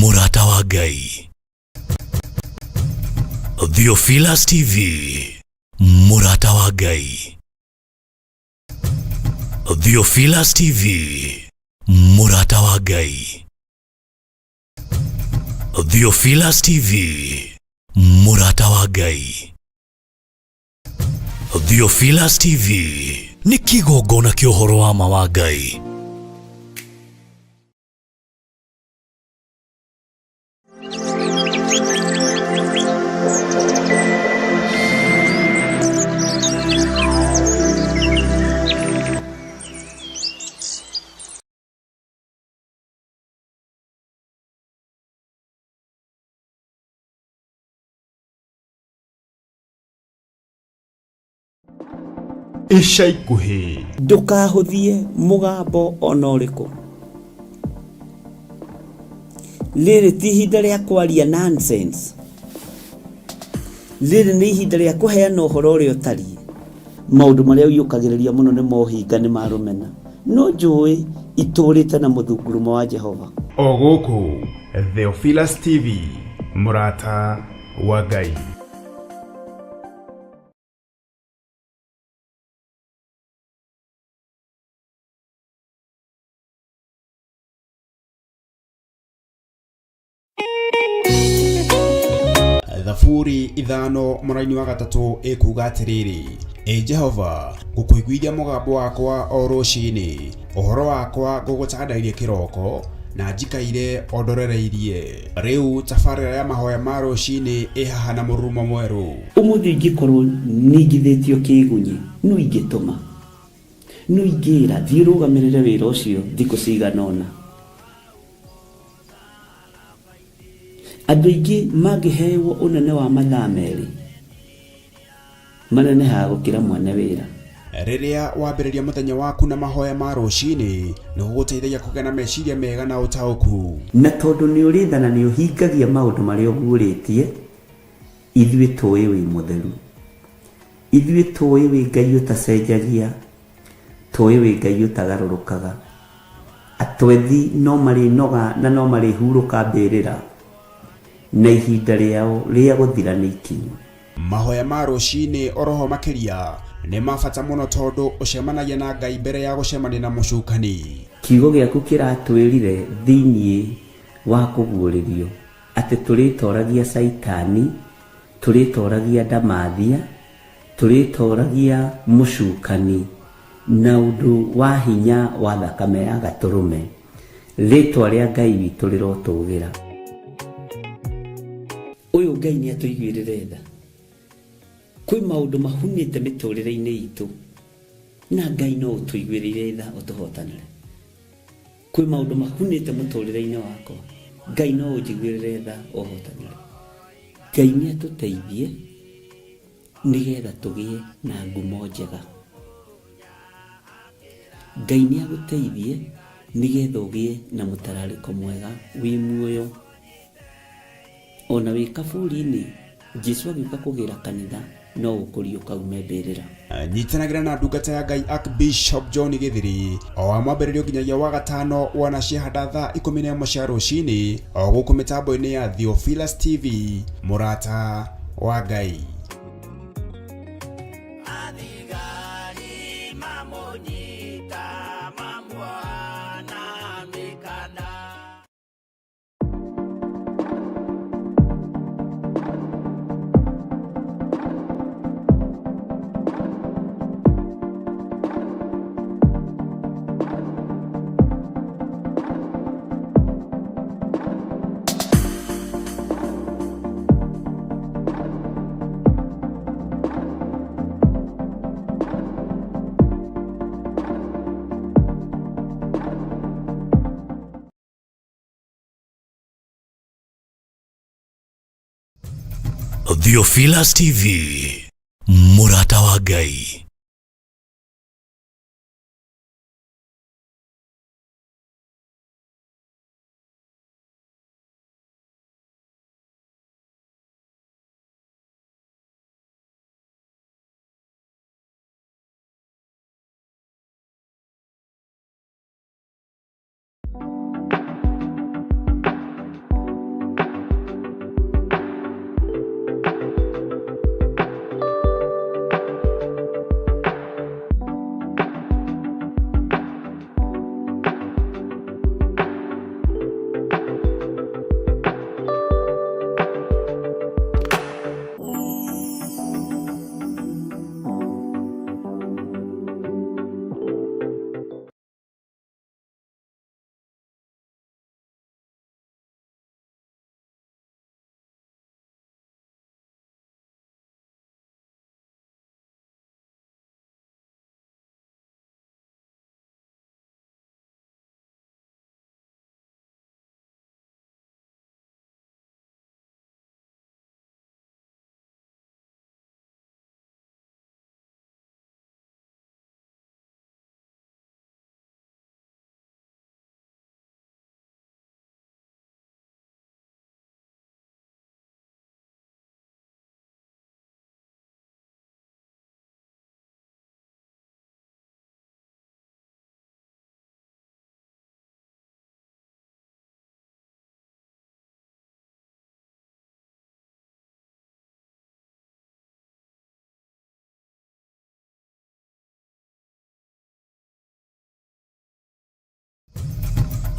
Murata wa Ngai. Theophilus TV, Murata wa Ngai. Theophilus TV, Murata wa Ngai. Theophilus TV, Murata wa Ngai. Theophilus TV ni kigongona kĩa ũhoro wa ma wa Ngai. Ica ikuhĩ ndukahuthie mugambo ona ũrĩkũ. Rĩrĩ ti ihinda rĩa kwaria nonsense. Rĩrĩ nĩ ihinda rĩa kũheana ũhoro ũrĩa ũtariĩ. Maũndũ marĩa ũiyũkagĩrĩria mũno nĩ mohinga, nĩ marũmena, no njũĩ itũrĩte na mũthungurumo wa Jehova. O gũkũ Theophilus TV, Murata wa Ngai. Thaburi ithano mũraini wa gatatũ ĩkuuga atĩrĩrĩ: Jehova, ngũkũiguithia mũgambo wakwa o rũciinĩ, ũhoro wakwa ngũgũcandairie kĩroko, na njikaire ondorereirie. Rĩu tabarĩra ya mahoya ma rũciinĩ ĩhaha na mũrurumo mwerũ. Ũmũthĩ ingĩkorwo ningithĩtio kĩgunyi, no ingĩtũma, no ingĩra thiĩ rũgamĩrĩre wĩra ũcio thikũ cigana ũna. Andũ aingĩ mangĩheyo ũnene wa mathaa merĩ, manenehaga gũkĩra mwene wĩra. Rĩrĩa wambĩrĩria mũthenya waku na mahoya ma rũciinĩ, nĩ gũgũteithagia kũgĩa na meciria mega na ũtaũku. Na tondũ nĩ ũrĩtha na nĩ ũhingagia maũndũ marĩa ũguũrĩtie, ithuĩ tũĩ wĩ mũtheru, ithuĩ tũĩ wĩ Ngai ũtacenjagia, tũĩ wĩ Ngai ũtagarũrũkaga. Atwethi no marĩnoga na no marĩhurũka mbĩrĩra, na ihinda rĩao rĩa gũthira nĩ ikinyu. Mahoya ma rũciinĩ oroho makĩria nĩ mabata mũno tondũ ũcemanagia na Ngai mbere ya gũcemania na mũcukani. Kiugo gĩaku kĩratwĩrire thĩiniĩ wa kũguũrĩrio atĩ tũrĩtoragia Saitani, tũrĩtoragia Ndamathia, tũrĩtoragia mũcukani na ũndũ wa hinya wa thakame ya gatũrũme. Rĩtwa rĩa Ngai witũ rĩrotũgĩra. Ũyũ Ngai nĩ atũiguĩrĩre tha. Kwĩ maũndũ mahunĩte mĩtũrĩre-inĩ itũ, na Ngai no ũtũiguĩrĩre tha ũtũhotanĩre. Kwĩ maũndũ mahunĩte mũtũrĩre-inĩ wakwa, Ngai no ũnjiguĩrĩre tha ũhotanĩre. Ngai nĩ atũteithie nĩgetha tũgĩe na ngumo njega. Ngai nĩ agũteithie nĩgetha ũgĩe na mũtararĩko mwega wĩ muoyo. Ona wĩ kaburi-inĩ, Jesũ agĩũka kũgĩra kanitha, no ũkũrio kaume mbĩrĩra. Nyitanagĩra na ndungata ya Ngai Archbishop John Gĩthiri o wa mwambĩrĩrio nginyagia wa gatano wana ciahanda thaa 11 cia rũciinĩ, o gũkũ mĩtambo-inĩ ya Theophilus TV, Murata wa Ngai. Theophilus TV, Murata wa Ngai.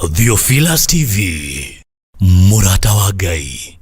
Theophilus TV, Murata wa Ngai.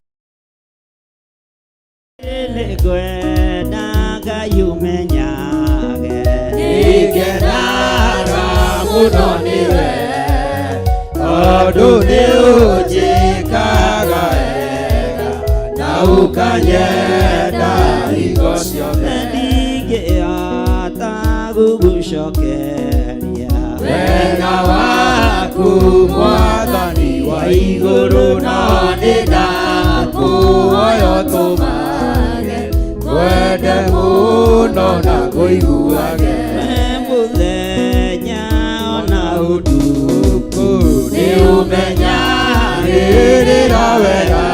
Wega waku Mwathani wa iguru na ndakuoya tumage kwende muno na kuiguage muthenya ona utuku ni umenyagirira wega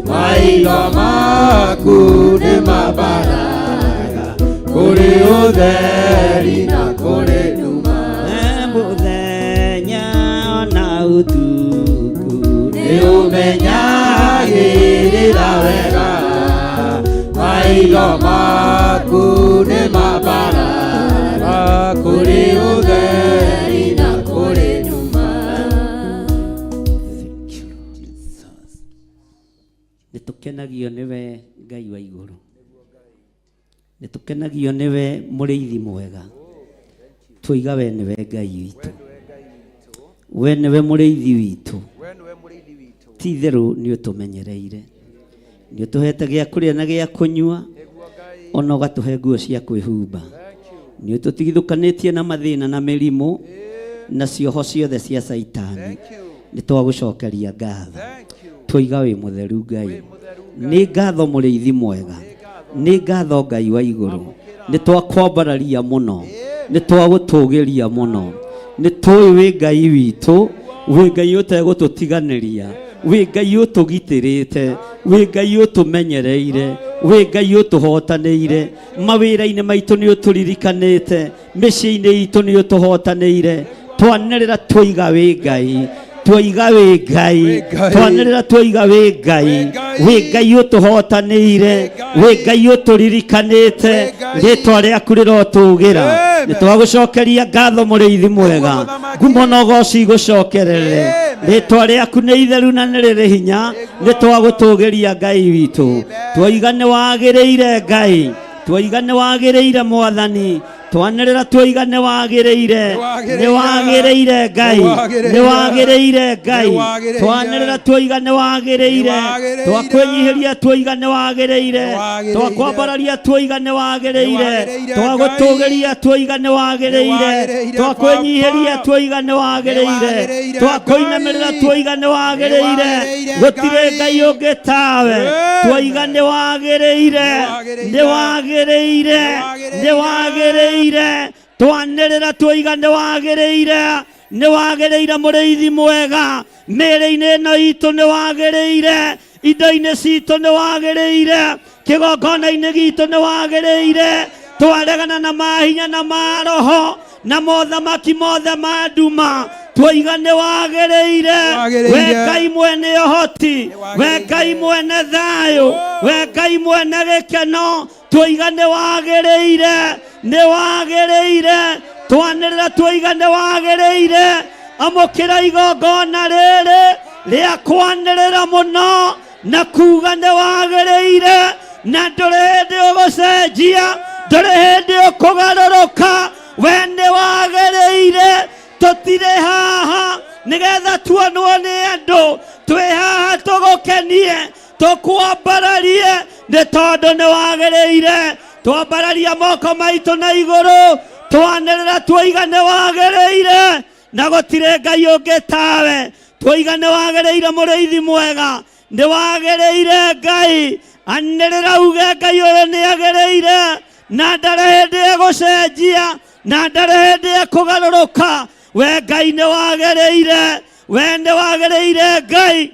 maitho maku ni mabaraga kuri utheri na kuri utuku ni umenyagirira wega maitho maku ni mabaraga kuri utheri na kuri nduma. Nitukenagio niwe Ngai wa iguru, nitukenagio niwe muriithi mwega, twiga we niwe Ngai witu, we niwe muriithi witu, ti theru ni utumenyereire, ni utuhete gya kuria na gya kunyua, ona ugatuhe nguo cia kwihumba, ni ututigithukanitie na mathina na mirimo na cioho ciothe cia Saitani. Ni twagucokeria ngatho, twiga wi mutheru Ngai, ni ngatho muriithi mwega, ni ngatho Ngai wa iguru, ni twakwambararia muno, ni twagutugiria muno, ni tui wi Ngai witu, wi Ngai utegututiganiria, wi Ngai utugitirite, wi Ngai utumenyereire, wi Ngai utuhotanire, mawira-ini maitu ni uturirikanite, micii-ini itu ni utuhotanire, twanerera twiga wi Ngai, twiga wi Ngai, twanerera twiga wi Ngai, wi Ngai utuhotanire, wi Ngai uturirikanite, ritwa riaku rirotugira, ni twagucokeria ngatho muriithi mwega, ngumo na ugoci igucokerere, ritwa riaku ni itheru na ni riri hinya, ni twagutugiria Ngai witu, twiga ni wagiriire Ngai, twiga ni wagiriire Mwathani, twanerera twiga ni wagiriire, ni wagiriire Ngai, ni wagiriire Ngai, twanerera twiga ni wagiriire, twakwenyihiria twiga ni wagiriire, twakwambararia twiga ni wagiriire, twagutugiria twiga ni wagiriire, twakwenyihiria twiga ni wagiriire, twakuinamirira twiga ni wagiriire, gutire Ngai ungi tawe, twiga ni wagiriire, ni wagiriire, ni wagiriire, twanerera twiga ni wagiriire, ni wagiriire muriithi mwega, mĩĩrĩ-inĩ ĩno itũ ni wagiriire, indo-inĩ citũ ni wagiriire, kĩgongona-inĩ gitũ ni wagiriire, twaregana na mahinya na maroho na mothamaki mothe ma nduma, twiga ni wagiriire, we Ngai mwene ũhoti, we Ngai mwene thayũ, we Ngai mwene gĩkeno, twiga ni wagiriire, ni wagiriire, twanerera twiga ni wagiriire, amukira igongona rĩrĩ rĩa kwanĩrĩra mũno na kuga ni wagiriire, na ndũrĩ hĩndĩ ũgũcenjia, ndũrĩ hĩndĩ ũkũgarũrũka, we ni wagiriire, tũtirĩ haha nigetha tuonwo nĩ andũ, twĩ haha tũgũkenie, tũkwambararie nĩ tondũ nĩ wagiriire, twambararia moko maitũ na igũrũ, twanerera twiga nĩ wagiriire, na gũtirĩ Ngai ũngĩ tawe, twiga nĩ wagiriire mũrĩithi mwega, nĩ wagiriire Ngai, anĩrĩra uge Ngai ũyũ nĩ agiriire, na ndarĩ hĩndĩ egũcenjia, na ndarĩ hĩndĩ ekũgarũrũka, we Ngai nĩ wagiriire, we nĩ wagiriire Ngai.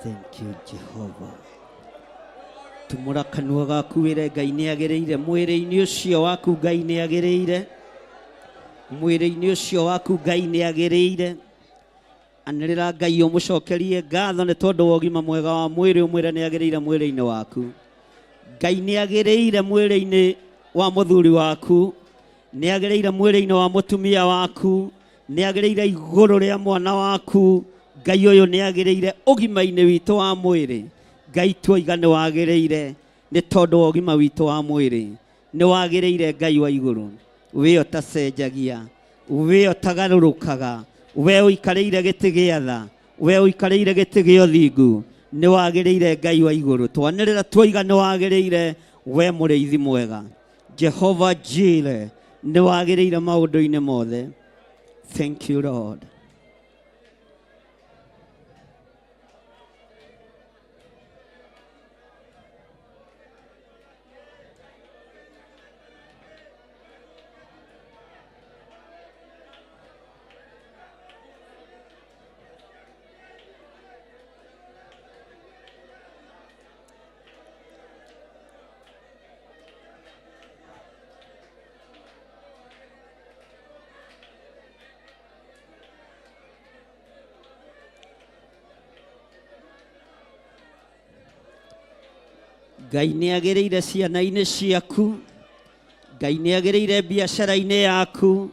Thank you, Jehovah. Tumura kanua gaku wire Ngai nĩ agĩrĩire. Mwĩrĩ-inĩ ũcio waku Ngai nĩ agĩrĩire. Mwĩrĩ-inĩ ũcio waku Ngai nĩ agĩrĩire. Anĩrĩra Ngai ũmũcokerie ngatho nĩ tondũ wa ũgima mwega wa mwĩrĩ. Ũmwĩre nĩ agĩrĩire mwĩrĩ-inĩ waku. Ngai nĩ agĩrĩire mwĩrĩ-inĩ wa mũthuri waku. Nĩ agĩrĩire mwĩrĩ-inĩ wa mũtumia waku. Nĩ agĩrĩire igũrũ rĩa mwana waku. Ngai ũyũ nĩ agĩrĩire ũgima-inĩ witũ wa mwĩrĩ. Ngai tuoiga nĩ wagĩrĩire nĩ tondũ wa ũgima witũ wa mwĩrĩ. Nĩ wagĩrĩire Ngai wa igũrũ. We ũtacenjagia, we ũtagarũrũkaga, we ũikarĩire gĩtĩ gĩa tha, we ũikarĩire gĩtĩ gĩa ũthingu. Nĩ wagĩrĩire Ngai wa igũrũ. Twanĩrĩra tuoiga nĩ wagĩrĩire, we mũrĩithi mwega. Jehovah Jireh, nĩ wagĩrĩire maũndũ-inĩ mothe. Thank you, Lord. Ngai nĩ agĩrĩire ciana-inĩ ciaku. Ngai nĩ agĩrĩire biacara-inĩ yaku.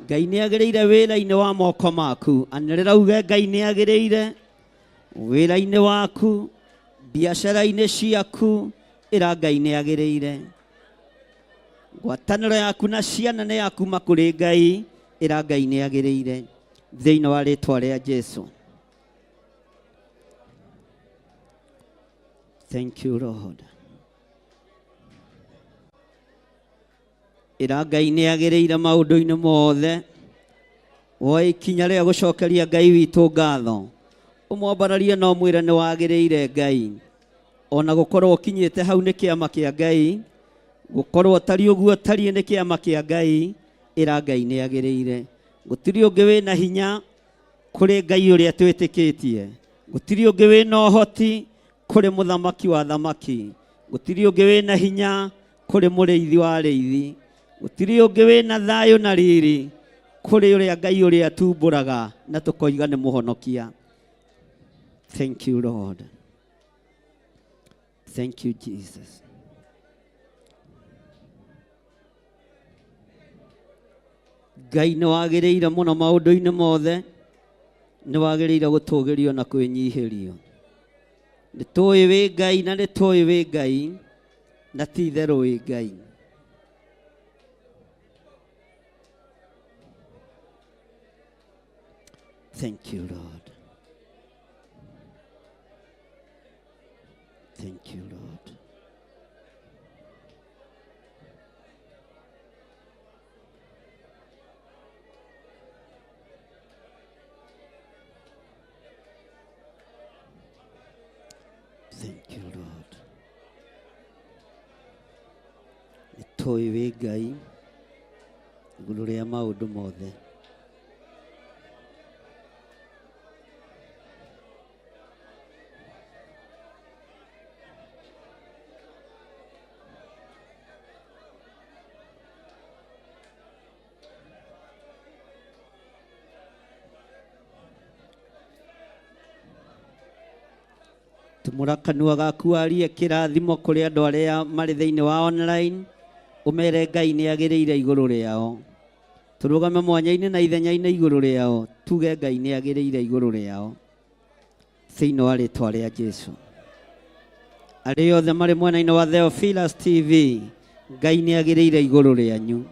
Ngai nĩ agĩrĩire wĩra-inĩ wa moko maku. Anĩrĩra uge Ngai nĩ agĩrĩire wĩra-inĩ waku, biacara-inĩ ciaku. Ĩra Ngai nĩ agĩrĩire. Ngwatanĩro yaku na ciana nĩ yakuma kũrĩ Ngai. Ĩra Ngai nĩ agĩrĩire thĩinĩ wa rĩĩtwa rĩa Jesũ. Thank you, Lord. Ĩra Ngai nĩ agĩrĩire maũndũ-inĩ mothe. Woe ikinya rĩa gũcokeria Ngai witũ ngatho. Ũmwambararie na ũmwĩre nĩ wagĩrĩire Ngai. Ona gũkorwo ũkinyĩte hau nĩ kĩama kĩa Ngai. Gũkorwo tari ũguo tariĩ nĩ kĩama kĩa Ngai. Ĩra Ngai nĩ agĩrĩire. Gũtirĩ ũngĩ wĩna hinya kũrĩ Ngai ũrĩa twĩtĩkĩtie. Gũtirĩ ũngĩ wĩna ũhoti kũrĩ mũthamaki wa thamaki. Gũtirĩ ũngĩ wĩna hinya kũrĩ mũrĩithi wa arĩithi. Gũtirĩ ũngĩ wĩna thayũ na riri kũrĩ ũrĩa Ngai ũrĩa atumbũraga na tũkoiga nĩ mũhonokia. Thank you, Lord. Thank you, Jesus. Ngai nĩ wagĩrĩire mũno maũndũ-inĩ mothe. Nĩ wagĩrĩire gũtũũgĩrio na kwĩnyihĩrio. Nĩ tũĩ wĩ Ngai na nĩ tũĩ wĩ Ngai na ti itherũ wĩ Ngai. Thank you, Lord. Thank you, Lord. Thank you, Lord. Nĩ tũĩ wĩ Ngai igũrũ rĩa maũndũ mothe. Tumũra kanua gaku warie kĩrathimo kũrĩ andũ arĩa marĩ thĩinĩ wa online. Ũmere Ngai nĩ agĩrĩire igũrũ rĩao. Tũrũgame mwanya-inĩ na ithenya-inĩ igũrũ rĩao. Tuge Ngai nĩ agĩrĩire igũrũ rĩao thĩinĩ wa rĩĩtwa rĩa Jesũ. Arĩa othe marĩ mwena-inĩ wa Theophilus TV, Ngai nĩ agĩrĩire igũrũ rĩanyu.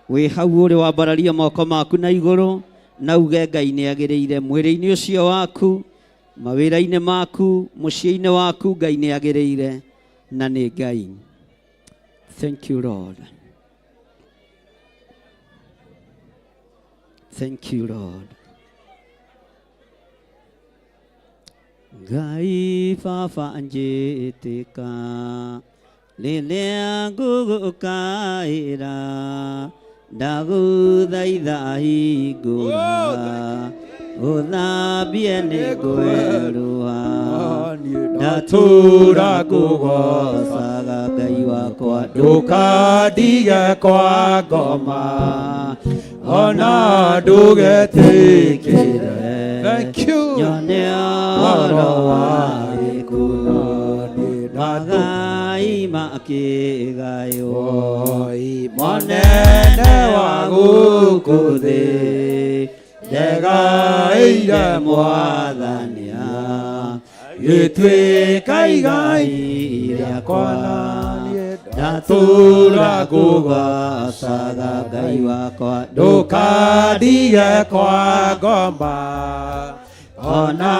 Wĩ hau ũrĩ wambararia moko maku na igũrũ na uge Ngai nĩ agĩrĩire mwĩrĩ-inĩ ũcio waku, mawĩra-inĩ maku, mũciĩ-inĩ waku. Ngai nĩ agĩrĩire na nĩ Ngai. Thank you, Lord. Thank you, Lord. Ngai Baba njĩtĩka rĩrĩa ngũgũkaĩra ndaguthaitha hingũra ũthambie nĩ ngweruha ndatũũra ngũgocaga Ngai wakwa ndũkandige kwa ngoma ona ndũgetĩkĩre nyone ũhoro wa gĩkuũ Magai makĩgaywo monene wa gũkũ thĩ ndegaĩire Mwathania gĩtuĩka igai rĩakwa ndatũũra ngũgocaga Ngai wakwa ndũkandige kwa ngoma ona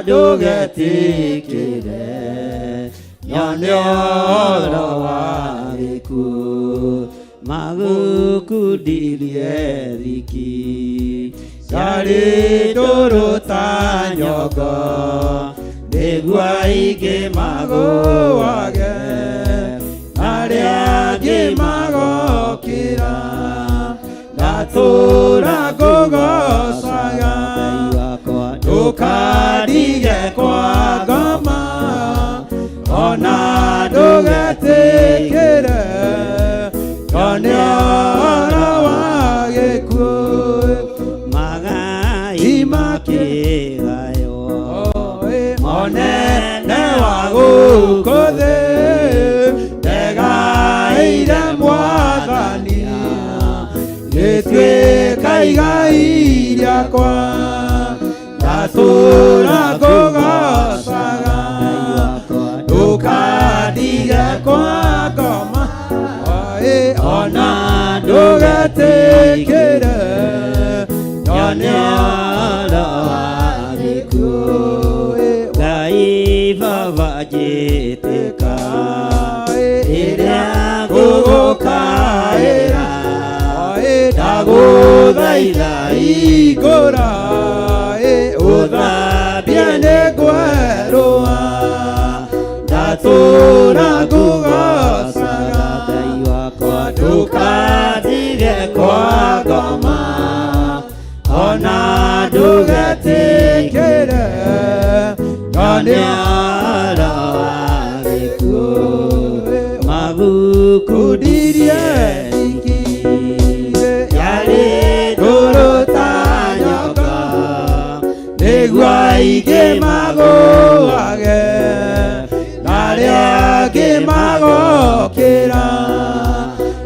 ndũgetĩkĩre nyone ũhoro wa gĩkuũ magũkundirie thiki yarĩ ndũrũ ta nyongo nĩguo aingĩ magũage arĩa angĩ magokĩra ndatũũra ngũgocaga ndũkandige kwa ngoma ona ndũgetĩkĩre nyone ũhoro wa gĩkuũ magai makĩgaywo monene wa gũkũ thĩ ndegaĩire Mwathania gĩtuĩka igai rĩakwa ndatũũra ngũgocaga ndũkandige kwa ngoma ona ndũgetĩkĩre nyone ũhoro wa gĩkuũ Ngai Baba njĩtĩka rĩrĩa ngũgũkaĩra ndagũthaitha hingũra ũthambie nĩ ngwerũha ndatũũra ngũgocaga Ngai wakwa ndũkandige kwa ngoma ona ndũgetĩkĩre nyone ũhoro wa gĩkuũ magũkundirie thiki yarĩ ndũrũ ta nyongo nĩguo aingĩ magũage arĩa angĩ magokĩra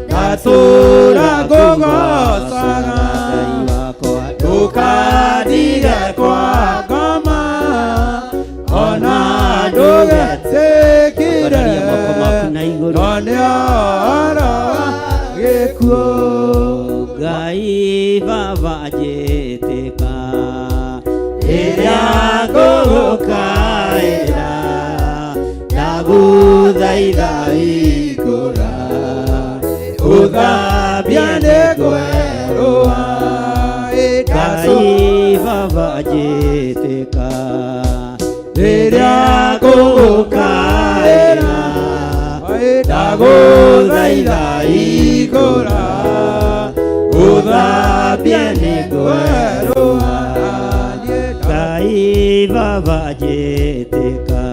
ndatũũra ngũgocaga ndũkandige kwa ngoma ona ndũgetĩkĩre nyone ũhoro wa gĩkuũ Ngai Baba njĩtĩka rĩrĩa ngũgũkaĩra ndagũthaitha hingũra ũthambie nĩ ngwerũha Ngai Baba njĩtĩka rĩrĩa ngũgũkaĩra ndagũthaitha hingũra ũthambie nĩ ngwerũha Ngai Baba njĩtĩka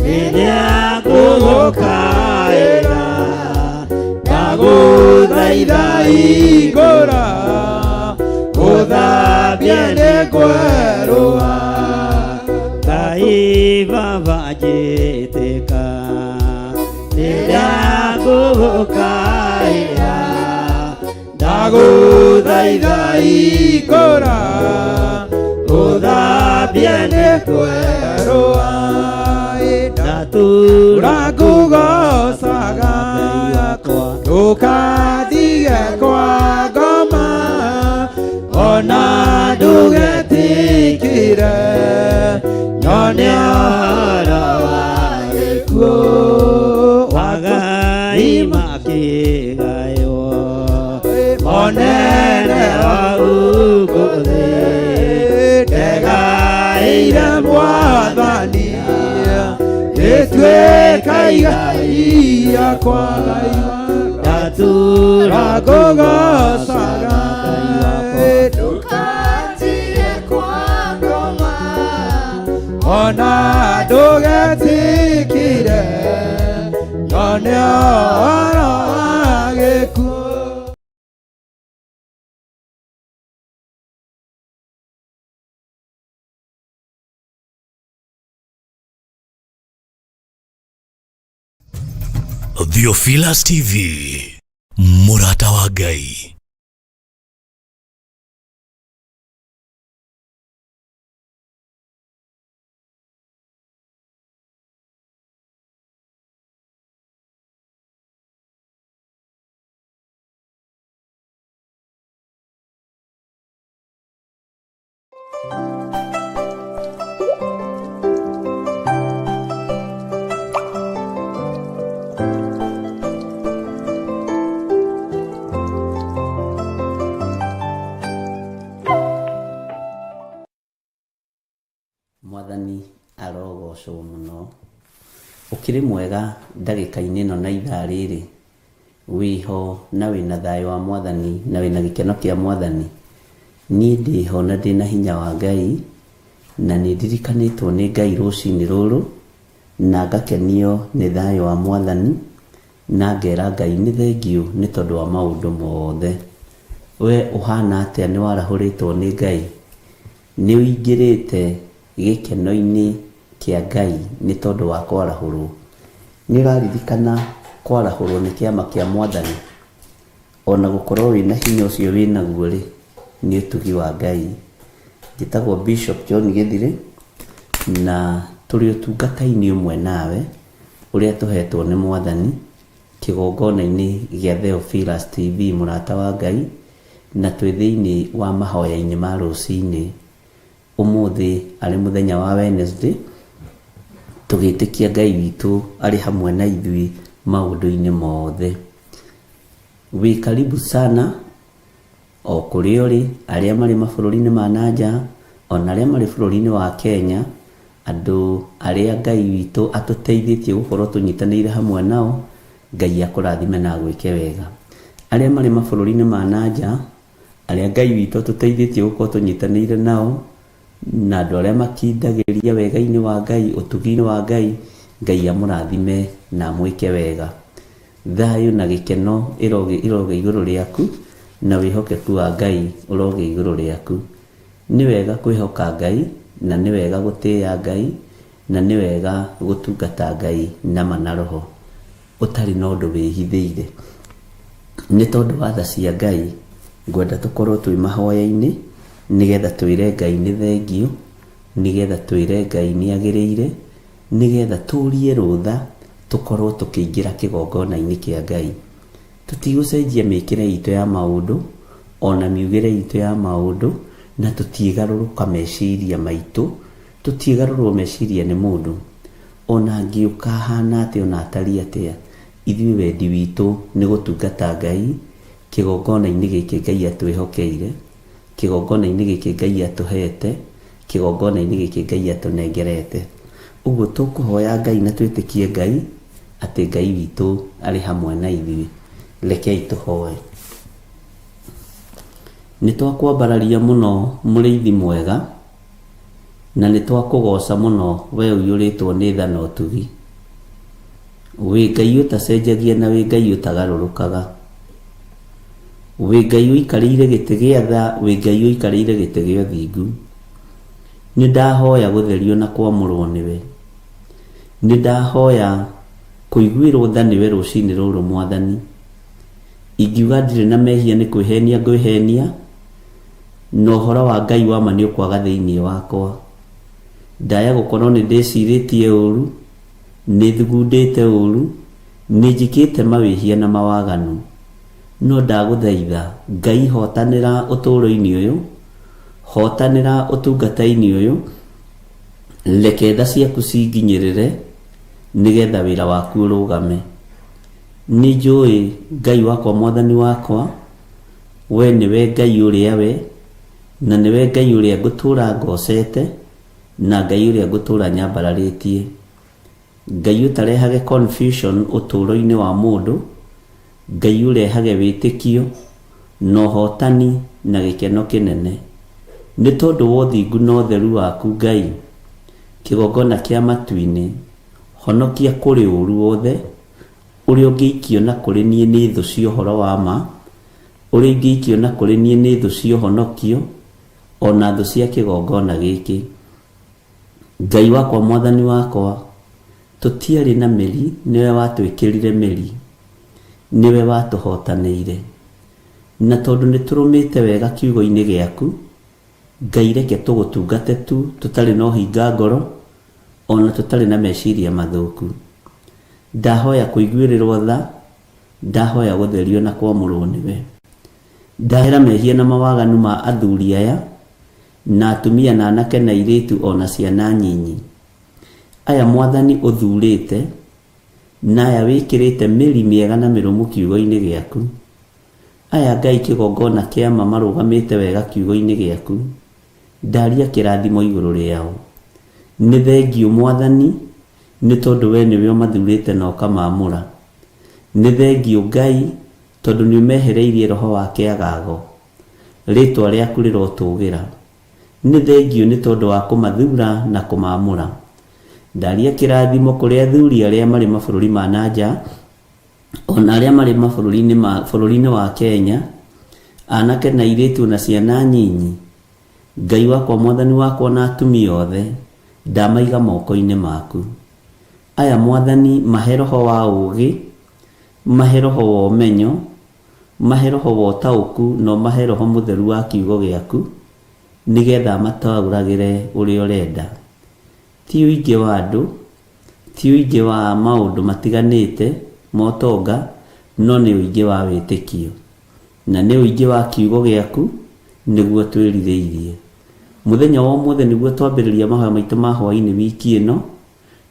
rĩrĩa ngũgũkaĩra ndagũthaitha hingũra ũthambie nĩ ngwerũha Ngai Baba njĩtĩka rĩrĩa ngũgũkaĩra ndagũthaitha hingũra ũthambie nĩ ngwerũha ndatũũra ngũgocaga ndũkandige kwa ngoma ona ndũgetĩkĩre nyone ũhoro wa gĩkuũ Magai makĩgaywo monene wa gũkũ thĩ ndegaĩire Mwathania gĩtuĩka igai rĩakwa turakugocaga Tukatie kwa ngoma ona ndugetikire nyone ũhoro wa gĩkuũ. Theophilus TV, mũrata wa Ngai. Mwathani arogocwo muno. Ukiri mwega ndagika-inĩ ĩno na ithaa rĩrĩ, wiho na wĩna thayũ wa Mwathani na wĩna gĩkeno kĩa Mwathani. Niĩ ndĩho na ndĩna hinya wa Ngai, na nĩ ndirikanĩtwo nĩ Ngai rũcinĩ rũrũ, na ngakenio nĩ thayũ wa Mwathani, na ngera Ngai nĩ thengiũ nĩ tondũ wa maũndũ mothe. We ũhana atĩa? Nĩ warahũrĩtwo nĩ Ngai? Nĩ ũingĩrĩte gĩkeno-inĩ kĩa Ngai nĩ tondũ wa kwarahũrwo? Nĩ ũraririkana kwarahũrwo nĩ kĩama kĩa Mwathani? Ona gũkorwo wĩna hinya ũcio wĩnaguo rĩ, nĩ ũtugi wa Ngai. Njĩtagwo Bishop John Gĩthirĩ, na tũrĩ ũtungata-inĩ ũmwe nawe ũrĩa tũhetwo nĩ Mwathani kĩgongona-inĩ gĩa Theophilus TV, mũrata wa Ngai, na twĩ thĩinĩ wa mahoya-inĩ ma rũcinĩ. Ũmũthĩ arĩ mũthenya wa Wednesday, tũgĩtĩkia Ngai witũ arĩ hamwe na ithuĩ maũndũ-inĩ mothe. Wĩ karibu sana o kũrĩa ũrĩ, arĩa marĩ mabũrũri-inĩ ma nanja, ona arĩa marĩ bũrũri-inĩ wa Kenya, andũ arĩa Ngai witũ atũteithĩtie gũkorwo tũnyitanĩire hamwe nao. Ngai akũrathime na gwĩke wega. Arĩa marĩ mabũrũri-inĩ ma nanja, arĩa Ngai witũ atũteithĩtie gũkorwo tũnyitanĩire nao, na andũ arĩa makindagĩria wega-inĩ wa Ngai, ũtugi-inĩ wa Ngai, Ngai amũrathime na mwĩke wega. Thayũ na gĩkeno iroge igũrũ rĩaku, na wĩhokeku wa Ngai ũroge igũrũ rĩaku. Nĩ wega kwĩhoka Ngai, na nĩ wega gũtĩĩa Ngai, na nĩ wega gũtungata Ngai na na roho, ũtarĩ na ũndũ wĩhithĩire. Nĩ tondũ wa tha cia Ngai, ngwenda tũkorwo twĩ mahoya-inĩ, nĩgetha twĩre Ngai nĩ thengiũ, nĩgetha twĩre Ngai nĩ agĩrĩire, nĩgetha tũrie rũtha tũkorwo tũkĩingĩra kĩgongona-inĩ kĩa Ngai. Tũtigũcenjia mĩkĩre itũ ya maũndũ, ona miugĩre itũ ya maũndũ, na tũtiĩgarũrũka meciria maitũ, tũtiĩgarũrwo meciria nĩ mũndũ. Ona angĩũka hana atĩa, ona atariĩ atĩa, ithuĩ wendi witũ nĩ gũtungata Ngai kĩgongona-inĩ gĩkĩ Ngai atwĩhokeire, kĩgongona-inĩ gĩkĩ Ngai atũhete, kĩgongona-inĩ gĩkĩ Ngai atũnengerete. Ũguo tũkũhoya Ngai na twĩtĩkie Ngai atĩ Ngai witũ arĩ hamwe na ithuĩ. Rekei tũhoe. Nĩ twakwambararia mũno mũrĩithi mwega, na nĩ twakũgoca mũno we ũiyũrĩtwo nĩ tha na ũtugi. Wĩ Ngai ũtacenjagia na wĩ Ngai ũtagarũrũkaga. Wĩ Ngai ũikarĩire gĩtĩ gĩa tha, wĩ Ngai ũikarĩire gĩtĩ gĩa ũthingu. Nĩ ndahoya gũtherio na kwamũrwo nĩwe. Nĩ ndahoya kũiguĩrwo tha nĩwe rũcinĩ rũrũ Mwathani. Ingiuga ndirĩ na mehia nĩ kwĩhenia ngwĩhenia, na ũhoro wa Ngai wa ma nĩ ũkwaga thĩinĩ wakwa. Ndaya gũkorwo nĩ ndĩcirĩtie ũru, nĩ thugundĩte ũru, nĩ njikĩte mawĩhia na mawaganu. No ndagũthaitha Ngai, hotanĩra ũtũũro-inĩ ũyũ, hotanĩra ũtungata-inĩ ũyũ, reke tha ciaku cinginyĩrĩre, nĩgetha wĩra waku ũrũgame. Nĩ njũĩ Ngai wakwa, Mwathani wakwa, we nĩwe Ngai ũrĩa we, na nĩwe Ngai ũrĩa ngũtũũra ngocete, na Ngai ũrĩa ngũtũũra nyambararĩtie. Ngai ũtarehage confusion ũtũũro-inĩ wa mũndũ, Ngai ũrehage wĩtĩkio na ũhotani na gĩkeno kĩnene. Nĩ tondũ wa ũthingu na ũtheru waku Ngai, kĩgongona kĩa matu-inĩ, honokia kũrĩ ũru wothe ũrĩa ũngĩikio na kũrĩ niĩ nĩ thũ cia ũhoro wa ma, ũrĩa ingĩikio na kũrĩ niĩ nĩ thũ cia ũhonokio, ona thũ cia kĩgongona gĩkĩ. Ngai wakwa, Mwathani wakwa, tũtiarĩ na mĩri, nĩwe watwĩkĩrire mĩri, nĩwe watũhotanĩire. Na tondũ nĩ tũrũmĩte wega kiugo-inĩ gĩaku, Ngai reke tũgũtungate tu tũtarĩ na ũhinga ngoro, ona tũtarĩ na meciria mathũku. Ndahoya kũiguĩrĩrwo tha, ndahoya gũtherio na kwamũrwo nĩwe. Ndahera mehia na mawaganu ma athuri aya, na atumia na anake na airĩtu ona ciana nyinyi. Aya Mwathani ũthurĩte, na aya wĩkĩrĩte mĩri mĩega na mĩrũmu kiugo-inĩ gĩaku. Aya Ngai kĩgongona kĩa ma marũgamĩte wega kiugo-inĩ gĩaku. Ndaria kĩrathimo igũrũ rĩao. Nĩ thengiũ Mwathani, nĩ tondũ we nĩwe ũmathurĩte na ũkamamũra. Nĩ thengiũ Ngai, tondũ nĩ ũmehereirie roho wa kĩagago. Rĩtwa rĩaku rĩrotũgĩra. Nĩ thengiũ nĩ tondũ wa kũmathura na kũmamũra. Ndaria kĩrathimo kũrĩ athuri arĩa marĩ mabũrũri ma nanja, ona arĩa marĩ bũrũri-inĩ wa Kenya, anake na airĩtu na ciana nyinyi. Ngai wakwa, Mwathani wakwa, na atumia othe, ndamaiga moko-inĩ maku. Aya Mwathani, mahe roho wa ũũgĩ, mahe roho wa ũmenyo, mahe roho wa ũtaũku, no mahe roho mũtheru wa kiugo gĩaku, nĩgetha mataũragĩre ũrĩa ũrenda. Ti ũingĩ wa andũ, ti ũingĩ wa maũndũ matiganĩte motonga, no nĩ ũingĩ wa wĩtĩkio, na nĩ ũingĩ wa kiugo gĩaku nĩguo twĩrirĩirie. Mũthenya wa ũmũthĩ nĩguo twambĩrĩria mahoya maitũ ma hwaĩ-inĩ wiki ĩno,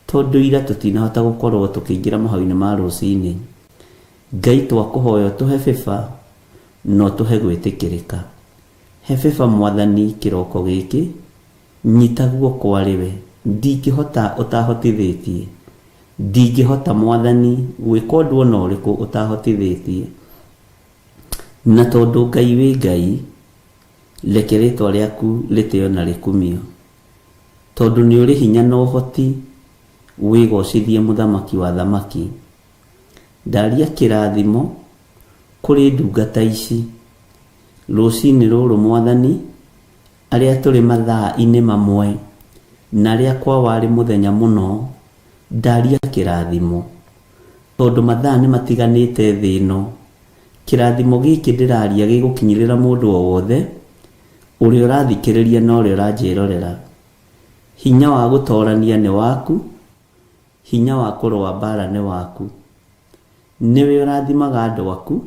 tondũ ira tũtinahota gũkorwo tũkĩingĩra mahoya-inĩ ma rũcinĩ. Ngai twakũhoya tũhe bĩba, no tũhe gwĩtĩkĩrĩka. He bĩba Mwathani kĩroko gĩkĩ, nyita guoko arĩwe. Ndingĩhota ũtahotithĩtie, ndingĩhota Mwathani gwĩka ũndũ ona ũrĩkũ ũtahotithĩtie. Na tondũ Ngai wĩ Ngai, reke rĩtwa rĩaku rĩtĩo na rĩkumio. Tondũ nĩ ũrĩ hinya na ũhoti, wĩgocithie mũthamaki wa thamaki. Ndaria kĩrathimo kũrĩ ndungata ici rũcinĩ rũrũ Mwathani, arĩa tũrĩ mathaa-inĩ mamwe na arĩa kwa warĩ mũthenya mũno. Ndaria kĩrathimo tondũ mathaa nĩ matiganĩte thĩ ĩno. Kĩrathimo gĩkĩ ndĩraria gĩgũkinyĩrĩra mũndũ o wothe ũrĩa ũrathikĩrĩria na ũrĩa ũranjĩrorera. Hinya wa gũtoorania nĩ waku, hinya wa kũrũa mbara nĩ waku. Nĩwe ũrathimaga andũ aku.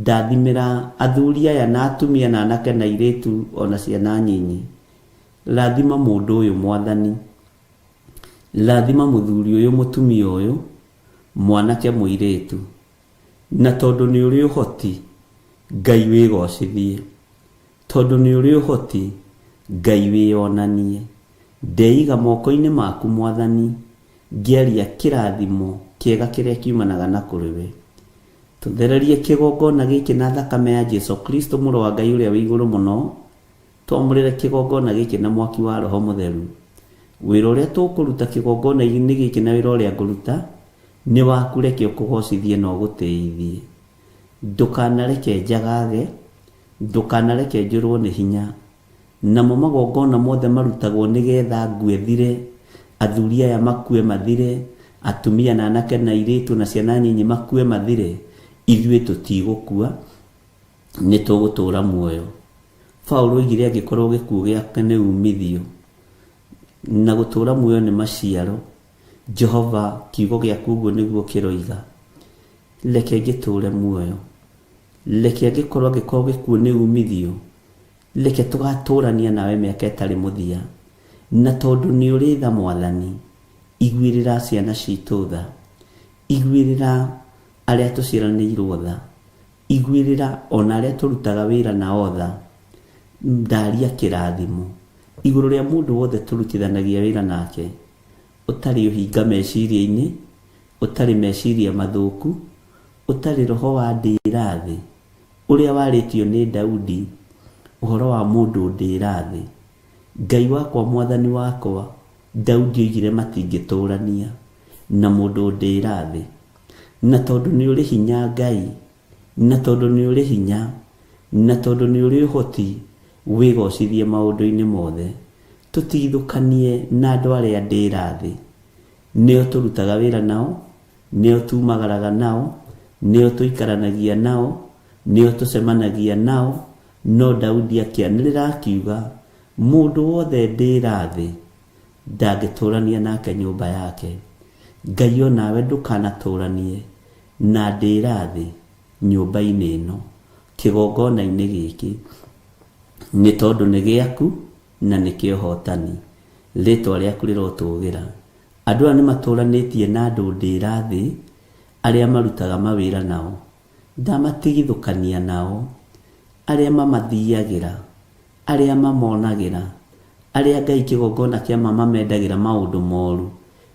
Ndathimĩra athuri aya na atumia na anake na airĩtu ona ciana nyinyi. Rathima mũndũ ũyũ Mwathani, rathima mũthuri ũyũ, mũtumia ũyũ, mwanake mũirĩtu. Na tondũ nĩ ũrĩ ũhoti, Ngai wĩgocithie. Tondũ nĩ ũrĩ ũhoti, Ngai wĩonanie. Ndeiga moko-inĩ maku Mwathani, ngĩaria kĩrathimo kĩega kĩrĩa kiumanaga na kũrĩ we. Tũthererie kĩgongona gĩkĩ na thakame ya Jesũ Kristo, mũrũ wa Ngai ũrĩa wĩ igũrũ mũno. Twamũrĩre kĩgongona gĩkĩ na mwaki wa Roho Mũtheru. Wĩra ũrĩa tũkũruta kĩgongona-inĩ gĩkĩ na wĩra ũrĩa ngũruta nĩ waku, reke ũkũgocithie na ũgũtĩithie. Ndũkanareke njagage, ndũkanareke njũrwo nĩ hinya. Namo magongona mothe marutagwo nĩgetha ngue thire, athuri aya makue mathire, atumia na anake na airĩtu na ciana nyinyi makue mathire. Ithuĩ tũtigũkua, nĩ tũgũtũũra muoyo. Paulo oigire angĩkorwo gĩkuũ gĩake nĩ umithio, na gũtũũra muoyo nĩ maciaro. Jehova, kiugo gĩaku ũguo nĩguo kĩroiga. Reke ngĩtũũre muoyo, reke angĩkorwo gĩkuũ nĩ umithio, reke tũgatũũrania nawe mĩaka ĩtarĩ mũthia. Na tondũ nĩ ũrĩ tha Mwathani, iguĩrĩra ciana citũ tha, iguĩrĩra arĩa tũciaranĩirwo tha, iguĩrĩra ona arĩa tũrutaga wĩra nao tha. Ndaria kĩrathimo igũrũ rĩa mũndũ wothe tũrutithanagia wĩra nake, ũtarĩ ũhinga meciria-inĩ, ũtarĩ meciria mathũku, ũtarĩ roho wa ndĩra thĩ ũrĩa warĩtio nĩ Daudi ũhoro wa mũndũ ndĩra thĩ. Ngai wakwa mwathani wakwa Daudi oigire matingĩtũrania na mũndũ ndĩra thĩ. Na tondũ nĩ ũrĩ hinya Ngai, na tondũ nĩ ũrĩ hinya, na tondũ nĩ ũrĩ ũhoti, wĩgocithie maũndũ-inĩ mothe. Tũtigithũkanie na andũ arĩa ndĩra thĩ. Nĩo tũrutaga wĩra nao, nĩo tumagaraga nao, nĩo tũikaranagia nao, nĩo tũcemanagia nao. No Daudi akĩanĩrĩra akiuga mũndũ wothe ndĩra thĩ ndangĩtũrania nake nyũmba yake. Ngai o nawe ndũkanatũranie na ndĩra thĩ nyũmba-inĩ ĩno, kĩgongona-inĩ gĩkĩ, nĩ tondũ nĩ gĩaku na nĩ kĩa ũhotani. Rĩĩtwa rĩaku rĩrotũũgĩra. Andũ aya nĩmatũranĩtie na andũ ndĩra thĩ arĩa marutaga mawĩra nao. Ndamatigithũkania nao, arĩa mamathiagĩra, arĩa mamonagĩra, arĩa Ngai kĩgongona kĩa mamendagĩra maũndũ moru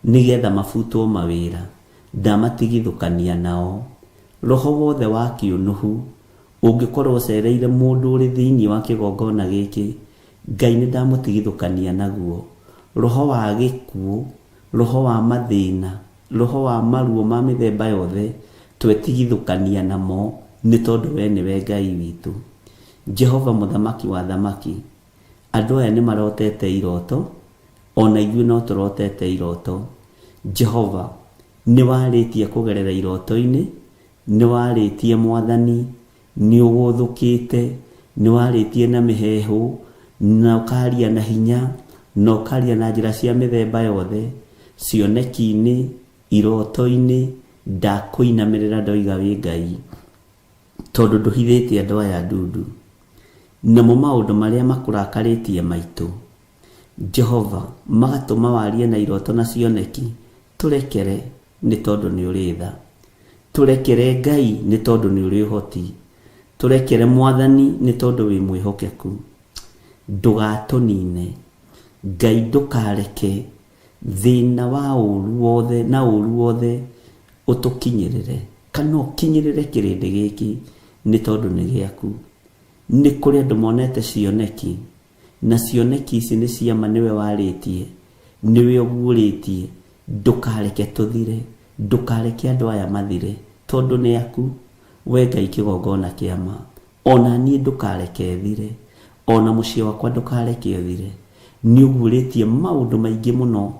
nĩgetha mabutwo mawĩra. Ndamatigithũkania nao. Roho wothe wa kĩũnũhu ũngĩkorwo ũcereire mũndũ ũrĩ thĩinĩ wa kĩgongona gĩkĩ, Ngai nĩ ndamũtigithũkania naguo. Roho wa gĩkuũ, roho wa mathĩna, roho wa maruo ma mĩthemba yothe, twetigithũkania namo nĩ tondũ we nĩwe Ngai witũ. Jehova mũthamaki wa thamaki, andũ aya nĩ marotete iroto, ona ithuĩ no tũrotete iroto. Jehova nĩ warĩtie kũgerera iroto-inĩ, nĩ warĩtie Mwathani, nĩ ũgũthũkĩte, nĩ warĩtie na mĩheehũ, na ũkaria na hinya, na ũkaria na njĩra cia mĩthemba yothe. Cioneki-inĩ, iroto-inĩ, ndakũinamĩrĩra ndoiga wĩ Ngai, tondũ ndũhithĩtie andũ aya ndundu. Namo maũndũ marĩa makũrakarĩtie maitũ, Jehova, magatũma warie na iroto na cioneki, tũrekere nĩ tondũ nĩ ũrĩ tha. Tũrekere Ngai nĩ tondũ nĩ ũrĩ ũhoti. Tũrekere Mwathani nĩ tondũ wĩ mwĩhokeku. Ndũgatũnine Ngai, ndũkareke thĩna wa ũũru wothe na ũũru wothe ũtũkinyĩrĩre, kana ũkinyĩrĩre kĩrĩndĩ gĩkĩ, nĩ tondũ nĩ gĩaku. Nĩ kũrĩ andũ monete cioneki, na cioneki ici nĩ ciama nĩwe warĩtie, nĩwe ũguũrĩtie. Ndũkareke tũthire, ndũkareke andũ aya mathire, tondũ nĩ aku we Ngai kĩgongona kĩama. Ona niĩ ndũkareke thire, ona mũciĩ wakwa ndũkareke ũthire. Nĩ ũguũrĩtie maũndũ maingĩ mũno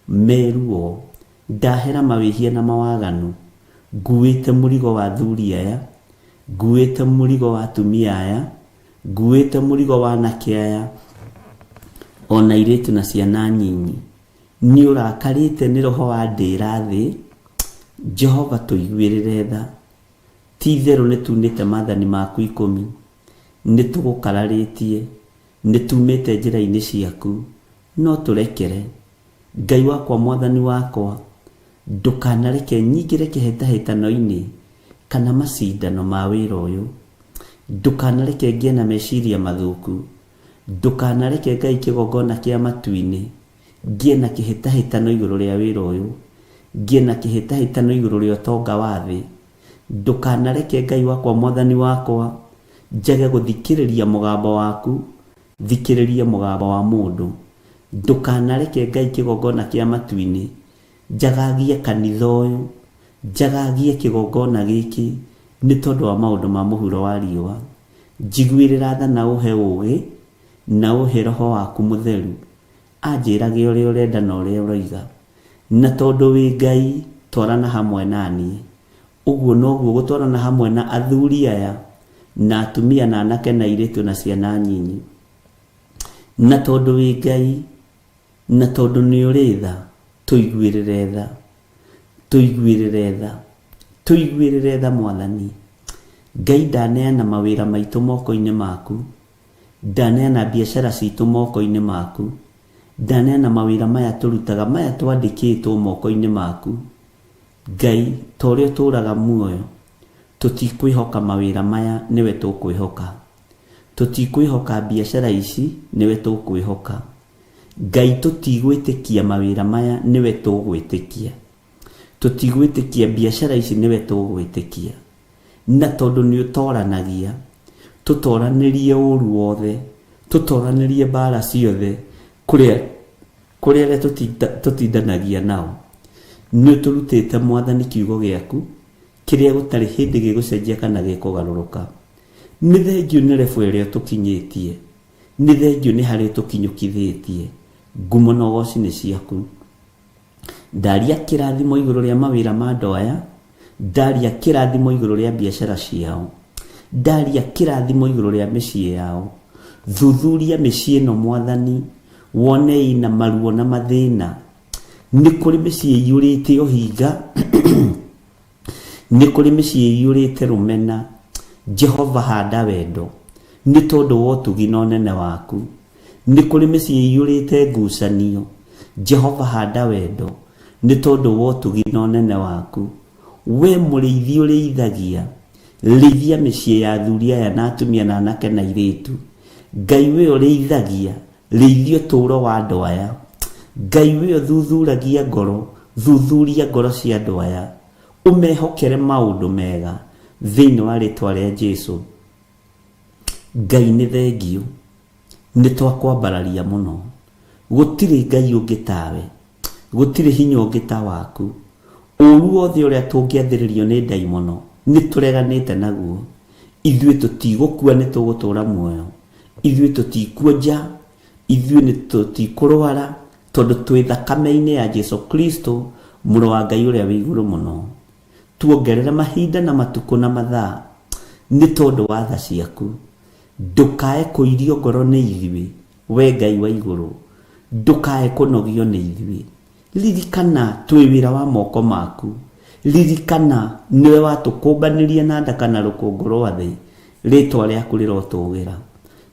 meruo. Ndahera mawĩhia na mawaganu, nguĩte mũrigo wa athuri aya, nguĩte mũrigo wa atumia aya, nguĩte mũrigo wa anake aya, ona airĩtu na ciana nyinyi. Nĩ ũrakarĩte nĩ roho wa ndĩra thĩ. Jehova, tũiguĩrĩre tha. Ti itherũ nĩ tunĩte maathani maku 10, nĩ tũgũkararĩtie, nĩ tumĩte njĩra-inĩ ciaku, no tũrekere. Ngai wakwa Mwathani wakwa, ndũkanareke nyingĩre kĩhĩtahĩtano-inĩ kana macindano ma wĩra ũyũ. Ndũkanareke ngĩe na meciria mathũku. Ndũkanareke Ngai kĩgongona kĩa matu-inĩ ngĩe na kĩhĩtahĩtano igũrũ rĩa wĩra ũyũ, ngĩe na kĩhĩtahĩtano igũrũ rĩa ũtonga wa thĩ. Ndũkanareke Ngai wakwa Mwathani wakwa njage gũthikĩrĩria mũgambo waku, thikĩrĩria mũgambo wa mũndũ. Ndũkanareke Ngai kĩgongona kĩa matu-inĩ njagagie kanitha ũyũ, njagagie kĩgongona gĩkĩ, nĩ tondũ wa maũndũ ma mũhuro wa riũa. Njiguĩrĩra tha na ũhe ũũgĩ, na ũhe Roho waku Mũtheru anjĩrage ũrĩa ũrenda na ũrĩa ũroiga. Na tondũ wĩ Ngai, twarana hamwe naniĩ. Ũguo noguo gũtwarana hamwe na athuri aya, na atumia na anake na airĩtu na ciana nyinyi. Na tondũ wĩ Ngai, na tondũ nĩ ũrĩ tha, tũiguĩrĩre tha, tũiguĩrĩre tha, tũiguĩrĩre tha Mwathani. Ngai, ndaneana mawĩra maitũ moko-inĩ maku, ndaneana biacara citũ moko-inĩ maku, ndaneana mawĩra maya tũrutaga, maya twandĩkĩtwo moko-inĩ maku. Ngai, ta ũrĩa ũtũũraga muoyo, tũtikwĩhoka mawĩra maya, nĩwe tũkwĩhoka. Tũtikwĩhoka biacara ici, nĩwe tũkwĩhoka. Ngai, tũtigwĩtĩkia mawĩra maya, nĩwe tũgwĩtĩkia. Tũtigwĩtĩkia biacara ici, nĩwe tũgwĩtĩkia. na tondu ni utoranagia tutoranirie uru wothe tutoranirie bara ciothe kuria tutindanagia nao ni turutite Mwathani kiugo giaku kiria gutari hindi gigucenjia kana gikugaruruka. Ni thengio ni refu iria tukinyitie, ni thengio ni hari tukinyukithitie. Ngumo na ugoci ni ciaku. Ndaria kirathimo iguru ria mawira ma andu aya, ndaria kirathimo iguru ria biashara ciao, ndaria kirathimo iguru ria micii yao. Thuthuria micii ino Mwathani, wone ina maruo na mathina. Ni kuri micii iyurite uhinga ni kuri micii iyurite rumena. Jehova handa wendo ni tondu wa utugi na unene waku. Ni kuri micii iyurite ngucanio. Jehova handa wendo ni tondu wa utugi na unene waku. We muriithi uriithagia, rithia micii ya athuri aya na atumia na anake na airitu. Ngai we uriithagia, rithia uturo wa andu aya. Ngai we uthuthuragia ngoro, thuthuria ngoro cia andu aya. Umehokere maundu mega thiini wa ritwa ria Jesu. Ngai ni thengio, ni twakwambararia muno. Gutiri Ngai ungi tawe, gutiri hinya ungi ta waku. Uru wothe uria tungiathiririo ni daimono ni tureganite naguo. Ithuĩ tutigukua ni tugutura muoyo, ithuĩ tutikuonja, ithuĩ ni tutikurwara tondu twi thakame-ini ya Jesu Kristo, Mũrũ wa Ngai uria wi iguru muno. Tuongerera mahinda na matuko na mathaa ni tondu wa tha ciaku. Ndukae kuirio ngoro ni ithuĩ, we Ngai wa iguru. Ndukae kunogio ni ithuĩ. Ririkana twi wira wa moko maku. Ririkana niwe watukumbanirie na ndaka na rukungu rwa thi. Ritwa riaku rirotugira.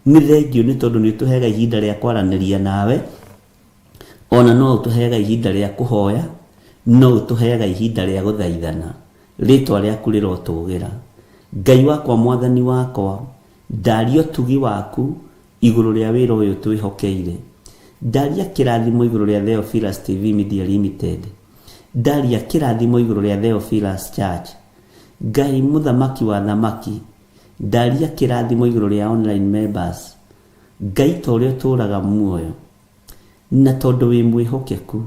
Ni thengio ni tondu ni tuhega ihinda ria kwaraniria nawe. Ona no utuhega ihinda ria kuhoya, no utuhega ihinda ria guthaithana. Ritwa riaku rirotugira. Ngai wakwa, Mwathani wakwa, ndaria utugi waku iguru ria wira uyu twihokeire. Ndaria kirathimo iguru ria Theophilus TV Media Limited. Ndaria kirathimo iguru ria Theophilus Church. Ngai muthamaki wa thamaki, ndaria kirathimo iguru ria online members. Ngai toria turaga muoyo na tondu wi mwihokeku,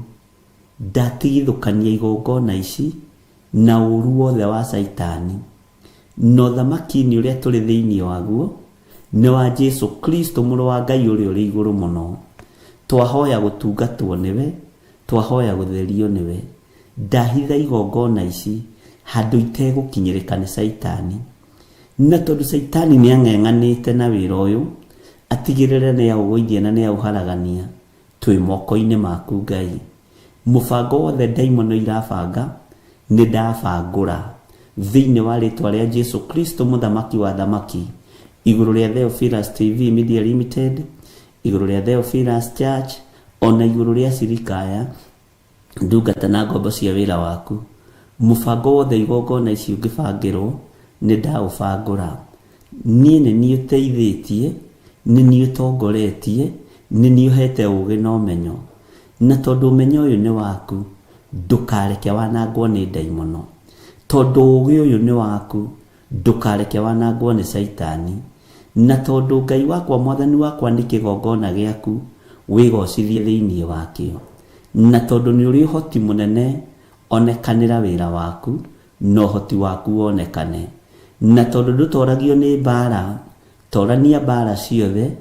ndatigithukania igongona ici na uru wothe wa Saitani. No thamaki ni uria turi thiini waguo ni wa Jesu Kristo, Mũrũ wa Ngai uria uri iguru muno. Twahoya gutungatwo niwe, twahoya gutherio niwe. Ndahitha igongona ici handu itegukinyirika ni Saitani, na tondu Saitani ni ang'eng'anite na wira uyu atigirire ni augwithia na ni auharagania. Twi moko-ini maku Ngai. Mubango wothe daimono irabanga ni ndabangura thiini wa ritwa ria Jesu Kristo, muthamaki wa thamaki, iguru ria Theophilus TV Media Limited, iguru ria Theophilus Church, ona iguru ria Sirikaya ndungata na ngombo cia wira waku. Mubango wothe igongona ici ungibangirwo ni ndaubangura. Nie ni ni uteithitie, ni ni utongoretie, ni ni uhete ugi na umenyo. Na tondu umenyo uyu ni waku, ndukareke wanangwo ni daimono. Tondu ugi uyu ni waku, ndukareke wanangwo ni Saitani. Na tondu Ngai wakwa, Mwathani wakwa, ni kigongona giaku, wigocithie thiini wakio. Na tondu ni uri hoti munene, onekanira wira waku, no hoti waku wonekane. Na tondu ndutoragio ni bara, torania bara ciothe.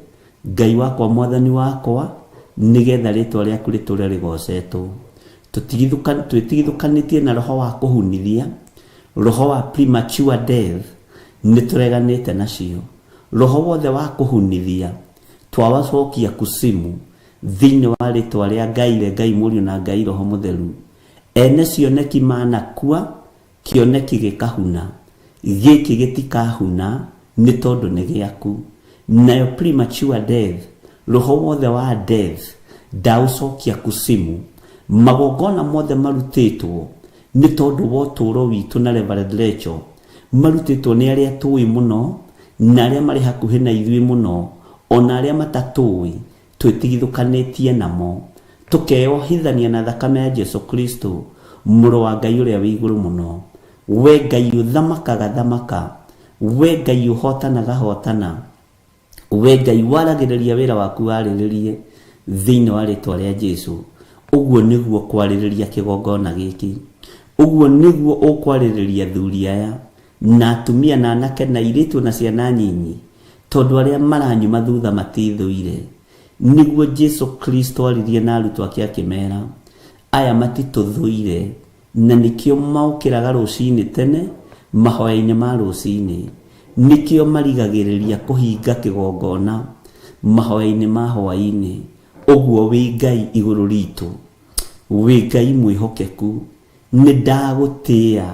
Ngai wakwa, Mwathani wakwa, nigetha ritwa riaku riture rigocetwo. Tutigithukanitie na roho wa kuhunithia, roho wa premature death ni tureganite nacio. Roho wothe wa kuhunithia twawacokia kusimu thiini wa ritwa ria Ngai, Ngai Mũriũ na Ngai Roho Mutheru. Ene cioneki manakua, kioneki gikahuna, giki gitikahuna ni tondu ni giaku. Nayo premature death, roho wothe wa death ndaucokia kusimu. Magongona mothe marutitwo ni tondu wa uturo witu na Reverend Rachel, marutitwo ni aria tui muno na aria mari hakuhi na ithui muno, ona aria matatui twitigithukanitie namo, tukeohithania na thakame ya Jesu Kristo, Mũrũ wa Ngai uria wi iguru muno. we Ngai uthamakaga thamaka, we Ngai uhotanaga hotana, we Ngai waragĩrĩria wĩra waku warĩrĩrie thĩinĩ wa rĩtwa rĩa Jesũ. Ũguo nĩguo kwarĩrĩria kĩgongona gĩkĩ, ũguo nĩguo ũkwarĩrĩria thuri aya na atumia na anake na airĩtu na ciana nyinyi, tondũ arĩa maranyuma thutha matithũire. Nĩguo Jesũ Kristo aririe na arutwo ake akĩmera, aya matitũthũire, na nĩkĩo maũkĩraga rũcinĩ tene mahoya-inĩ ma rũcinĩ, nĩkĩo marigagĩrĩria kũhinga kĩgongona mahoya-inĩ ma hwaĩ-inĩ. Ũguo wĩ Ngai igũrũ ritũ, wĩ Ngai mwĩhokeku, nĩndagũtĩĩa,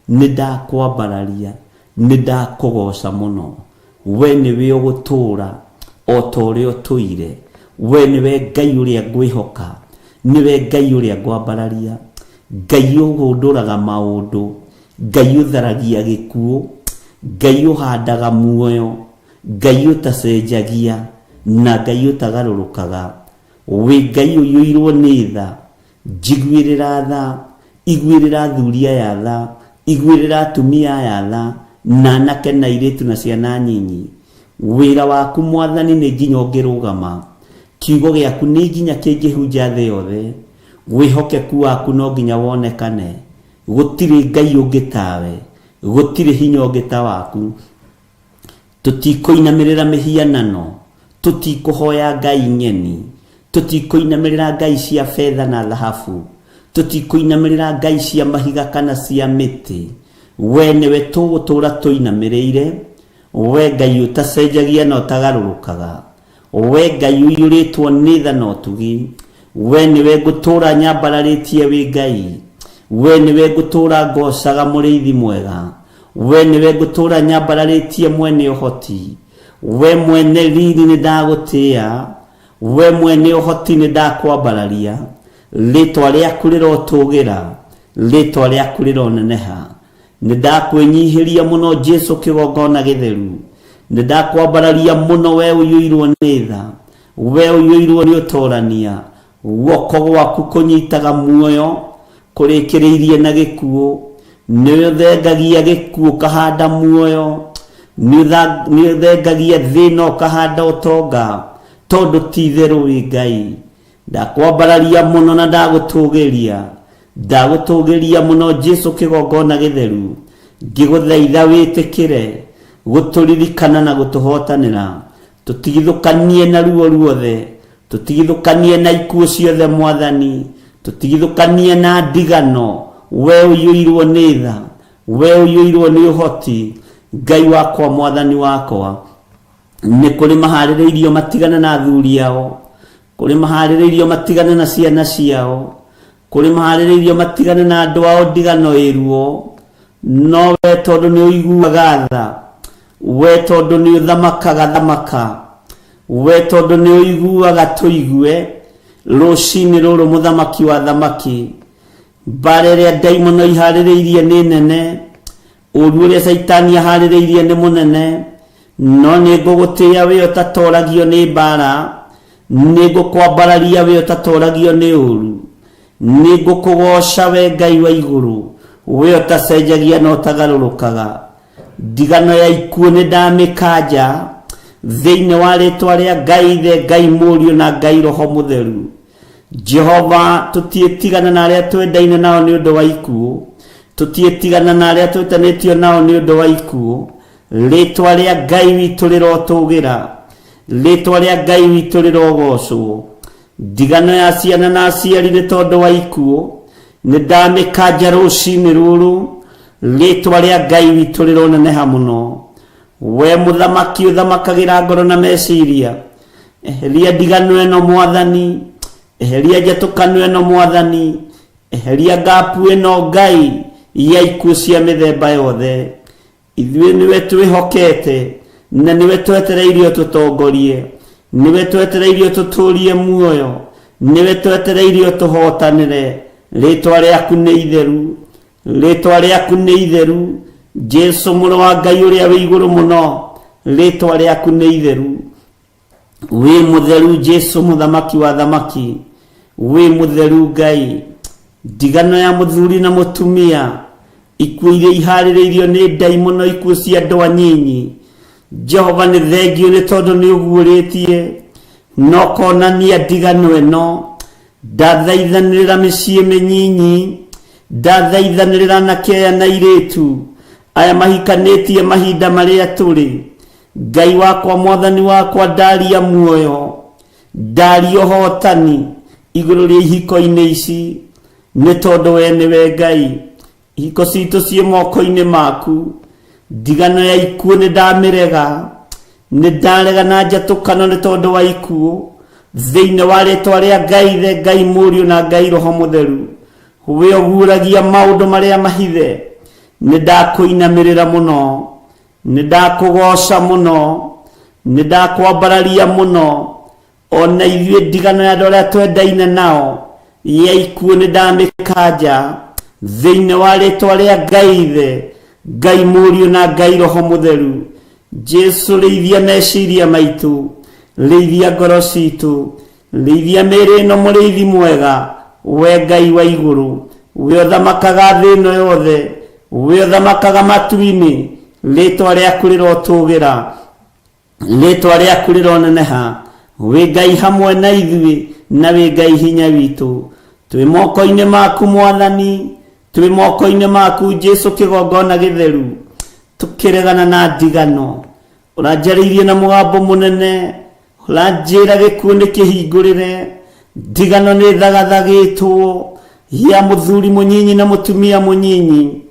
nĩndakwambararia, nĩndakũgoca mũno. We nĩwe ũgũtũũra o ta ũrĩa ũtũire, we nĩwe Ngai ũrĩa ngwĩhoka, nĩwe Ngai ũrĩa ngwambararia, Ngai ũgũndũraga maũndũ, Ngai ũtharagia gĩkuũ, Ngai ũhandaga muoyo, Ngai ũtacenjagia, na Ngai ũtagarũrũkaga. Wĩ Ngai ũiyũirwo nĩ tha, njiguĩrĩra tha, iguĩrĩra thuri aya tha, iguĩrĩra atumia aya tha, na anake na airĩtu na ciana nyinyi. Wĩra waku Mwathani nĩ nginya ũngĩrũgama, kiugo gĩaku nĩ nginya kĩngĩhunja thĩ yothe, wĩhokeku waku no nginya wonekane. Gũtirĩ Ngai ũngĩ tawe, gũtirĩ hinya ũngĩ ta waku. Tũtikũinamĩrĩra mĩhianano, tũtikũhoya ngai ng'eni, tũtikũinamĩrĩra ngai cia fedha na thahabu, tũtikũinamĩrĩra ngai cia mahiga kana cia mĩtĩ. We nĩwe tũgũtũũra tũinamĩrĩire, we Ngai ũtacenjagia na ũtagarũrũkaga, we Ngai ũiyũrĩtwo nĩ tha na ũtugi. We nĩwe ngũtũũra nyambararĩtie wĩ Ngai, we nĩwe ngũtũũra ngocaga mũrĩithi mwega, we nĩwe ngũtũũra nyambararĩtie mwene ũhoti. We mwene riri nĩndagũtĩĩa, we mwene ũhoti nĩndakwambararia. Rĩtwa rĩaku rĩrotũgĩra, rĩtwa rĩaku rĩroneneha. Nĩndakwĩnyihĩria mũno Jesũ kĩgongona gĩtheru, nĩndakwambararia mũno we ũiyũirwo nĩ tha, we ũiyũirwo nĩ ũtorania. Guoko gwaku kũnyitaga muoyo kũrĩkĩrĩirie na gĩkuũ, nĩũthengagia gĩkuũ kahanda muoyo, nĩũthengagia thĩna ũkahanda ũtonga, tondũ ti-itherũ wĩ Ngai. Ndakwambararia mũno na ndagũtũgĩria, ndagũtũgĩria mũno Jesũ kĩgongona gĩtheru, ngĩgũthaitha wĩtĩkĩre gũtũririkana na gũtũhotanĩra. Tũtigithũkanie na ruo ruothe, tũtigithũkanie na ikuũ ciothe Mwathani, tũtigithũkanie na ndigano. We ũiyũirwo nĩ tha, we ũiyũirwo nĩ ũhoti. Ngai wakwa Mwathani wakwa, nĩ kũrĩ maharĩrĩirio matigana na athuri ao, kũrĩ maharĩrĩirio matigana na ciana ciao, kũrĩ maharĩrĩirio matigana na andũ ao ndigano ĩruo. No we tondũ nĩ ũiguaga tha, we tondũ nĩ ũthamakaga thamaka, we tondũ nĩ ũiguaga tũigue, rũcinĩ rũrũ mũthamaki wa thamaki. Mbara ĩrĩa ndaimono iharĩrĩirie nĩ nene, ũru ũrĩa Saitani aharĩrĩirie nĩ mũnene. No nĩ ngũgũtĩĩa we ũtatoragio nĩ mbara, nĩ ngũkwambararia we ũtatoragio nĩ ũru, nĩ ngũkũgoca we Ngai wa igũrũ, we ũtacenjagia na ũtagarũrũkaga. Ndigano ya ikuũ nĩ ndamĩkanja thĩinĩ wa rĩtwa rĩa Ngai Ithe, Ngai Mũriũ na Ngai Roho Mũtheru. Jehova, tũtiĩtigana na arĩa twendaine nao nĩ ũndũ wa ikuũ, tũtiĩtigana na arĩa twĩtanĩtio nao nĩ ũndũ wa ikuũ. Rĩtwa rĩa Ngai witũ rĩrotũgĩra, rĩtwa rĩa Ngai witũ rĩrogocwo. Ndigano ya ciana na aciari nĩ tondũ wa ikuũ nĩ ndamĩkanja rũcinĩ rũrũ, rĩtwa rĩa Ngai witũ rĩroneneha mũno. We mũthamaki ũthamakagĩra ngoro na meciria, eheria ndigano ĩno Mwathani, eheria njatũkano ĩno Mwathani, eheria ngapu ĩno Ngai ya ikuũ cia mĩthemba yothe. Ithuĩ nĩwe twĩhokete, na nĩwe twetereirio tũtongorie, nĩwe twetereirio tũtũrie muoyo, nĩwe twetereirio tũhotanĩre. Rĩtwa rĩaku nĩ itheru, rĩtwa rĩaku nĩ itheru. Jesũ mũrũ wa Ngai ũrĩa wĩ igũrũ mũno, rĩtwa rĩaku nĩ itheru. Wĩ mũtheru Jesũ mũthamaki wa thamaki, wĩ mũtheru Ngai. Ndigano ya mũthuri na mũtumia ikuũ iria iharĩrĩirio nĩ ndaimono, ikuũ cia andũ anyinyi. Jehova nĩ thengio nĩ tondũ nĩ ũguũrĩtie no konania ndigano ĩno. Ndathaithanĩrĩra mĩciĩ mĩnyinyi, ndathaithanĩrĩra anake aya na airĩtu aya mahikanĩtie mahinda marĩa tũrĩ. Ngai wakwa, Mwathani wakwa, ndaria muoyo, ndaria ũhotani igũrũ rĩa ihiko-inĩ ici, nĩ tondũ we nĩwe Ngai. Ihiko citũ ciĩ moko-inĩ maku. Ndigano ya ikuũ nĩ ndamĩrega, nĩ ndarega na njatũkano nĩ tondũ wa ikuũ. Thĩinĩ wa rĩĩtwa rĩa Ngai Ithe, Ngai Mũriũ na Ngai Roho Mũtheru, we ũguũragia maũndũ marĩa mahithe, nĩ ndakũinamĩrĩra mũno, nĩ ndakũgoca mũno, nĩ ndakwambararia mũno. Ona ithuĩ ndigano ya andũ arĩa twendaine nao ya ikuũ nĩ ndamĩkanja thĩinĩ wa rĩĩtwa rĩa Ngai Ithe, Ngai Mũriũ na Ngai Roho Mũtheru. Jesu, rĩithia meciria maitũ, rĩithia ngoro citũ, rĩithia mĩĩrĩ ĩno mũrĩithi mwega, we Ngai wa igũrũ, we ũthamakaga thĩ ĩno yothe, we ũthamakaga matu-inĩ. Rĩĩtwa rĩaku rĩrotũũgĩra, rĩĩtwa rĩaku rĩroneneha. We Ngai hamwe na ithuĩ, na we Ngai hinya witũ. Twĩ moko-inĩ maku Mwathani, twĩ moko-inĩ maku Jesu, kĩgongona gĩtheru. Tũkĩregana na ndigano, ũranjarĩirie na mũgambo mũnene, ũranjĩra gĩkuũ nĩ kĩhingũrĩre. Ndigano nĩ thagathagĩtwo, ya mũthuri mũnyinyi na mũtumia mũnyinyi,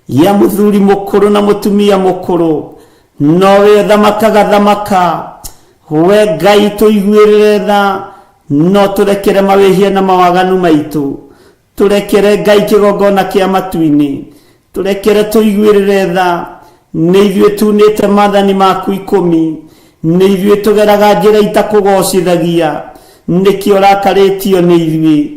ya mũthuri mũkũrũ na mũtumia mũkũrũ. No we thamakaga thamaka, we Ngai tũiguĩrĩre tha, no tũrekere mawĩhia na mawaganu maitũ. Tũrekere Ngai kĩgongona kĩa matu-inĩ, tũrekere tũiguĩrĩre tha. Nĩ ithuĩ tunĩte maathani maku 10, nĩ ithuĩ tũgeraga njĩra itakũgocithagia, nĩkĩo ũrakarĩtio nĩ ithuĩ.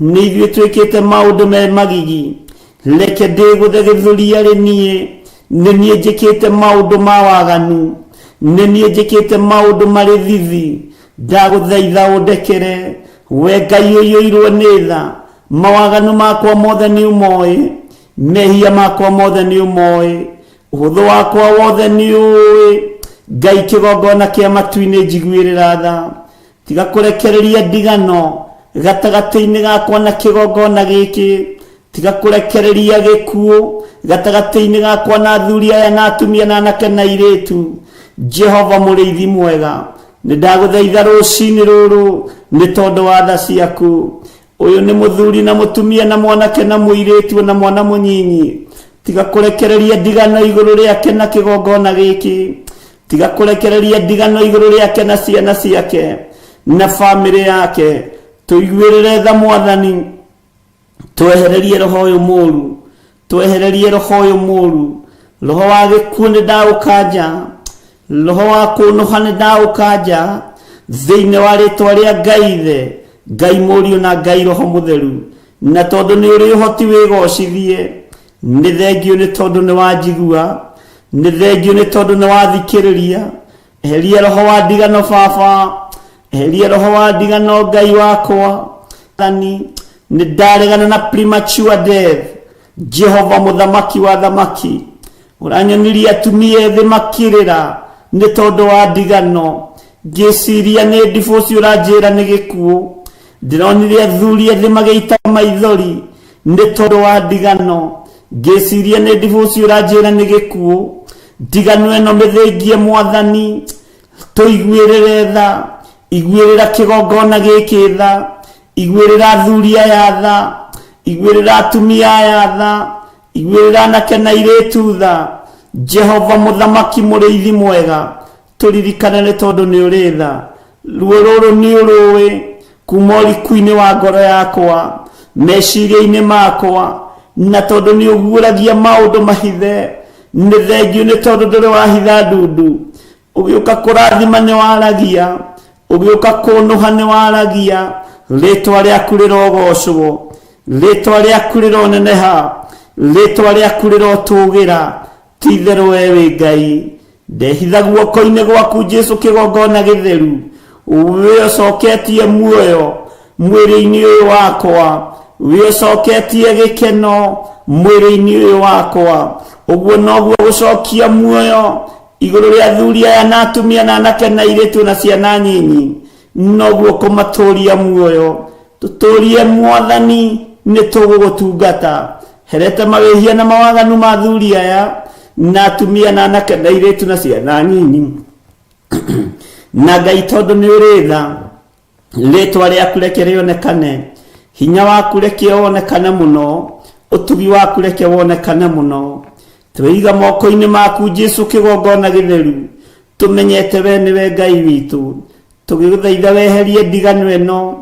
Nĩ ithuĩ twĩkĩte maũndũ me magigi, reke ndĩgũthe gĩthũri arĩ niĩ. Nĩ niĩ njĩkĩte maũndũ ma waganu, nĩ niĩ njĩkĩte maũndũ marĩ thithi. Ndagũthaitha ũndekere, we Ngai ũiyũirwo nĩ tha. Mawaganu makwa mothe nĩ ũmoĩ, mehia makwa mothe nĩ ũmoĩ, ũhũthũ wakwa wothe nĩ ũĩ. Ngai kĩgongona kĩa matu-inĩ njiguĩrĩra tha, tiga kũrekereria ndigano gatagatĩ-inĩ gakwa na kĩgongona gĩkĩ, tiga kũrekereria gĩkuũ gatagatĩ-inĩ gakwa na athuri aya na atumia na anake na airĩtu. Jehova mũrĩithi mwega, nĩ ndagũthaitha rũcinĩ rũrũ nĩ tondũ wa tha ciaku. Ũyũ nĩ mũthuri na mũtumia na mwanake na mũirĩtu na mwana mũnyinyi, tiga kũrekereria ndigano igũrũ rĩake na kĩgongona gĩkĩ, tiga kũrekereria ndigano igũrũ rĩake na ciana ciake na bamĩrĩ yake. Tũiguĩrĩre tha Mwathani, twehererie roho ũyũ mũũru, twehererie roho ũyũ mũũru. Roho wa gĩkuũ nĩ ndaũkanja, roho wa kũnũha nĩ ndaũkanja thĩinĩ wa rĩĩtwa rĩa Ngai Ithe, Ngai Mũriũ na Ngai Roho Mũtheru. Na tondũ nĩ ũrĩ ũhoti wĩgocithie, nĩ thengio nĩ tondũ nĩ wanjigua, nĩ thengio nĩ tondũ nĩ wathikĩrĩria. Eheria roho wa ndigano Baba, eheria roho wa ndigano Ngai wakwa. Nĩ ndaregana na premature death. Jehova mũthamaki wa thamaki, ũranyonirie atumia ethĩ makĩrĩra nĩ tondũ wa ndigano. Ngĩciria nĩ divorce ũranjĩra nĩ gĩkuũ. Ndĩronire athuri ethĩ magĩita maithori nĩ tondũ wa ndigano. Ngĩciria nĩ divorce ũranjĩra nĩ gĩkuũ. Ndigano ĩno mĩthĩngie Mwathani, tũiguĩrĩre tha. Iguĩrĩra kĩgongona gĩkĩ tha, iguĩrĩra athuri aya tha, iguĩrĩra atumia aya tha, iguĩrĩra anake na airĩtu tha. Jehova mũthamaki mũrĩithi mwega, tũririkane nĩ tondũ nĩ ũrĩ tha. Ruo rũrũ nĩ ũrũĩ kuma ũriku-inĩ wa ngoro yakwa, meciria-inĩ makwa, na tondũ nĩ ũguũragia maũndũ mahithe. Nĩ thengio nĩ tondũ ndũrĩ wahitha ndundu, ũgĩũka kũrathima nĩ waragia, ũgĩũka kũnũha nĩ waragia. Rĩĩtwa rĩaku rĩrogocwo, rĩĩtwa rĩaku rĩroneneha, rĩĩtwa rĩaku rĩrotũũgĩra. Ti-itherũ we wĩ Ngai. Ndehitha guoko-inĩ gwaku Jesu, kĩgongona gĩtheru, we ũcoketie muoyo mwĩrĩ-inĩ ũyũ wakwa, we ũcoketie gĩkeno mwĩrĩ-inĩ ũyũ wakwa. Ũguo noguo gũcokia muoyo igũrũ rĩa athuri aya na atumia na anake na airĩtu na ciana nyinyi, noguo kũmatũria muoyo. Tũtũrie Mwathani, nĩ tũgũgũtungata. Herete mawĩhia na mawaganu ma athuri aya na atumia na anake na airĩtu na ciana nyinyi. Na Ngai, tondũ nĩ ũrĩ tha, rĩtwa rĩaku reke rĩonekane, hinya waku reke wonekane mũno, ũtugi waku reke wonekane mũno. Twĩiga moko-inĩ maku Jesu kĩgongona gĩtheru, tũmenyete we nĩwe Ngai witũ. Tũgĩgũthaitha weherie ndigano ĩno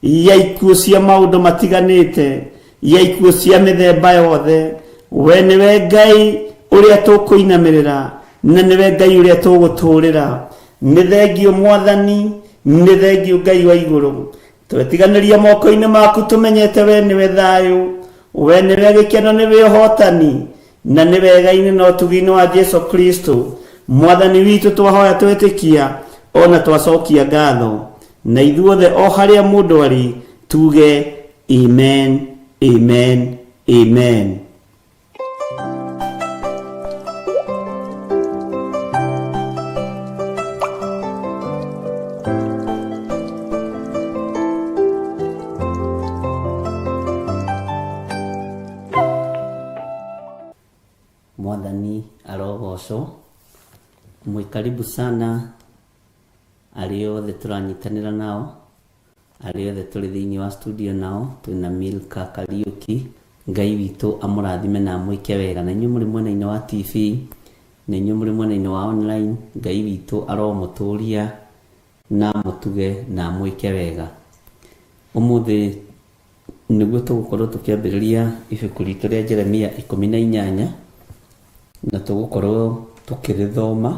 ya ikuũ cia maũndũ matiganĩte, ya ikuũ cia mĩthemba yothe. We nĩwe Ngai ũrĩa tũkũinamĩrĩra, na nĩwe Ngai ũrĩa tũgũtũũrĩra. Nĩ thengio Mwathani, nĩ thengio Ngai wa igũrũ. Twetiganĩria moko-inĩ maku tũmenyete we nĩwe thayũ, we nĩwe gĩkeno, nĩwe ũhotani, na nĩ wega-inĩ na ũtugi-inĩ wa Jesu Kristo Mwathani witũ. Twahoya twĩtĩkia ona twacokia ngatho, na ithuothe o harĩa mũndũ arĩ tuge amen, amen, amen. Mwathani arogocwo. Mwikaribu sana arĩ othe tũranyitanĩra nao, arĩ othe tũrĩ thĩinĩ wa studio nao. Twĩna Milka Kariuki. Ngai witũ amũrathime na amwĩke wega. Na inyuĩ mũrĩ mwena-inĩ wa TV, na inyuĩ mũrĩ mwena-inĩ wa online, Ngai witũ aromũtũria na mũtuge na amwĩke wega. Ũmũthĩ nĩguo tũgũkorwo tũkĩambĩrĩria ibuku ritũ rĩa Jeremia 18, na tũgũkorwo tũkĩrĩthoma,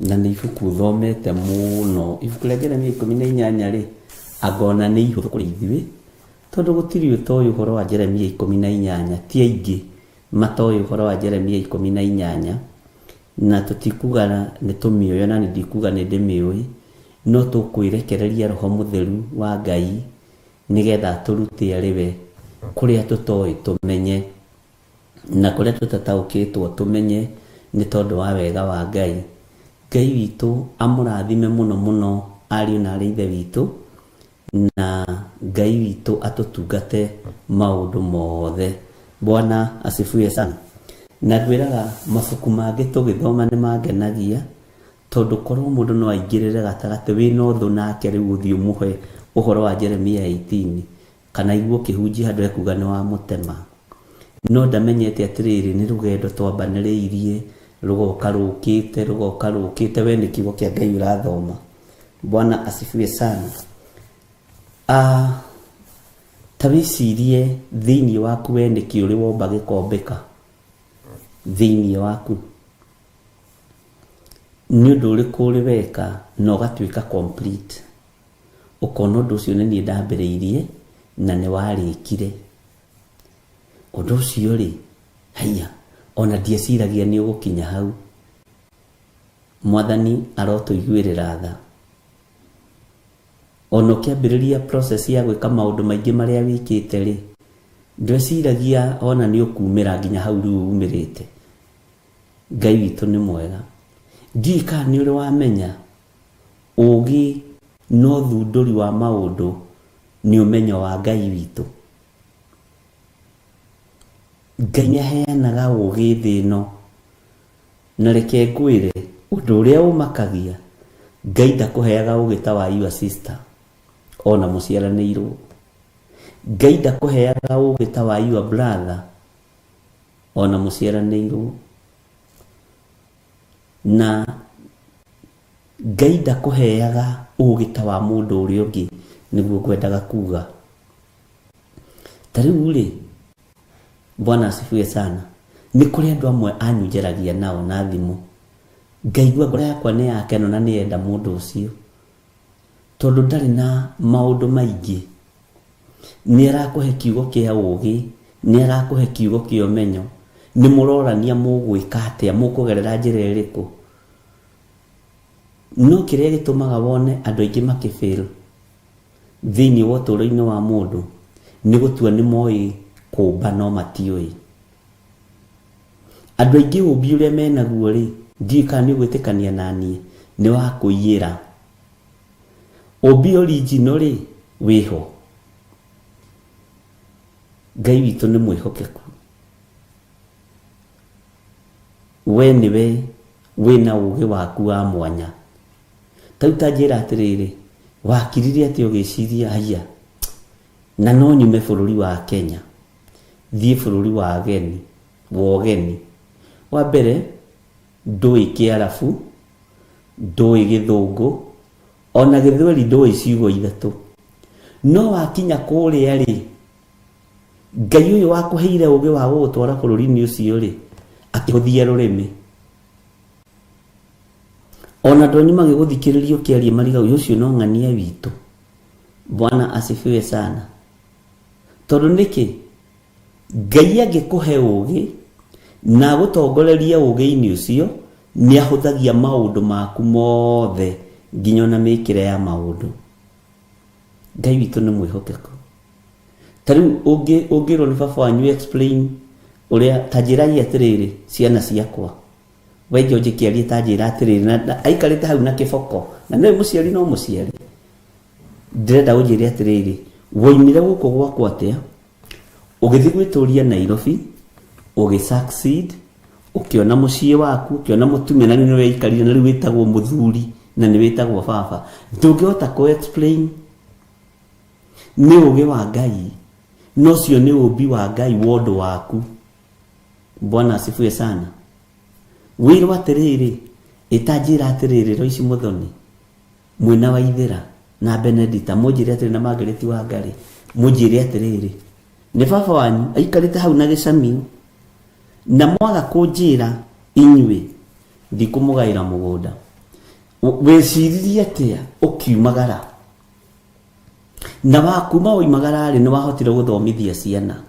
na nĩ ibuku thomete mũno. Ibuku rĩa Jeremia 18 rĩ, angona nĩ ihũthũ kũrĩ ithuĩ, tondũ gũtirĩ ũtoĩ ũhoro wa Jeremia 18, ti aingĩ matoĩ ũhoro wa Jeremia 18, na tũtikuga nĩ tũmĩoyo, na ndikuga nĩ ndĩmĩoĩ, no tũkwĩrekereria Roho Mũtheru wa Ngai nĩgetha tũrute arĩ we kũrĩa tũtoĩ tũmenye, na kũrĩa tũtataũkĩtwo tũmenye, nĩ tondũ wa wega wa Ngai. Ngai witũ amũrathime mũno mũno ariũ na arĩ ithe witũ, na Ngai witũ atũtungate maũndũ mothe. Bwana asifiwe sana. Na ngwĩraga mabuku mangĩ tũgĩthoma nĩ mangenagia, tondũ korwo mũndũ no aingĩrĩre gatagatĩ wĩna ũthũ nake rĩu ũthiĩ ũmũhe ũhoro wa Jeremia 18, kana igue ũkĩhunjia handũ ekuga nĩ wa mũtema, no ndamenyete atĩrĩrĩ nĩ rũgendo twambanĩrĩirie, rũgoka rũkĩte, we nĩ kiugo kĩa Ngai ũrathoma. Bwana asifiwe sana. Ta wĩcirie thĩinĩ waku we nĩkĩ ũrĩ womba gĩkombeka thĩinĩ waku, nĩ ũndũ ũrĩkũ ũrĩ weka na ũgatuĩka complete, ũkona ũndũ ũcio nĩ niĩ ndambĩrĩirie na nĩ warĩkire. Ũndũ ũcio rĩ, haiya, ona ndieciragia nĩ ũgũkinya hau. Mwathani arotũiguĩrĩra tha. Ona ũkĩambĩrĩria process ya gwĩka maũndũ maingĩ marĩa wĩkĩte rĩ, ndweciragia ona nĩ ũkumĩra nginya hau rĩu umĩrĩte. Ngai witũ nĩ mwega. Ndiũĩ kana nĩ ũrĩ wamenya ũũgĩ no thundũri wa maũndũ nĩ ũmenyo wa Ngai witũ. Ngai nĩaheanaga ũũgĩ thĩ ĩno, na reke ngwĩre ũndũ ũrĩa ũmakagia, Ngai ndakũheaga ũũgĩ ta wa your sister ona mũciaranĩirwo. Ngai ndakũheaga ũũgĩ ta wa your brother ona mũciaranĩirwo. Na Ngai ndakũheaga ũũgĩ ta wa mũndũ ũrĩa ũngĩ, nĩguo ngwendaga kuga. Ta rĩu rĩ, Bwana asifiwe sana, nĩ kũrĩ andũ amwe anyunjaragia nao na thimũ, ngaigua ngoro yakwa nĩ yakeno na nĩenda mũndũ ũcio, tondũ ndarĩ na maũndũ maingĩ. Nĩ arakũhe kiugo kĩa ũũgĩ, nĩ arakũhe kiugo kĩa ũmenyo, nĩ mũrorania mũgwĩka atĩa, mũkũgerera njĩra ĩrĩkũ. No kĩrĩa gĩtũmaga wone andũ aingĩ makĩfail thĩinĩ wa ũtũũro-inĩ wa mũndũ nĩ gũtua nĩ moĩ kũmba no matiũĩ. Andũ aingĩ ũmbi ũrĩa menaguo rĩ, ndiũĩ kana nĩũgwĩtĩkania naniĩ, nĩ wa kũiyĩra. Ũmbi original rĩ, wĩho. Ngai witũ nĩ mwĩhokeku. We nĩwe wĩna ũgĩ waku wa mwanya. Tau ta njĩra atĩrĩrĩ, wakirire atĩ ũgĩciria haya na no nyume bũrũri wa Kenya thiĩ bũrũri wa ageni wa ũgeni. Wa mbere ndũĩ Kĩarabu, ndũĩ Gĩthũngũ, ona Gĩthweri ndũĩ ciugo ithatũ. No wakinya kũrĩa rĩ, Ngai ũyũ wakũheire ũgĩ wa gũgũtwara bũrũri-inĩ ũcio rĩ, akĩhũthia rũrĩmĩ. Ona ndonyi magĩgũthikĩrĩria ũkĩaria mariga ũcio no ng'ania witũ. Bwana asifiwe sana. Tondũ nĩkĩ? Ngai angĩkũhe ũgĩ na gũtongoreria ũgĩ-inĩ ũcio, nĩ ahũthagia maũndũ maku mothe nginya ona mĩkĩre ya maũndũ. Ngai witũ nĩ mwĩhokeku. Tarĩu ũngĩrwo nĩ baba wanyu explain ũrĩa ta njĩra atĩrĩrĩ, ciana ciakwa waigua njĩkĩaria ta njĩra atĩrĩrĩ, na aikarĩte hau na kĩboko, na nĩwe mũciari no mũciari, ndĩrenda ũnjĩre atĩrĩrĩ, woimire gũkũ gwakwa atĩa, ũgĩthiĩ gwĩtũria Nairobi, ũgĩ-succeed, ũkĩona mũciĩ waku, ũkĩona mũtumia, na rĩu nĩwe aikarire, na rĩu wĩtagwo mũthuri na nĩ wĩtagwo baba. Ndũngĩhota kũ-explain. Nĩ ũgĩ wa Ngai, no cio nĩ ũmbi wa Ngai wondũ waku. Bwana asifiwe sana. Wĩrwo atĩrĩrĩ, ĩtanjĩra atĩrĩrĩ, Roici Muthoni, mwĩna wa Ithĩra na Benedita, mũnjĩre atĩrĩ na Margaret Wangari, mũnjĩre atĩrĩrĩ, nĩ baba wanyu aikarĩte hau na gĩcamio, na mwaga kũnjĩra inyuĩ ndikũmũgaĩra mũgũnda. Wĩciririe atĩa ũkiumagara? Na wakuma woimagara rĩ, nĩ wahotire gũthomithia ciana,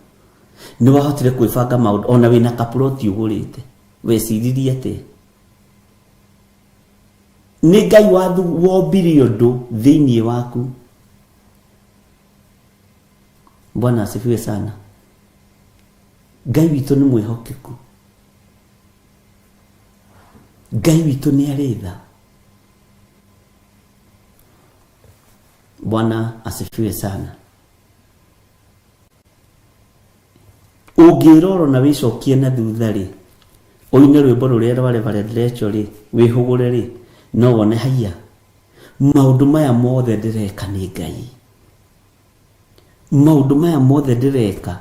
nĩ wahotire kwĩbanga maũndũ, ona wĩna kaploti ũgũrĩte. Wĩciririe atĩa? Nĩ Ngai wombire ũndũ thĩinĩ waku. Bwana asifiwe sana. Ngai witũ nĩ mwĩhokeku. Ngai witũ nĩ arĩ tha. Bwana asifiwe sana. Ũngĩrorwo na wĩcokie na thutha rĩ, ũine rwĩmbo rũrĩa rwarĩ Revelation rĩ, wĩhũgũre rĩ, no wone haya maũndũ maya mothe ndĩreka nĩ Ngai. Maũndũ maya mothe ndĩreka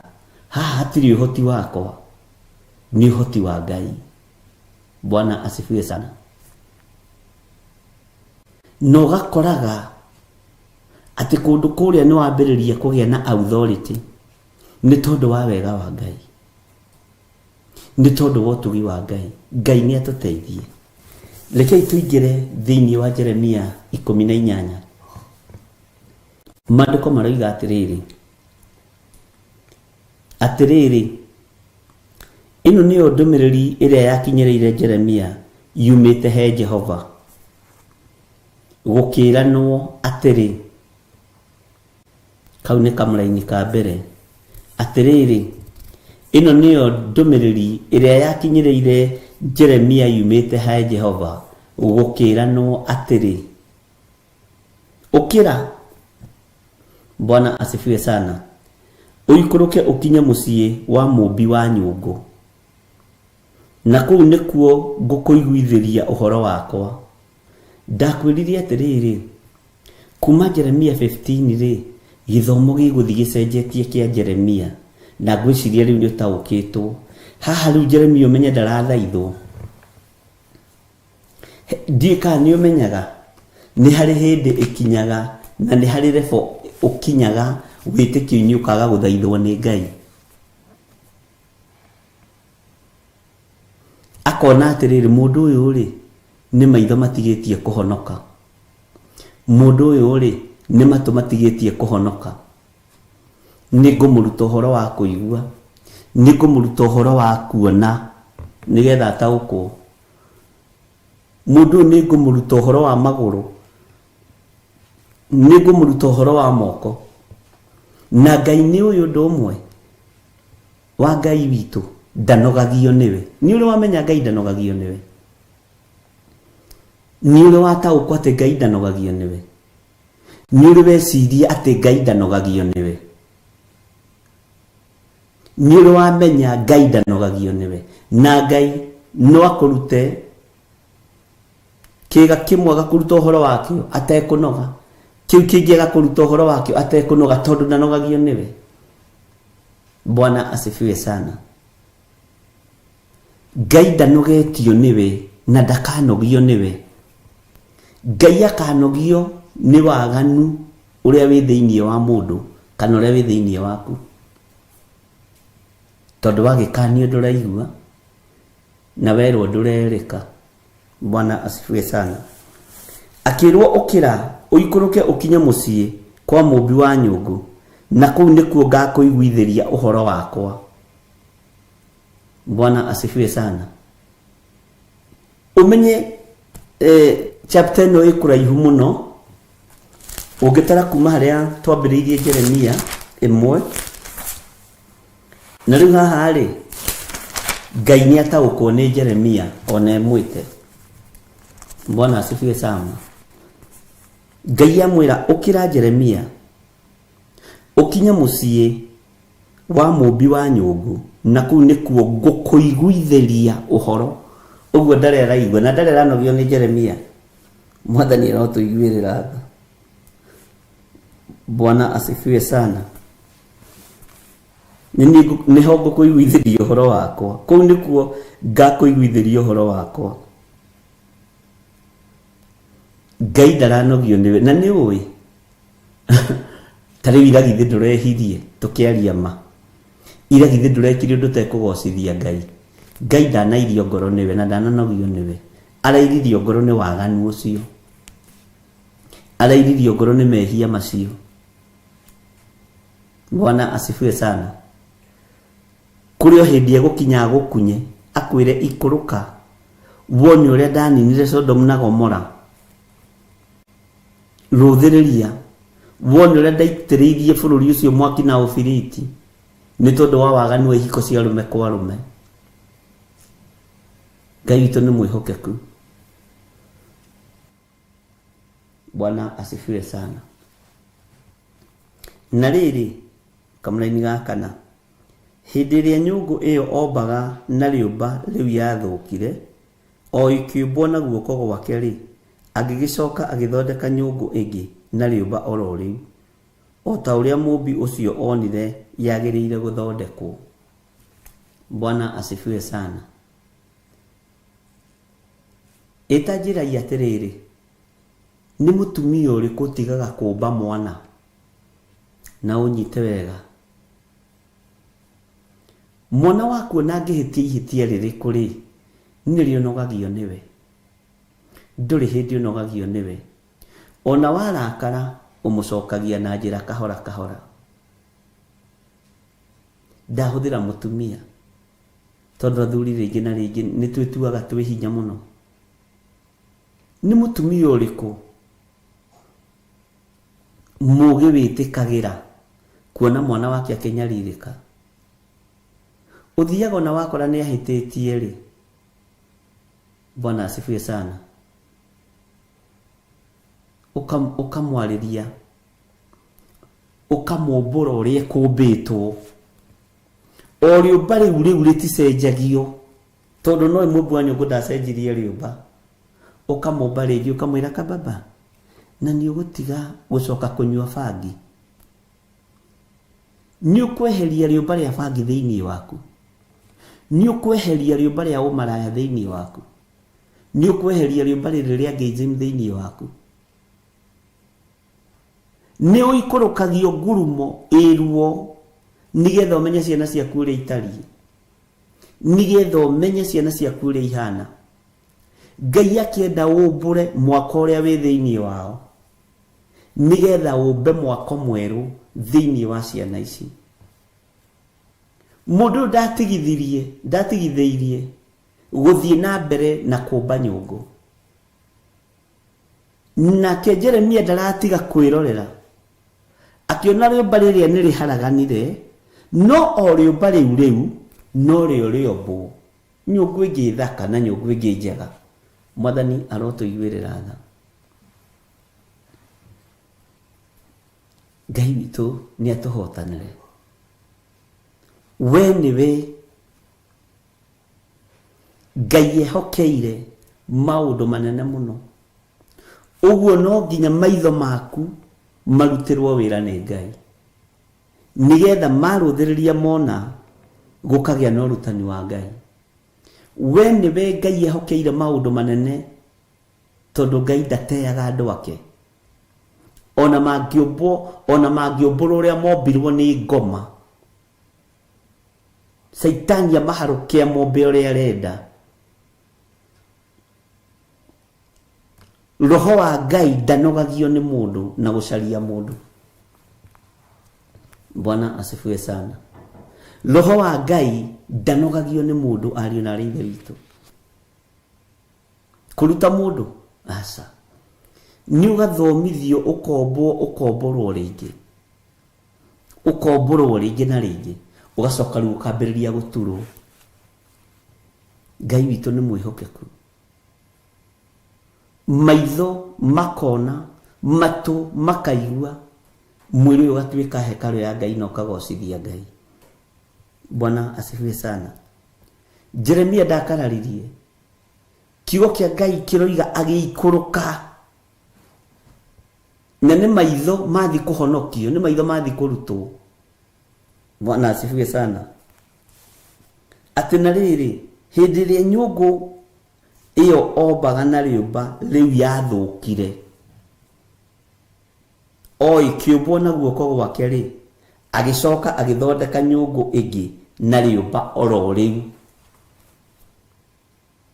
haha hatirĩ ũhoti wakwa, nĩ ũhoti wa Ngai. Bwana asifiwe sana. No gakoraga atĩ kũndũ kũrĩa nĩ wambĩrĩria kũgĩa na authority nĩ tondũ wa wega wa Ngai, nĩ tondũ wa ũtugi wa Ngai. Ngai nĩ atũteithie. Rekei tũingĩre thĩinĩ wa Jeremia 18. Maandĩko maroiga atĩrĩrĩ, ĩno nĩyo ndũmĩrĩri ĩrĩa yakinyĩrĩire Jeremia yumĩte he Jehova, gũkĩĩranwo atĩrĩ, kau nĩ kamũraini ka mbere, atĩrĩrĩ, ĩno nĩyo ndũmĩrĩri ĩrĩa yakinyĩrĩire Jeremia yumĩte he Jehova, gũkĩĩranwo atĩrĩ, ũkĩra. Bwana asifiwe sana. Ũikũrũke ũkinye mũciĩ wa mũmbi wa nyũngũ, na kũu nĩkuo ngũkũiguithĩria ũhoro wakwa. Ndakwĩrire atĩrĩrĩ, kuma Jeremia 15 rĩ, gĩthomo gĩgũthiĩ gĩcenjetie kĩa Jeremia, na ngwĩciria rĩu nĩ ũtaũkĩtwo. Haha rĩu Jeremia ũmenye ndarathaithwo. Ndiĩ kana nĩ ũmenyaga nĩ harĩ hĩndĩ ĩkinyaga na nĩ harĩ rebo ũkinyaga wĩtĩkio-inĩ ũkaga gũthaithwo nĩ Ngai. Akona atĩrĩrĩ, mũndũ ũyũ rĩ, nĩ maitho matigĩtie kũhonoka, mũndũ ũyũ rĩ, nĩ matũ matigĩtie kũhonoka, nĩ ngũmũruta ũhoro wa kũigua, nĩ ngũmũruta ũhoro wa kuona nĩgetha ataũkwo. Mũndũ ũyũ nĩ ngũmũruta ũhoro wa magũrũ, nĩ ngũmũruta ũhoro wa moko. Na Ngai nĩ ũyũ ũndũ ũmwe, wa Ngai witũ ndanogagio niwe. Nĩ ũrĩ wamenya Ngai ndanogagio niwe? Nĩ ũrĩ wataũkwo atĩ Ngai ndanogagio niwe? Nĩ ũrĩ weciria atĩ Ngai ndanogagio niwe? Nĩ ũrĩ wamenya Ngai ndanogagio niwe? Na Ngai no akũrute kĩga kĩmwe gakũruta ũhoro wakĩo atekũnoga, kĩu kĩngĩ gakũruta ũhoro wakĩo atekũnoga tondũ ndanogagio niwe. Bwana asifiwe sana. Ngai ndanogetio niwe na ndakanogio niwe. Ngai akanogio ni waganu ũrĩa wĩ thĩinĩ wa mũndũ kana ũrĩa wĩ thĩinĩ waku. Tondũ wagĩkanio ndũraigua na werwo ndũrerĩka. Bwana asifiwe sana. Akĩrwo ũkĩra ũikũrũke ũkinye mũciĩ kwa mũmbi wa nyũngũ, na kũu nĩkuo ngakũiguithĩria ũhoro wakwa. Bwana asifiwe sana. Umenye chapter ĩno ĩkũraihu mũno. Ũngĩtara kuma harĩa twambĩrĩirie Jeremia 1, na rĩu haha rĩ Ngai nĩ ataũkwo nĩ Jeremia ona emwĩte. Bwana asifiwe sana. Ngai amwĩra ũkĩra Jeremia ũkinye mũciĩ wa mũmbi wa nyũngũ, na kũu nĩkuo ngũkũiguithĩria ũhoro. Ũguo ndarĩ araigua na ndarĩ aranogio nĩ Jeremia. Mwathani arotũiguĩrĩra tha. Bwana asifiwe sana. Nĩho ngũkũiguithĩria ũhoro wakwa. Kũu nĩkuo ngakũiguithĩria ũhoro wakwa. Ngai ndaranogio niwe. Na nĩ ũĩ tarĩu iragithĩ ndũrehirie tũkĩaria ma. Iragithĩ ndũrekire ũndũ tekũgocithia Ngai. Ngai ndanairio ngoro niwe na ndananogio niwe. Arairirio ngoro nĩ waganu ũcio. Arairirio ngoro nĩ mehia macio. Bwana asifiwe sana. Kũrĩ o hĩndĩ egũkinya gũkunye akwĩre ikũrũka wone ũrĩa ndaninire Sodom na Gomora. Rũthĩrĩria wone ũrĩa ndaitĩrĩirie bũrũri ũcio mwaki na ũbiriti nĩ tondũ wa waganu wa ihiko cia arũme kwa arũme. Ngai witũ nĩ mwĩhokeku. Bwana asifiwe sana. Na rĩrĩ kamũraini ga kana, hĩndĩ ĩrĩa nyũngũ ĩyo ombaga na rĩũmba rĩu yathũkire, o ikĩũmbwo na guoko gwake rĩ, agĩgĩcoka agĩthondeka nyũngũ ĩngĩ na rĩũmba oro rĩu, o ta ũrĩa mũmbi ũcio onire yagĩrĩire gũthondekwo. Bwana asifiwe sana. Ĩta njĩra ya atĩrĩrĩ, nĩ mũtumia ũrĩkũ ũtigaga kũmba mwana na ũnyite wega? Mwana waku na angĩhĩtia ihĩtia rĩrĩkũ rĩ, nĩrĩo nogagio niwe. Ndũrĩ hĩndĩ ũnogagio niwe. Ona warakara ũmũcokagia na njĩra kahora kahora. Ndahũthĩra mũtumia tondũ athuri rĩngĩ na rĩngĩ nĩ twĩtuaga twĩ hinya mũno. Nĩ mũtumia ũrĩkũ mũgĩ wĩtĩkagĩra kuona mwana wake akĩnyarirĩka? Ũthiaga ona wakora nĩ ahĩtĩtie rĩ, Bwana asifiwe sana, ũkamwarĩria, ũkamũmbũra ũrĩa kũmbĩtwo. O rĩũmba rĩu rĩticenjagio, tondũ no mũmbi wa nyũngũ ndacenjirie rĩũmba. Ũkamũmba rĩngĩ ũkamwĩra kababa, na nĩ ũgũtiga gũcoka kũnyua bangi. Nĩ ũkweheria rĩũmba rĩa bangi thĩinĩ waku. Nĩ ũkweheria rĩũmba rĩa ũmaraya thĩinĩ waku. Nĩ ũkweheria rĩũmba rĩrĩ rĩa gĩjim thĩinĩ waku. Nĩ ũikũrũkagio ngurumo ĩrwo nĩgetha ũmenye ciana ciaku ũrĩa itariĩ, nĩgetha ũmenye ciana ciaku ũrĩa ihana. Ngai akĩenda ũmbũre mwaka ũrĩa wĩ thĩinĩ wao, nĩgetha ũmbe mwaka mwerũ thĩinĩ wa ciana ici. Mũndũ ndatigithĩirie gũthiĩ na mbere na kũmba nyũngũ. Nake Jeremia ndaratiga kwĩrorera, akĩona rĩũmba rĩrĩa nĩ rĩharaganire, no ori ubari ureu no ri obo nyungu ingi thaka na nyungu ingi njega mwathani arotuiguirira tha Ngai witũ nĩ atuhotanire we niwe Ngai ehokeire maundu manene muno uguo no nginya maitho maku marutirwo wira ni Ngai nigetha maruthiriria mona gukagia na urutani wa Ngai we niwe Ngai ehokeire maundu manene tondu Ngai ndateaga andu ake ona mangĩũmbũrwo ũrĩa mombirwo nĩ ngoma Saitani amaharũkie mombe ũrĩa arenda roho wa Ngai ndanogagio nĩ mũndũ na gũcaria mũndũ Bwana asifiwe sana roho wa Ngai ndanogagio nĩ mũndũ ariũ na ithe witũ kũruta mũndũ aca ni ugathomithio ukomborwo ringi na ringi ugacoka riu ukambiriria guturwo Ngai witũ nĩ mwĩhokeku maitho makona matu makaigua mwĩrĩ ũgatuĩka hekalu ya Ngai na ukagocithia Ngai Bwana asifiwe sana Jeremia ndakararirie kiugo kĩa Ngai kiroiga agĩikũrũka na nĩ maitho mathi kuhonokio nĩ maitho mathi kurutwo Bwana asifiwe sana atĩ na rĩrĩ hĩndĩ ĩrĩa nyũngũ ĩyo ombaga na rĩũmba rĩu yathũkire ikĩũmbwo na guoko gwake rĩ agĩcoka agĩthondeka nyũngũ ĩngĩ na rĩũmba oro rĩu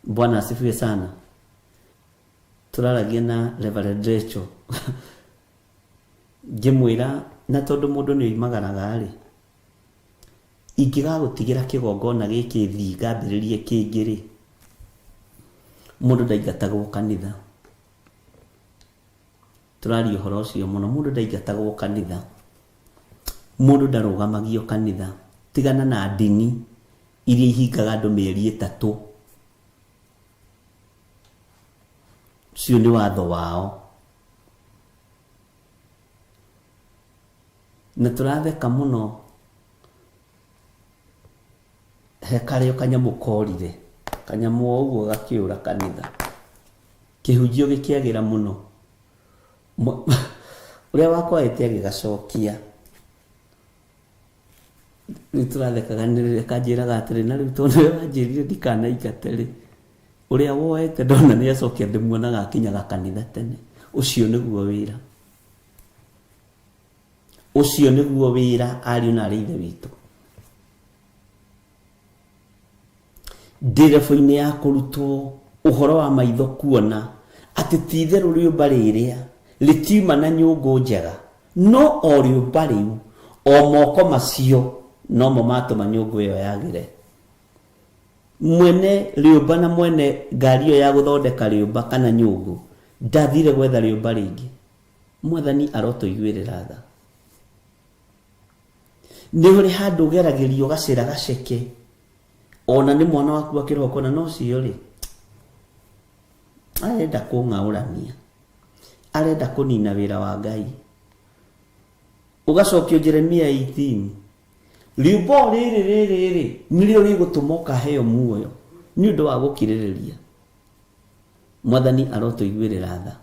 Bwana asifiwe sana turaragia na Reverend Rachel ngĩmwĩra na tondũ mũndũ nĩ oimagaraga rĩ ingĩgagũtigĩra kĩgongona gĩkĩ thi ngambĩrĩrie kĩngĩ rĩ mũndũ ndaingatagwo kanitha tũraria ũhoro ũcio mũno mũndũ ndaingatagwo kanitha mũndũ ndarũgamagio kanitha tigana na ndini iria ihingaga andũ mĩeri 3 cio nĩ watho wao na tũratheka mũno he karĩo kanyamũ korire kanyamũ ũguo gakĩũra kanitha kĩhunjio gĩkĩagĩra mũno ũrĩa wakwete agĩgacokia nĩ tũrathekaga nĩ kanjĩraga atĩrĩ na rĩu tondũ we wanjĩrire ndikanaingate rĩ ũrĩa woete ndona nĩ acokia ndĩmuonaga akinyaga kanitha tene ũcio nĩguo wĩra ariũ na ithe witũ ndirebo-inĩ ya kũrutwo ũhoro wa maitho kuona atĩ ti itherũ rĩũmba rĩrĩa rĩtiuma na nyũngũ njega no o rĩũmba rĩu o moko macio nomo matũma nyũngũ ĩyo yagĩre mwene rĩũmba na mwene ngari ĩyo ya gũthondeka rĩũmba kana nyũngũ ndathire gwetha rĩũmba rĩngĩ mwathani arotũiguĩrĩra tha nĩ ũrĩ handũ ũgeragĩrio gacĩra gaceke ona nĩ mwana waku akĩroko na no cio rĩ arenda kũng'aũrania arenda kũnina wĩra wa Ngai ũgacokio Jeremia 18 rĩũmba rĩrĩ nĩrĩo rĩgũtũma ũkaheo muoyo nĩ ũndũ wa gũkirĩrĩria mwathani arotũiguĩrĩra tha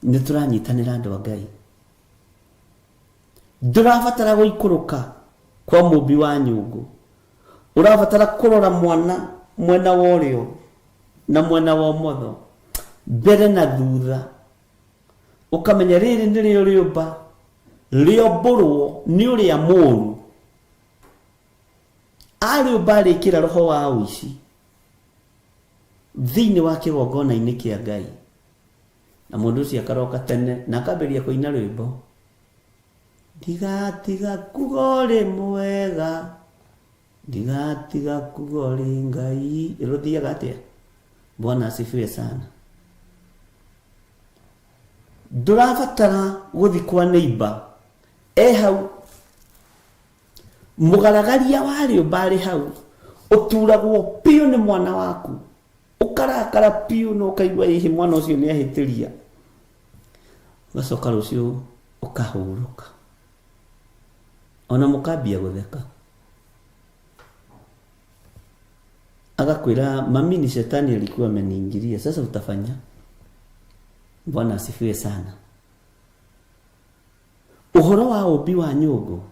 nĩ tũranyitanĩra andũ a Ngai ndũrabatara gũikũrũka kwa mũmbi wa nyũngũ urabatara kũrora mwana mwena wa ũrĩo na mwena wa ũmotho mbere na thutha ukamenya rĩrĩ nĩrĩo rĩũmba rĩombũrwo nĩ ũrĩa mũũru arĩũmba arĩkĩra roho wa ũici thĩinĩ wa kĩgongona-inĩ kĩa Ngai na mũndũ ũcio akaroka tene na akambĩrĩria kũina rwĩmbo ndigatiga kuga ũrĩ mwega ndigatiga kuga ũrĩ Ngai ĩrũthiaga atĩa Bwana asifiwe sana ndũrabatara gũthi kwa neighbor hau mugaragaria wario bari hau uturagwo pio ni mwana waku ukarakara pio no kaigwa ihi mwana ucio ni ahitiria gacoka rucio ukahuruka ona mukambia gutheka agakwira mami ni shetani alikuwa ameniingilia sasa utafanya. Bwana asifiwe sana. Uhoro wa ubi wa nyugo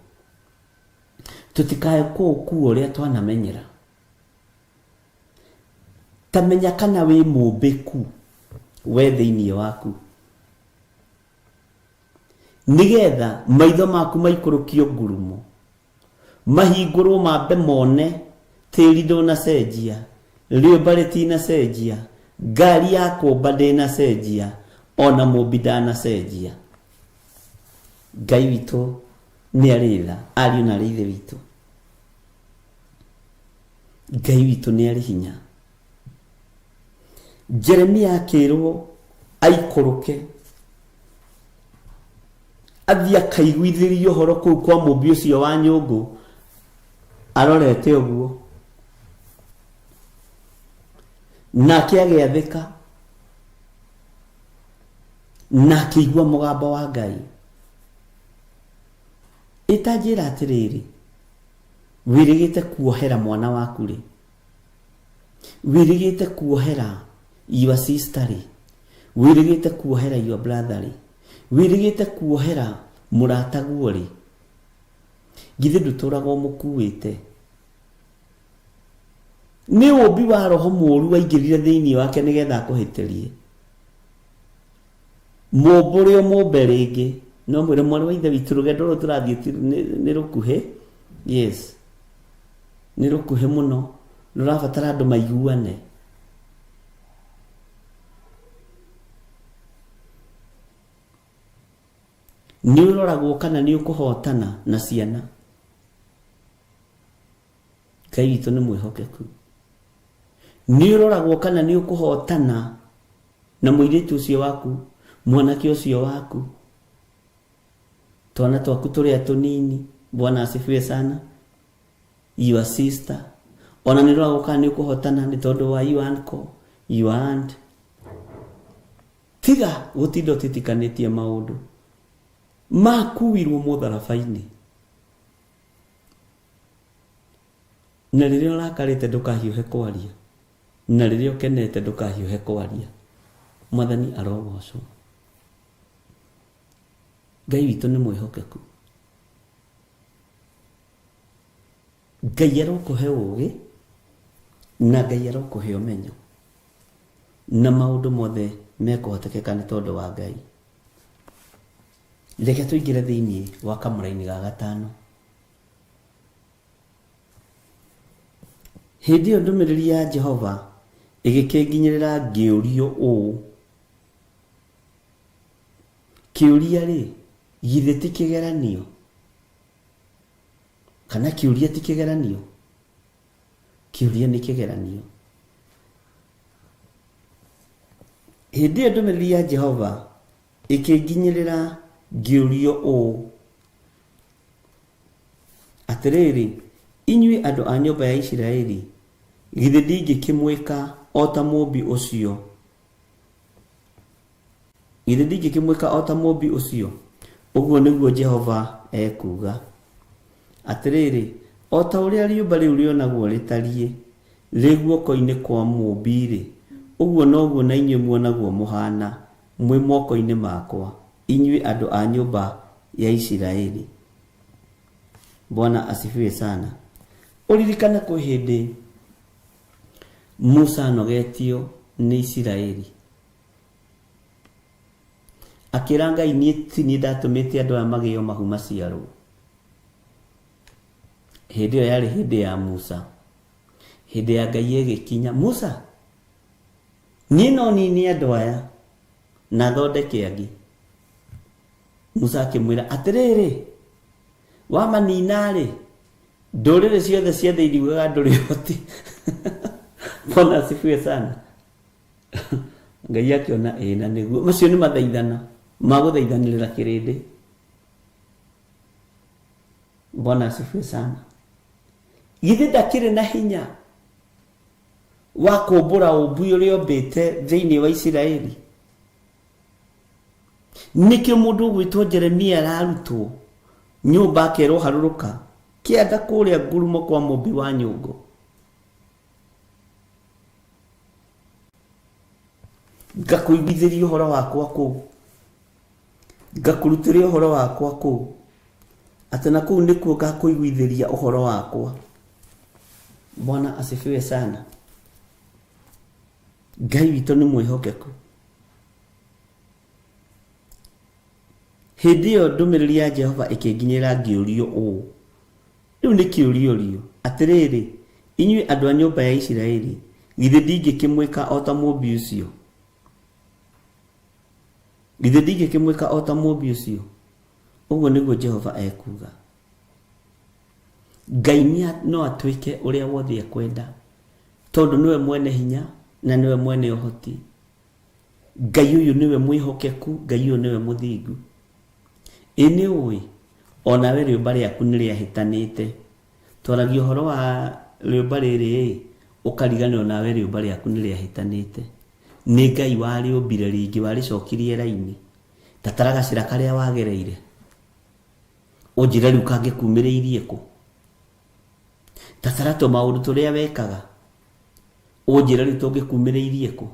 tutikae ko uria twanamenyera tamenya kana wi mubeku we thiini waku nigetha maitho maku maikurukio ngurumo mahingurwo mambe mone tiri ndona cenjia riũmba rĩtina cenjia ngari yako ndĩna cenjia ona mũmbi ndana cenjia. Ngai witũ nĩ arĩ tha ariũ na ithe witũ. Ngai witũ nĩ arĩ hinya. Jeremia akĩrwo aikũrũke athiĩ akaiguithĩrie ũhoro kũu kwa mũmbi ũcio wa nyũngũ arorete ũguo nake agĩathĩka na akĩigua mũgambo wa Ngai itanjĩra atĩrĩrĩ wirigĩte kuohera mwana waku rĩ wirigĩte kuohera your sister rĩ wirigĩte kuohera your brother rĩ wirigĩte kuohera mũrata guo rĩ githĩ ndũtũraga mũkuĩte nĩ ũmbi wa roho mũru waingĩrire thĩinĩ wake nĩgetha akũhĩtĩrie mũmbũre mũmbe rĩngĩ no mwĩre mwana wa ithe witũ rũgendo rũrũ tũrathiĩ nĩ rũkuhĩ yes nĩ rũkuhĩ mũno rũrabatara andũ maiguane nĩ ũroragwo kana nĩ ũkũhotana na ciana. Ngai witũ nĩ mwĩhokeku. Nĩ ũroragwo kana nĩ ũkũhotana na mũirĩtu ũcio waku mwanake ũcio waku twana twaku tũrĩa tũnini. Bwana asifiwe sana. Your sister ona nĩ ũroragwo kana nĩ ũkũhotana nĩ tondũ wa your uncle your aunt tiga gũtinda ũtitikanĩtie maũndũ makuirwo mũtharaba-inĩ na rĩrĩa ũrakarĩte ndũkahiũhe kwaria na rĩrĩa ũkenete ndũkahiũhe kwaria. Mwathani arogocwo. Ngai witũ nĩ mwĩhokeku. Ngai arokũhe ũũgĩ na Ngai arokũhe ũmenyo na maũndũ mothe mekũhotekeka nĩ tondũ wa Ngai. Reke tũingĩre thĩinĩ wa kamũra-inĩ ga gatano. Hĩndĩ ĩyo ndũmĩrĩri ya Jehova ĩgĩkĩnginyĩrĩra ngĩũrio ũũ kĩũria rĩ githĩ ti kĩgeranio kana kĩũria ti kĩgeranio? Kĩũria nĩ kĩgeranio. Hĩndĩ ĩyo ndũmĩrĩri ya Jehova ĩkĩnginyĩrĩra ngĩũrio ũũ atĩrĩrĩ inyuĩ andũ a nyũmba ya Isiraeli githĩ ndingĩkĩmwĩka o ta mũmbi ũcio githĩ ndingĩkĩmwĩka o ta mũmbi ũcio? Ũguo nĩguo Jehova ekuga atĩrĩrĩ o ta ũrĩa riũmba rĩu rĩonagwo rĩtariĩ rĩ guoko-inĩ kwa mũmbi rĩ ũguo noguo na inyuĩ muonagwo mũhana mwĩ moko-inĩ makwa inyuĩ andũ a nyũmba ya Isiraeli. Bwana asifiwe sana. Uririkana kwĩ hĩndĩ Musa anogetio nĩ Isiraeli akĩra Ngai niĩ ndatũmĩte andũ aya magĩo mahu maciarwo. Hĩndĩ ĩyo yarĩ hĩndĩ ya Musa. Hĩndĩ ya Ngai ĩgĩkinya Musa niĩ no nini andũ aya na thondeke angĩ. Musa akĩmwĩra atĩrĩrĩ wamanina rĩ ndũrĩrĩ ciothe cia thĩ iriugaga ndũrĩ hoti. Bwana asifiwe sana. Ngai akĩona na nĩguo macio nĩ mathaithana magũthaithanĩrĩra kĩrĩndĩ. Bwana asifiwe sana. githe ndakire na hinya wa kumbura umbu uria ombite thiini wa Isiraeli. Nikio mundu gwitwo Jeremia ararutwo nyumba akerwo haruruka kianda kuria ngurumo kwa mumbi wa nyungu. Ngakuigithiria uhoro wakwa ku, ngakurutiria uhoro wakwa ku, atana kuu nikuo ngakuigithiria uhoro wakwa. Bwana asifiwe sana. Ngai witũ nĩ mwĩhokeku. Hĩndĩ ĩyo ndũmĩrĩri ya Jehova ĩkĩnginyĩra ngĩũrio ũũ. Rĩu nĩ kĩũrio atĩrĩrĩ, inyuĩ andũ a nyũmba ya Isiraeli, githĩ ndingĩkĩmwĩka o ta mũmbi ũcio? Githĩ ndingĩkĩmwĩka o ta mũmbi ũcio? Ũguo nĩguo Jehova ekuga. Ngai no atuĩke ũrĩa wothe ekwenda, tondũ nĩwe mwene hinya na niwe mwene ũhoti. Ngai ũyũ niwe mwĩhokeku, Ngai ũyũ niwe mũthingu. Ĩnĩ ũĩ onawe rĩũmba rĩaku nĩ rĩahĩtanĩte. Twaragia ũhoro wa rĩũmba rĩrĩ ũkariganĩrwo nawe rĩũmba rĩaku nĩ rĩahĩtanĩte. Nĩ Ngai warĩũmbire rĩngĩ warĩcokirie raini. Tatara gacĩra karĩa wagereire. Ũnjĩre rĩu kangĩkumĩrĩirie kũ? Tatara tũmaũndũ tũrĩa wekaga. Ũnjĩre rĩu tũngĩkumĩrĩirie kũ?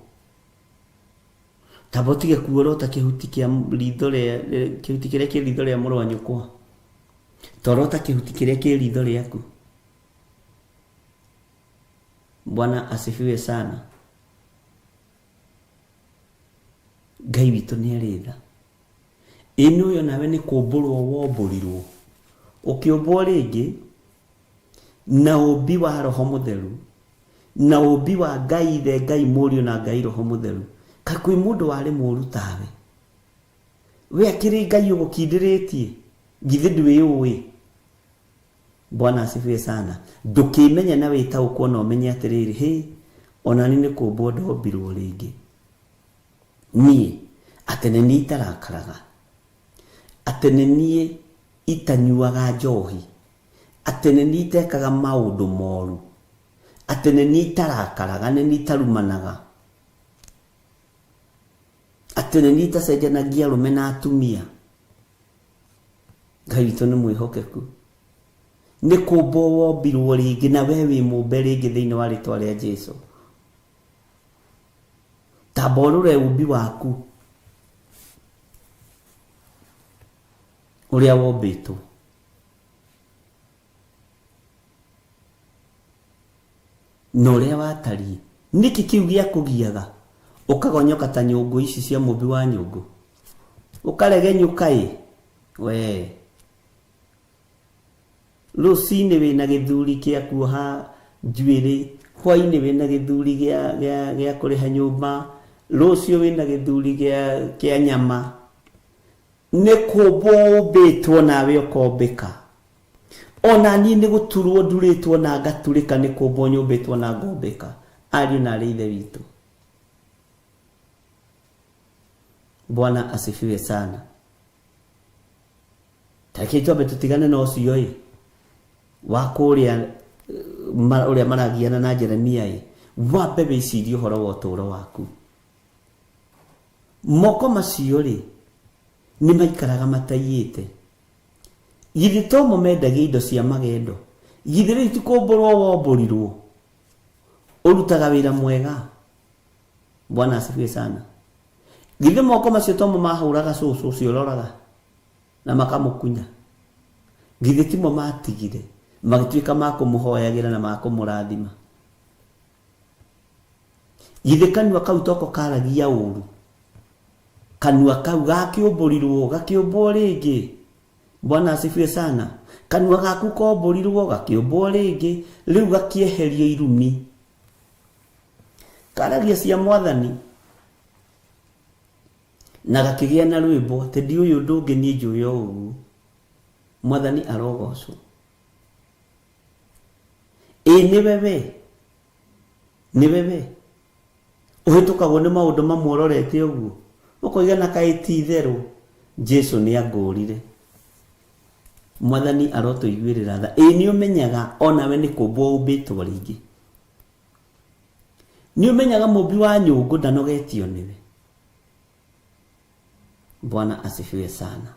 Tamba ũtige kuorota kĩhuti kĩa ritho rĩa kĩhuti kĩrĩa kĩ ritho rĩa mũrũ wa nyũkwa. Torota kĩhuti kĩrĩa kĩ ritho rĩaku. Bwana asifiwe sana. Ngai witũ nĩ arĩtha. Ĩno ũyũ nawe nĩ kũmbũrwo wombũrirwo. Ũkĩũmbwo rĩngĩ na ũmbi wa Roho Mũtheru, na ũmbi wa Ngai Ithe, Ngai Mũriũ na Ngai Roho Mũtheru. Kaĩ kwĩ mũndũ warĩ mũũru tawe? We akĩrĩ Ngai ũgũkindĩrĩtie, githĩ ndwĩũĩ? Bwana asifiwe sana. Ndũkĩmenya na wĩtaũkwo na ũmenye atĩrĩrĩ, hĩ, onani nĩ kũmbwo ndombirwo rĩngĩ. Niĩ atene nĩ itarakaraga, atene niĩ itanyuaga njohi, atene nĩ itekaga maũndũ moru, atene nĩ itarakaraga, nĩ itarumanaga, atene nĩ itacenjanagia arũme na atumia. Ngai witũ nĩ mwĩhokeku. Nĩ kũmbwo wombirwo rĩngĩ na we wĩ mũmbe rĩngĩ thĩinĩ wa rĩtwa rĩa Jesũ. Tamba ũrore ũmbi waku ũrĩa wombĩtwo. Na ũrĩa watariĩ. Nĩkĩ kĩu gĩa kũgiaga? Ũkagonyoka ta nyũngũ ici cia mũmbi wa nyũngũ. Ũkaregenyũka ĩ. We. Rũcinĩ wĩna gĩthuri kĩa kuoha njuĩrĩ. Hwainĩ wĩna gĩthuri gĩa kũrĩha nyũmba. Rũcio wĩna gĩthuri kĩa nyama. Nĩ kũmbwo ũmbĩtwo nawe ũkombĩka. Ona niĩ nĩ gũturwo ndurĩtwo na ngaturĩka, nĩ kũmbwo nyũmbĩtwo na ngombĩka. Ariũ na aarĩ a Ithe witũ. Bwana asifiwe sana. Tareke twambe tutigane na ũcio ĩ. Wa kũrĩa ũrĩa maragiana na Jeremia ĩ. Wambe wĩcirie ũhoro wa ũtũũro waku. Moko macio rĩ nĩ maikaraga mataiyĩte. Githĩ to mũmendagia indo cia magendo? Githĩ rĩu ti kũmbũrwo wombũrirwo? Ũrutaga wĩra mwega. Bwana asifiwe sana. Githĩ moko macio to mahũraga cũcũ ũcio ũroraga na makamũkunya? Githĩ timo matigire magĩtuĩka ma kũmũhoyagĩra na ma kũmũrathima? Githĩ kanua kau toko karagia ũru? Kanua kau gakĩũmbũrirwo, gakĩũmbwo rĩngĩ. Bwana asifiwe sana. Kanua gaku kombũrirwo, gakĩũmbwo rĩngĩ, rĩu gakĩeherio irumi. Karagia cia Mwathani na gakĩgĩa na rwĩmbo, atĩ ndiũĩ ũndũ ũngĩ niĩ njũĩ o ũguo. Mwathani arogocwo. Ĩ nĩ wewe, nĩ wewe ũhĩtũkagwo nĩ maũndũ mamwe ũrorete ũguo, ũkoiga na kaĩ ti itherũ Jesũ nĩ angũrire. mwathani arotuiguirira tha ni umenyaga onawe ni kumbwo umbitwo ringi ni umenyaga mumbi wa nyungu ndanogetio niwe. Bwana asifiwe sana.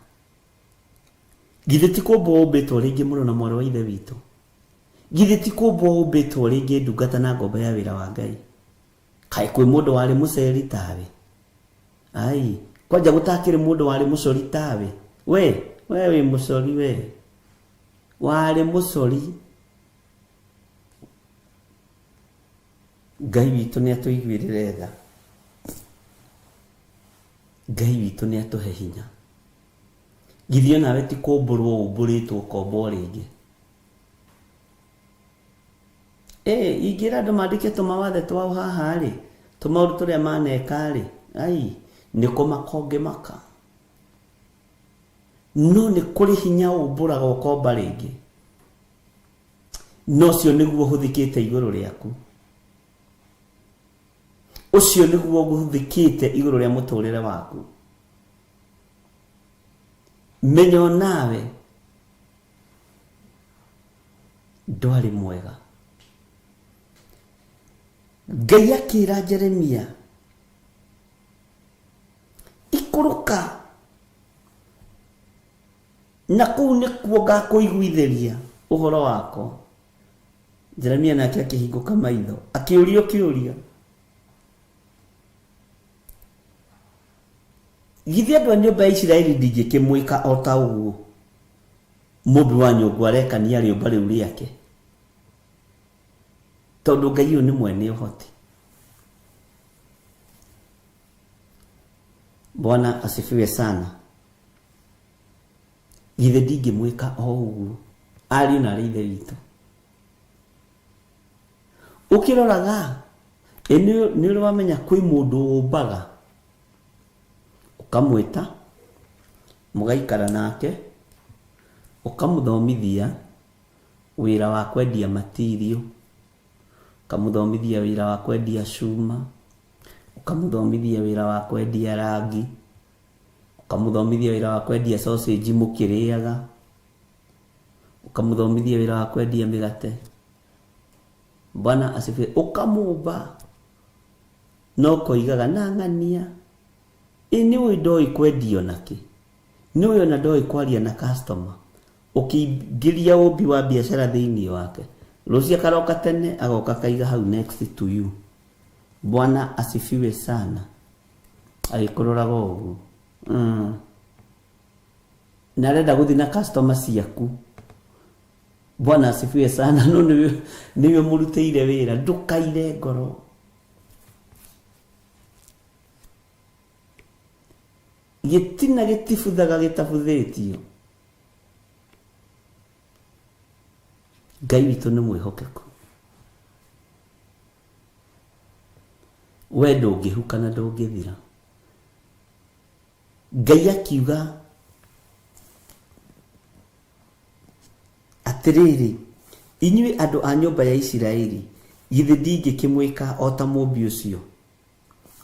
Githeti kumbwo umbitwo ringi muno na mwaro wa ithe witu. Githeti kumbwo umbitwo ringi ndungata na ngomba ya wira wa Ngai. Kai kwi mundu wari muceri tawe. Ai, kwanja gutakire mundu wari mucori tawe. We mucori we. Wari mucori. Ngai witu ni atuiguirire tha. Ngai witu ni atuhe hinya. Githio nawe ti kumburwo umburitwo kombo ringi. Ingira andu mandike tumawathe twao haha ri, tumaundu turia maneka ri, ai niko makonge maka. No ni kuri hinya umburaga ukomba ringi. No cio niguo huthikite iguru riaku. Ucio niguo guthikite iguru ria muturire waku. Menyo nawe ndwari mwega. Ngai akira Jeremia, ikuruka na kuu nikuo ngakuiguitheria uhoro wako. Jeremia nake akihinguka maitho akiurio kiuria, githi andu a nyumba ya Isiraeli ndingikimwika o ta uguo mumbi wa nyungu arekania riumba riu riake, tondu Ngai uyu ni mwene uhoti. Bwana asifiwe sana. Githi ndingimwika o uguo ari na rithe witu. Ukiroraga ni uri wamenya kwi mundu umbaga ukamwita mugaikara nake ukamuthomithia wira wa kwendia material, ukamuthomithia wira wa kwendia cuma, ukamuthomithia wira wa kwendia rangi, ukamuthomithia wira wa kwendia sausage mukiriaga, ukamuthomithia wira wa kwendia migate. Bwana asifiwe. Ukamumba no koigaga na ngania ini uyu ndoi kwendio naki, ni uyu na ndoi kwaria na customer. Ukiingiria umbi wa biashara thiini wake, rucia karoka tene agoka kaiga hau next to you. Bwana asifiwe sana. Agikuroraga uguo narenda guthi na customer ciaku. Bwana asifiwe sana. No niwe murutire wira, ndukaire ngoro. Gitina gitifuthaga gitafuthetio. Ngai witu ni mwihokeku. We ndungihuka na ndungithira. Ngai akiuga atiriri, inyui andu a nyumba ya Isiraeli, githi ndingikimwika o ta mumbi ucio.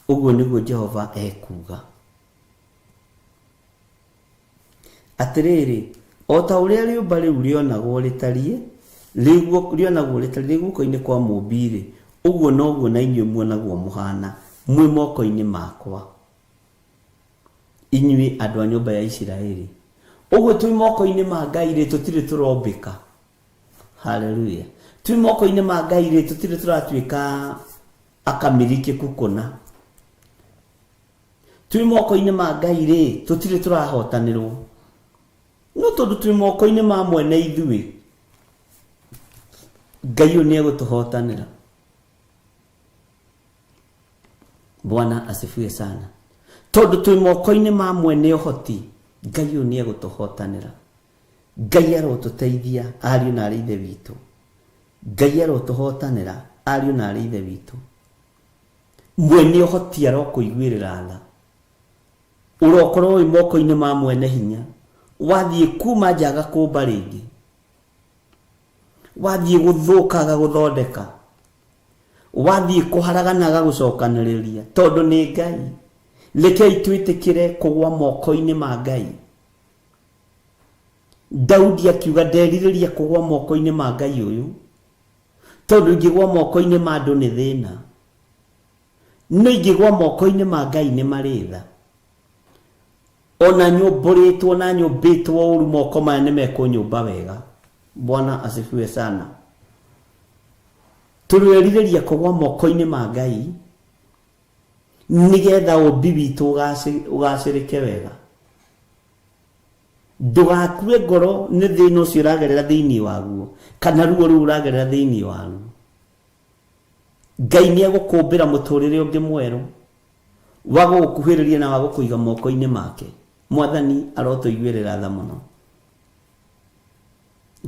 Uguo niguo Jehova ekuga. Atiriri, o ta uria riumba riu rionagwo ritarie, rionagwo ritarie guoko-ini kwa mumbiri, uguo noguo na inyui muonagwo muhana mwi moko-ini makwa, inyui andu a nyumba ya Isiraeli. Uguo twi moko-ini ma Ngai ri tutire turombika. Haleluya. Twi moko-ini ma Ngai ri tutire turatuika akamirike kukuna. Twi moko-ini ma Ngai ri tutire turahotanirwo. No tondu twi moko-ini ma mwene ithui, Ngai ni egutuhotanira. Bwana asifiwe sana. Tondu twi moko-ini ma mwene uhoti, Ngai ni egutuhotanira. Ngai arotuteithia ariu na arithe witu. Ngai arotuhotanira ariu na arithe witu. Mwene uhoti arokuiguirira tha. Urokorwo wi moko-ini ma mwene hinya, wathie kuma njaga kumba ringi, wathie guthukaga guthondeka, wathie kuharaganaga gucokaniriria, tondu ni Ngai. Rekei twitikire kugwa moko-ini ma Ngai. Daudi akiuga nderirĩria kũgwa moko-inĩ ma Ngai ũyũ tondũ ingĩgwa moko-inĩ ma andũ nĩ thĩna, no ingĩgwa moko-inĩ ma Ngai nĩ marĩ tha. Ona nyũmbũrĩtwo na nyũmbĩtwo ũru moko maya nĩ mekũnyũmba wega. Bwana asifiwe sana. Tũrerirĩria kũgwa moko-inĩ ma Ngai nĩgetha ũmbi witũ ũgacĩrĩke wega. Ndũgakue ngoro nĩ thĩna ũcio ũragerera thĩinĩ waguo kana ruo rũu ũragerera thĩinĩ waguo. Ngai nĩegũkũmbĩra mũtũrĩre ũngĩ mwerũ wa gũgũkuhĩrĩria na wa gũkũiga moko-inĩ make. Mwathani arotũiguĩrĩra tha mũno.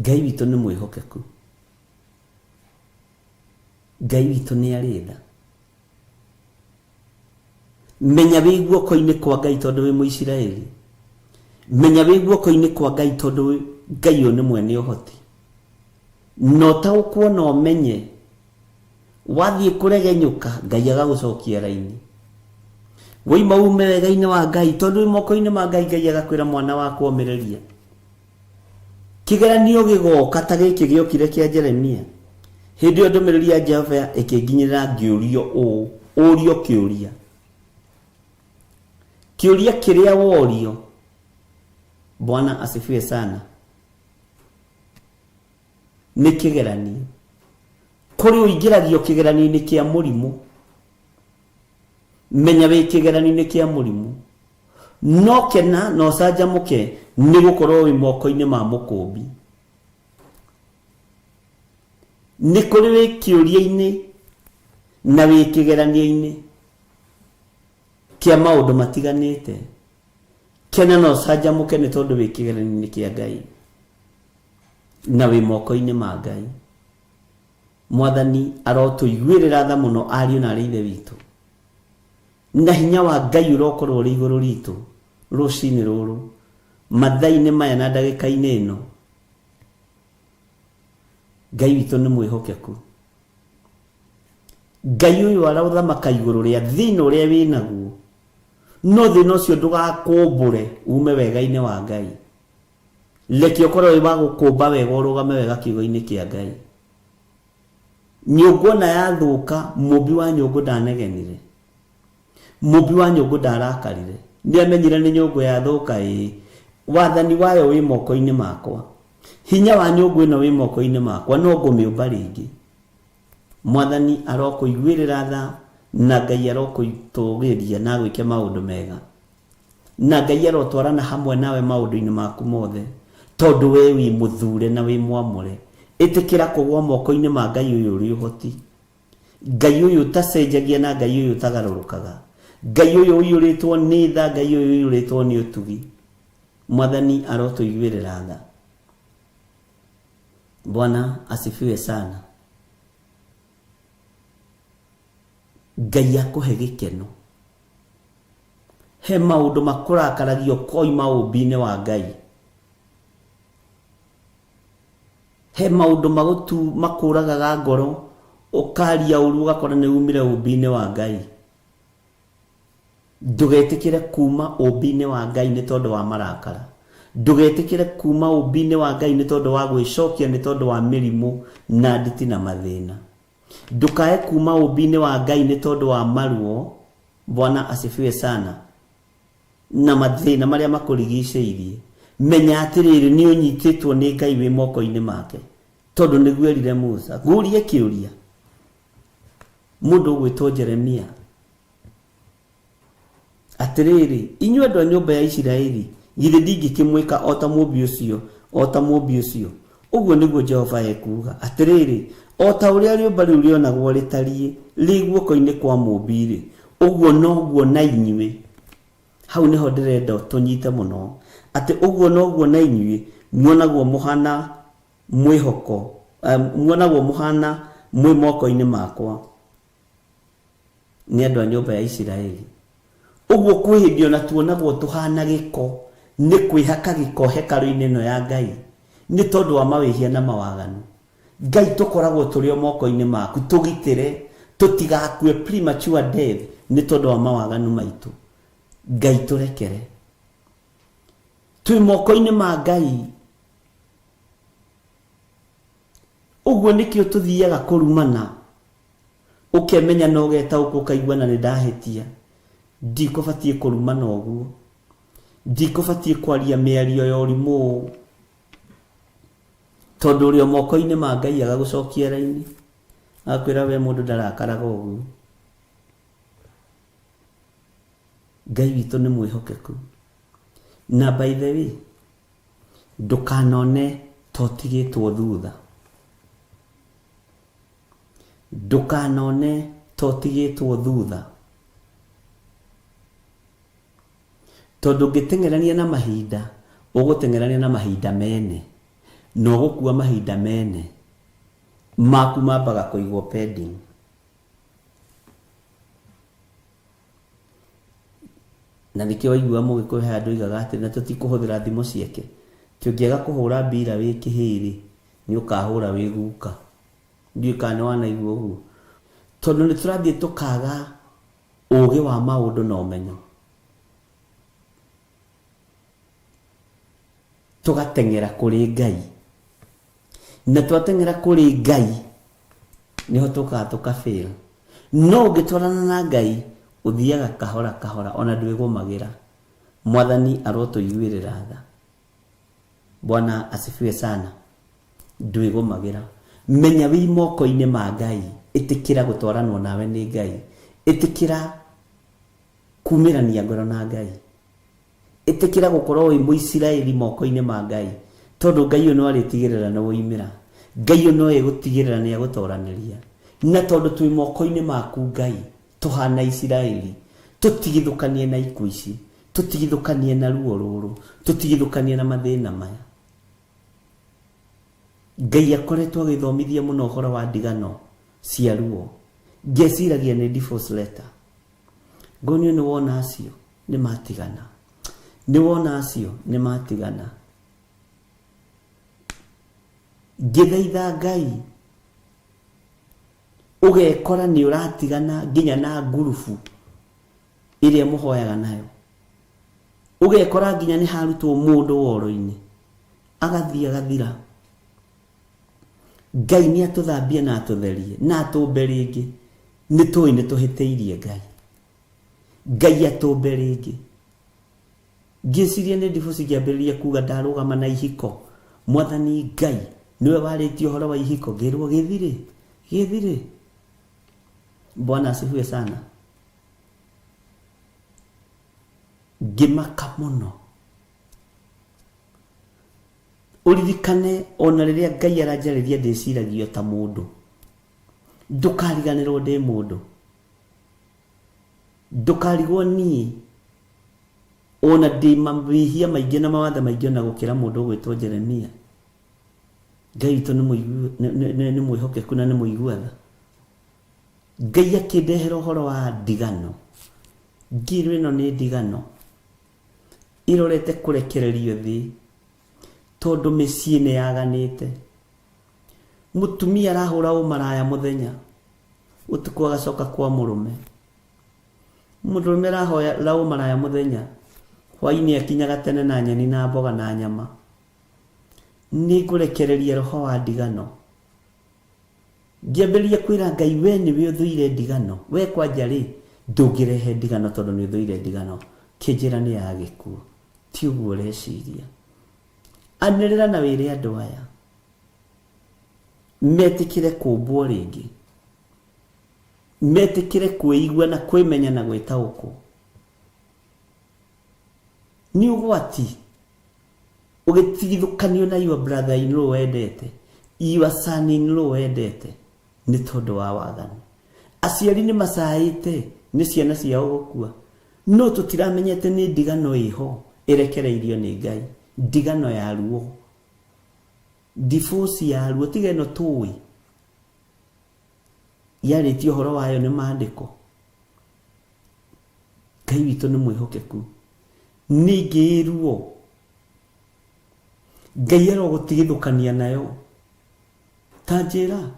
Ngai witũ nĩ mwĩhokeku. Ngai witũ nĩ arĩ tha. Menya wĩ guoko-inĩ kwa Ngai tondũ wĩ Mũisiraeli. Menya wĩ guoko-inĩ kwa Ngai tondũ Ngai ũyũ nĩ mwene ũhoti. No taũkwo na ũmenye wathiĩ kũregenyũka Ngai agagũcokia raini. Woima ume wega-inĩ wa Ngai tondũ wĩ moko-inĩ ma Ngai, Ngai agakwĩra mwana wakwa ũmĩrĩria. Kĩgeranio gĩgoka ta gĩkĩ gĩokire kĩa Jeremia. Hĩndĩ ĩyo ndũmĩrĩri ya Jehova ĩkĩnginyĩra ngĩũrio ũũ, ũrio kĩũria. Kĩũria kĩrĩa worio. Bwana asifiwe sana. Nĩ kĩgeranio. Kũrĩ ũingĩragio kĩgeranio-inĩ kĩa mũrimũ. Menya wĩ kĩgeranio-inĩ kĩa mũrimũ. No kena no canjamũke nĩ gũkorwo wĩ moko-inĩ ma mũkũmbi. Nĩ kũrĩ wĩ kĩũria-inĩ na wĩ kĩgeranio-inĩ kĩa maũndũ matiganĩte. Kena no canjamũke nĩ tondũ wĩ kĩgeranio-inĩ kĩa Ngai na wĩ moko-inĩ ma Ngai. Mwathani arotũiguĩrĩra tha mũno ariũ na arĩ ithe witũ. Na hinya wa Ngai ũrokorwo ũrĩ igũrũ ritũ rũcinĩ rũrũ, mathaa-inĩ maya na ndagĩka-inĩ ĩno. Ngai witũ nĩ mwĩhokeku. Ngai ũyũ arathamaka igũrũ rĩa thĩna ũrĩa wĩ naguo. No thĩna ũcio ndũgakũmbũre ume wega-inĩ wa Ngai. Reke ũkorwo wĩ wa gũkũmba wega, ũrũgame wega kiugo-inĩ kĩa Ngai. Nyũngũ na yathũka, mũmbi wa nyũngũ ndanegenire. Mũmbi wa nyũngũ ndarakarire. Nĩamenyire nĩ nyũngũ yathũka wathani wayo wĩ moko-inĩ makwa. Hinya wa nyũngũ ĩno wĩ moko-inĩ makwa, no ngũmĩũmba rĩngĩ. Mwathani arokũiguĩrĩra tha na Ngai arokũitũgĩria na gwĩke maũndũ mega. Na Ngai arotwarana hamwe nawe maũndũ-inĩ maku mothe tondũ we wĩ mũthure na wĩ mwamũre. Ĩtĩkĩra kũgwa moko-inĩ ma Ngai ũyũ ũrĩ ũhoti. Ngai ũyũ ũtacenjagia na Ngai ũyũ ũtagarũrũkaga. Ngai ũyũ ũiyũrĩtwo nĩ tha, Ngai ũyũ ũiyũrĩtwo nĩ ũtugi. Mwathani arotũiguĩrĩra tha. Bwana asifiwe sana. Ngai akũhe gĩkeno. He maũndũ makũrakaragio koima ũmbi-inĩ wa Ngai. He maũndũ makũragaga ngoro, ũkaria ũru ũgakora nĩ umire ũmbi-inĩ wa Ngai. Ndũgetĩkĩre kuma ũmbi-inĩ wa Ngai nĩ tondũ wa marakara. Ndũgetĩkĩre kuma ũmbi-inĩ wa Ngai nĩ tondũ wa gwĩcokia, nĩ tondũ wa mĩrimũ na nditi na mathĩna. Ndũkae kuma ũmbi-inĩ wa Ngai nĩ tondũ wa maruo. Bwana asifiwe sana. Na mathĩna marĩa makũrigicĩirie. Menya atĩrĩrĩ nĩ ũnyitĩtwo nĩ Ngai wĩ moko-inĩ make. Tondũ nĩguo erire Musa. Ngũrie kĩũria. Mũndũ ũgwĩtwo Jeremia. Atĩrĩrĩ, inyuĩ andũ a nyũmba ya Isiraeli, githĩ ndingĩkĩmwĩka o ta mũmbi ũcio, o ta mũmbi ũcio. Ũguo nĩguo Jehova ekuuga. Atĩrĩrĩ, o ta ũrĩa rĩũmba rĩu rĩonagwo rĩtariĩ rĩ guoko-inĩ kwa mũmbi-rĩ, ũguo noguo na inyuĩ. Hau nĩho ndĩrenda tũnyite mũno. Atĩ ũguo noguo na inyuĩ muonagwo mũhana mwĩhoko, muonagwo mũhana mwĩ moko-inĩ makwa nĩ andũ a nyũmba ya Isiraeli. Ũguo kwĩ hĩndĩ ona tuonagwo tũhana gĩko, nĩ kwĩhaka gĩko hekarũ-inĩ ĩno ya Ngai nĩ tondũ wa mawĩhia na mawaganu. Ngai tũkoragwo tũrĩ o moko-inĩ maku, tũgitĩre tũtigakue premature death nĩ tondũ wa mawaganu maitũ. Ngai tũrekere. Twĩ moko-inĩ ma Ngai Uguo nikio tuthiaga kurumana ukemenya no geta ukaigua na nindahitia ndikubatie kurumana uguo ndikubatie kwaria miario ya urimu tondu uri moko-ini ma Ngai agagucokia raini akwira we mundu ndarakaraga uguo. Ngai witu ni mwihokeku na by the way ndukanone totigitwo thutha ndukanone totigitwo thutha tondu ngitengerania na mahinda ugutengerania na mahinda mene no gukua mahinda mene maku mambaga kuigwo pending. Na nikio waigua mugikuhe andu igaga ati na tutikuhuthira thimo ciake tungiaga kuhura mbira wi kihiri ni ukahura wi guka ndi kana wana igwo hu tondu ni turathie tukaga uge wa maundu na umenyo tugatengera kuri Ngai na twatengera kuri Ngai niho tukafeel no gitwarana na Ngai uthiaga kahora kahora ona ndwigumagira mwathani arotuiguirira tha. Bwana asifiwe sana. Ndwigumagira menya wi moko-ini ma Ngai itikira gutwaranwo nawe ni Ngai itikira kumirania ngoro na Ngai itikira gukorwo wi Muisiraeli moko-ini ma Ngai tondu Ngai no aritigirira na woimira Ngai no egutigirira ni agutoraniria na tondu twi moko-ini maku Ngai tuhana Isiraeli tutigithukanie na ikuici tutigithukanie na ruo ruru tutigithukanie na mathina maya. Ngai akoretwo agithomithia muno uhoro wa ndigano cia ruo ngeciragia ni divorce letter ngonio ni wona acio ni matigana ni wona acio ni matigana ngithaitha Ngai ugekora ni uratigana nginya na ngurufu iria muhoyaga nayo ugekora nginya ni harutwo mundu woro-ini agathia gathira. Ngai ni atuthambia na atutherie na atumbe ringi ni tui ni tuhiteirie Ngai Ngai atumbe ringi ngiciria ni divorce giambiriria kuga ndarugama na ihiko mwathani Ngai niwe waritio horo wa ihiko ngirwo githire. Bwana asifiwe sana. Ngimaka muno uririkane ona riria Ngai aranjariria ndiciragio ta mundu ndukariganirwo ndi mundu ndukarigwo ni ona ndi mabihia maingi na mawatha maingi na gukira mundu gwitwo Jeremia. Ngai to ni mwihokeku na ni muiguatha. Ngai akindehera uhoro wa ndigano ngiro ino ni ndigano irorete kurekererio thi tondu micii ni yaganite mutumia arahura umaraya muthenya utuku agacoka kwa murume arahoya la umaraya muthenya hwaini akinyaga tene na nyeni na mboga na nyama ni kurekereria roho wa ndigano ngiamberia kwira Ngai we ni we uthuire ndigano we kwanja ri ndungirehe ndigano tondu ni uthuire ndigano kinjira ni ya gikuo ti uguo reciria anirira na wire andu aya metikire kumbwo ringi metikire kuigua na kwimenya na gwitauko ni ugwati ugitigithukanio na your brother in law wendete your son in law wendete ni tondu wa wathani aciari ni macaite ni ciana ciao gukua no tutiramenyete ni ndigano iho irekereirio ni Ngai ndigano ya ruo divorce ya ruo tigeno tui yaritio horo wayo ni maandiko. Ngai witu ni mwihokeku ningi ruo Ngai arogutigithukania nayo tanjira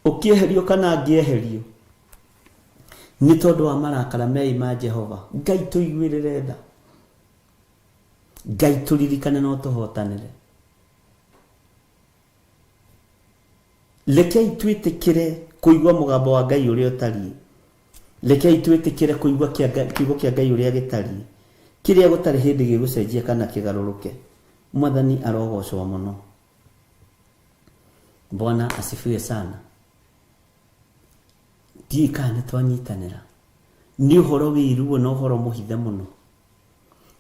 ukieherio kana ngieherio ni tondu wa marakara mei ma Jehova. Ngai tuiguirire tha Ngai turirikane no tuhotanire Rekei twitikire kuigwa mugambo wa Ngai uria utari. Rekei twitikire kuigwa kiugo kia Ngai uria gitari. Kiria gutari hindi gigucenjia kana kigaruruke. Mwathani arogocwo muno. Bwana asifiwe sana. Dikane twanyitanira. Ni uhoro wiru na uhoro muhithe muno.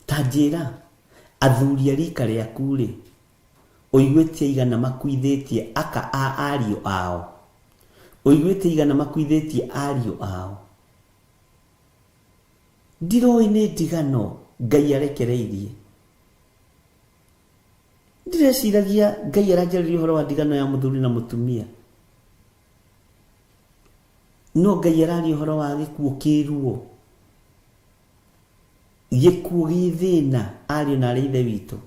Tajira athuri arika riaku ri oigwetie igana makuithetie aka a ario ao. Oigwetie igana makuithetie ario ao. Ndiroi ni ndigano Ngai arekereirie. Ndireciragia Ngai aranjaririe uhoro wa ndigano ya muthuri na mutumia. No Ngai araria uhoro wa gikuo kiruo. Gikuo githina ario na ithe witu.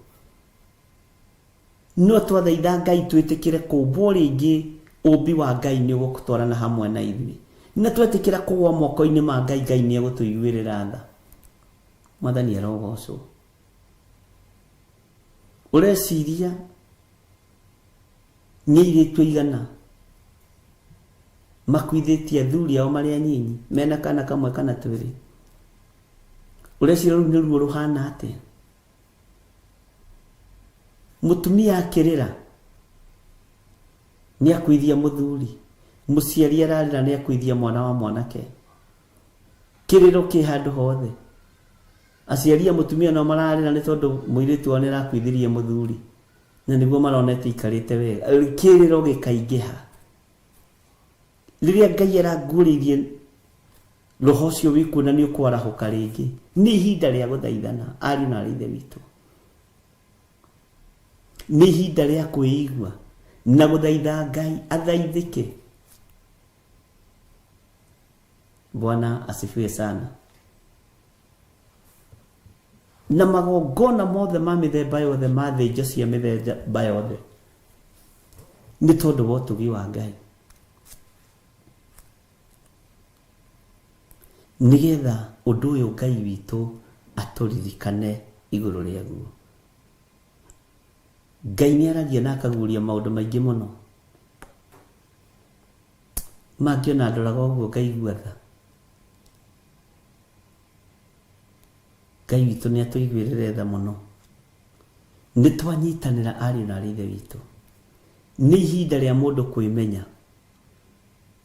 No twathaitha Ngai twitikire kumbwo ringi umbi wa Ngai ni ugutwarana hamwe na ithuĩ. Na twetikira kugwa moko-ini ma Ngai, Ngai ni egutuiguirira tha. Mwathani arogocwo. Ureciria ni iritu igana makuithetie athuri ao mari anyinyi mena kana kamwe kana twiri. Ureciria ni ruo ruhana atia? Mutumia akirira ni akuithia muthuri, muciari ararira ni akuithia mwana wa mwanake. Kiriro ki handu hothe. Aciari a mutumia no mararira ni tondu muiritu wao ni arakuithirie muthuri, na niguo maronete ikarite wega. Kiriro gikaingiha riria Ngai aranguririe roho cio wiku na ni ukwarahuka ringi. Ni ihinda ria guthaithana ari na ithe witu. Ni ihinda ria kuigwa na guthaitha Ngai athaithike. Bwana asifiwe sana. Na magongona mothe ma mithemba yothe ma thinjo cia mithemba yothe ni tondu wa utugi wa Ngai. Nigetha undu uyu Ngai witu aturirikane iguru riaguo. Ngai ni aragia na akaguria maundu maingi muno. Mangiona ndoraga uguo ngaigua tha. Ngai witu ni atuiguirire tha muno. Ni twanyitanira ari na ithe witu. Ni ihinda ria mundu kwimenya.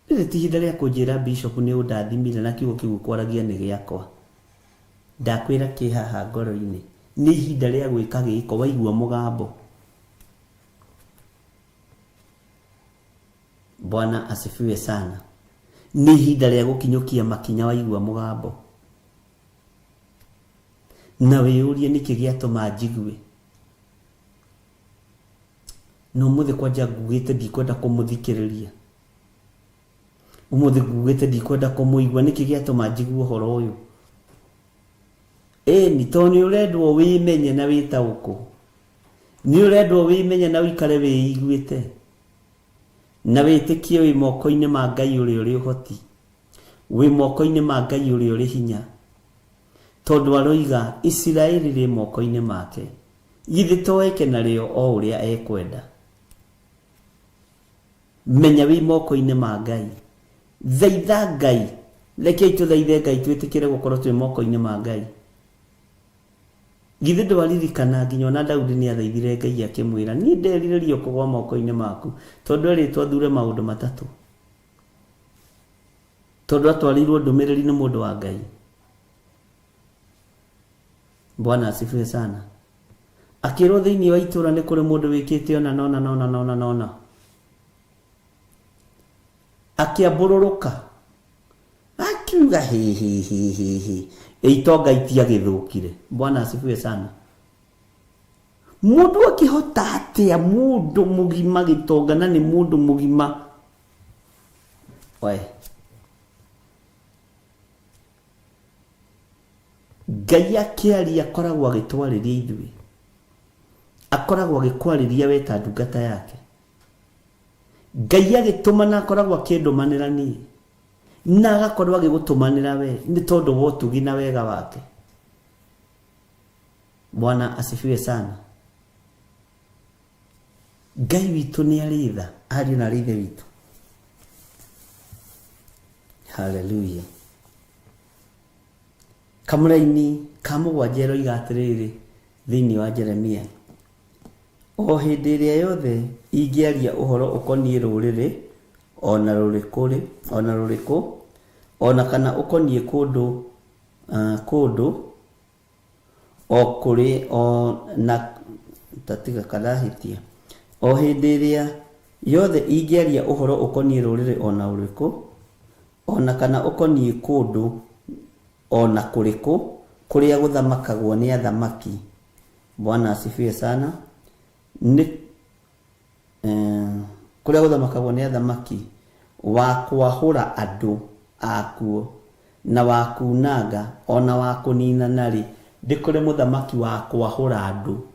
Ni ihinda ria kunjira bishop ni undathimire na kiugo kiu kwaragia ni giakwa. Ndakwira kihaha ngoro-ini. Ni ihinda ria gwika giko waigua mugambo. Bwana asifiwe sana. Ni ihinda ria gukinyukia makinya waigua mugambo. Na wiyurie niki giatuma njigwe. No muthe kwanja ngugite ndikwenda kumuthikiriria. Umuthe ngugite ndikwenda kumuigua niki giatuma njigwe uhoro uyu. Ni toni urendwo wimenye na witauko. Ni urendwo wimenye na wikare wiiguite. Na witikie wi moko-ini ma Ngai uri uhoti. Wi moko-ini ma Ngai uri hinya. Tondu aroiga Israeli ri moko-ini make. Githi toeke na rio o uria ekwenda. Menya wi moko-ini ma Ngai. Thaitha Ngai. Rekei tuthaithe Ngai twitikire gukorwo twi moko-ini ma Ngai. Githi ndwaririkana nginya na Daudi ni athaithire Ngai akimwira ni nderiririo kugwa moko-ini maku tondu eritwo athure maundu matatu. Tondu atwarirwo ndumiriri ni mundu wa Ngai. Bwana asifiwe sana. Akirwo thiini wa itura ni kuri mundu wikite ona nona. Akiambururuka. Akiuga hi. Eitonga itia githukire. Bwana asifiwe sana. Mundu akihota atia mundu mugima gitonga na ni mundu mugima. Ngai akiaria akoragwo agitwariria ithuĩ. Akoragwo agikwariria we ta ndungata yake. Ngai agitumana akoragwo akindumanira ni. Na agakorwo agigutumanira we ni tondu wa utugi na wega wake. Bwana asifiwe sana. Ngai witu ni aritha, ari na rithe witu. Hallelujah. Kamuraini kamugwajero igatiriri thini wa Jeremia. O hindi iria yothe ingiaria uhoro ukonie ruriri ona ruriku ona kana ukonie kundu o kuri o na tatiga kalahitia. O hindi iria yothe ingiaria uhoro ukonie ruriri ona ruriku ona kana ukonie kundu ona kuriku kuria guthamakagwo ni athamaki. Bwana asifiwe sana. Kuria guthamakagwo ni athamaki wa kwahura andu akuo na wa kunanga ona wa kunina nari. Ndikure muthamaki wa kwahura andu.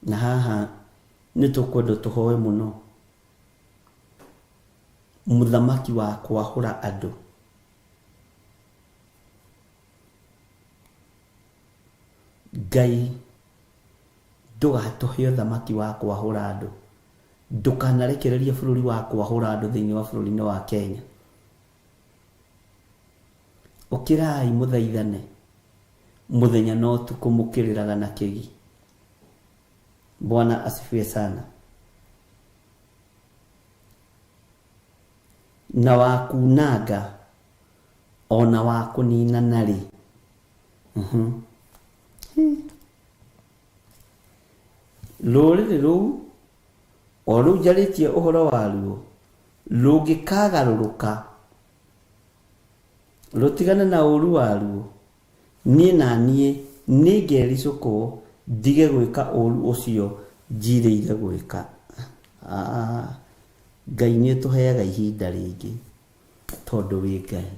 Na haha nitukwenda tuhoe muno. Muthamaki wa kwahura andu. Ngai ndugatuhe uthamaki wa kwahura andu. Ndukanarekererie bururi wa kwahura andu thiini wa bururi-ini wa Kenya. Ukirai muthaithane muthenya no tukumukiriraga na kigi. Bwana asifiwe sana. Na wa kunanga ona wa kunina nari. Ruriri ruu o ruu njaritie uhoro waruo rungikagaruruka rutigane na uru waruo, nie na nie ningericuko ndige gwika uru ucio njiriire gwika. Ngai ni tuheaga ihinda ringi tondu wi Ngai.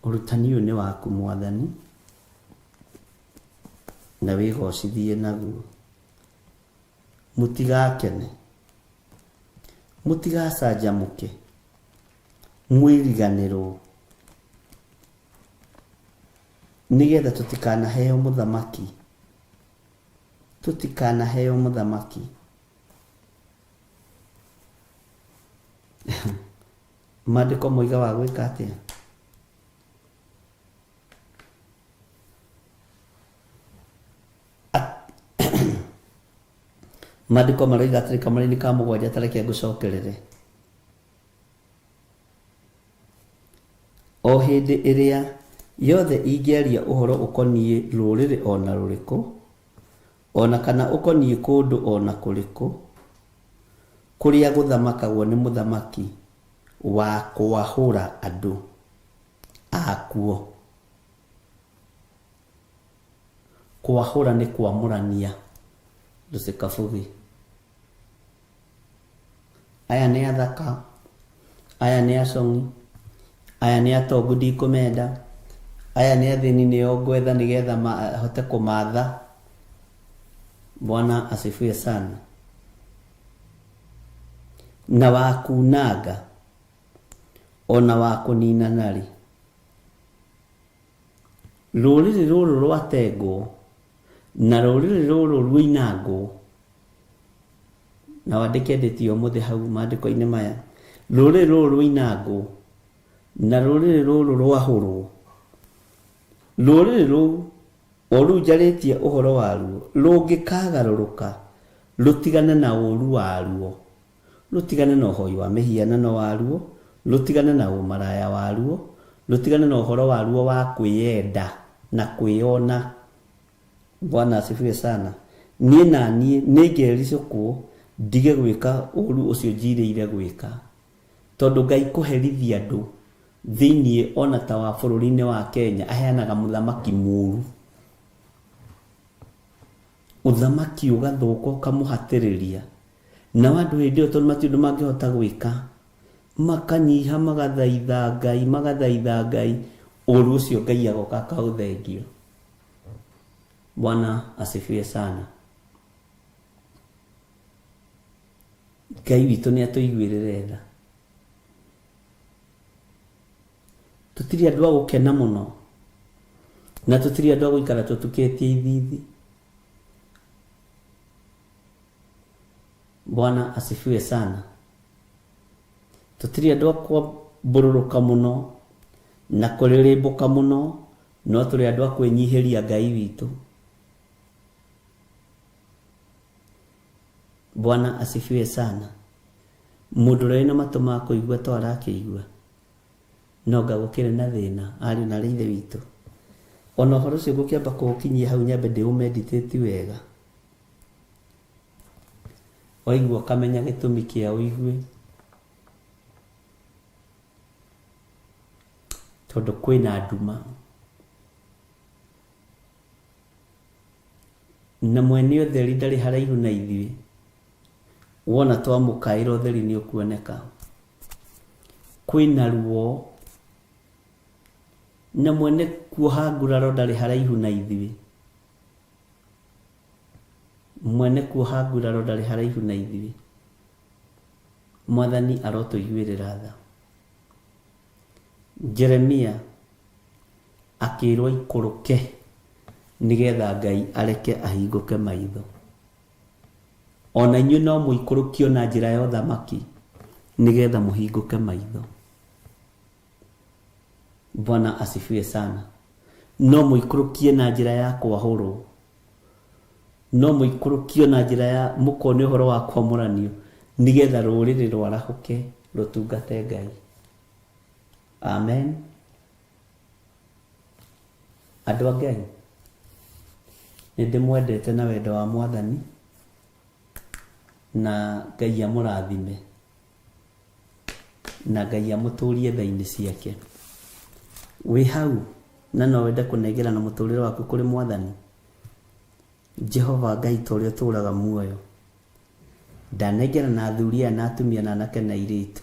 Urutani uyu ni waku Mwathani na wigocithie naguo. Mutigakene, mutigacanjamuke, mwiriganirwo nigetha tutikanaheyo muthamaki, tutikanaheyo muthamaki. Maandiko moiga wa gwika atia? Maandiko maroiga atiri Kamũra-inĩ ka 7 tareke ngucokerere. O hindi iria yothe ingiaria uhoro ukonie ruriri ona ruriku ona kana ukonie kundu ona kuriku kuria guthamakagwo ni muthamaki wa kwahura andu akuo. Kwahura ni kwamurania ndusikabugi. Aya ni athaka, aya ni acongi, aya ni atongu ndikumenda, aya ni athini nio ngwetha nigetha hote kumatha. Bwana asifiwe sana. Na wa kunanga ona wa kunina nari. Ruriri ruru rwatengwo na ruriri ruru rwinangwo. Na wandikendetio muthe hau maandiko-ini maya. Ruriri ruru rwinangwo na ruriri ruru rwahurwo. Ruriri ruu o ruu njaritie uhoro waruo rungikagaruruka rutigane na uru waruo, rutigane na uhoi wa mihianano waruo, rutigane na umaraya waruo, rutigane na uhoro waruo wa kwiyenda na kwiyona. Bwana asifiwe sana. Nie na nie ningericuko ndige gwika uru ucio njiriire gwika tondu Ngai kuherithia andu thiini ona ta wa bururi-ini wa Kenya aheanaga muthamaki muru. Uthamaki ugathuka ukamuhatiriria na andu hindi iyo tondu matindu mangihota gwika makanyiha magathaitha Ngai uru ucio Ngai agoka akaũthengio. Bwana asifiwe sana. Ngai witu ni atuiguirire tha. Tutiri andu a gukena muno na tutiri andu a guikara tutuketie ithithi. Bwana asifiwe sana. Tutiri andu akwa bururuka muno na kuririmbuka muno, no turi andu akwenyihiria Ngai witu. Bwana asifiwe sana. Mundu rena matuma kuigua to arakigua, no ngagukire na thina ari na rithe witu. Ona horo cio gukiamba kukinyia hau nyambe ndi umeditate wega, waigua kamenya gitumi kia uigue, tondu kwina nduma na mwene utheri ndari haraihu na ithuĩ. Wona twamukaira utheri ni ukuoneka. Kwina ruo na mwene kuoha nguraro ndari haraihu na ithuĩ. Mwene kuoha nguraro ndari haraihu na ithuĩ. Mwathani arotuiguĩrĩra tha. Jeremia akĩrwo ikũrũke nigetha Ngai areke ahingũke maitho. Ona inyuĩ no mũikũrũkio na njĩra ya ũthamaki nigetha mũhingũke maitho. Bwana asifiwe sana. No mũikũrũkie na njĩra ya kwahũrwo, no mũikũrũkio na njĩra ya mũkone ũhoro wa kwamũranio nigetha rũrĩrĩ rwarahũke rũtungate Ngai. Amen. Andũ a Ngai, nĩndĩmwendete na wendo wa Mwathani, na Ngai amũrathime, na Ngai amũtũrie tha-inĩ ciake. Wĩ hau na no wende kũnengera na mũtũrĩre waku kũrĩ Mwathani. Jehova Ngai tũrĩa ũtũũraga muoyo, ndanengera na athuri na atumia na anake na airĩtu,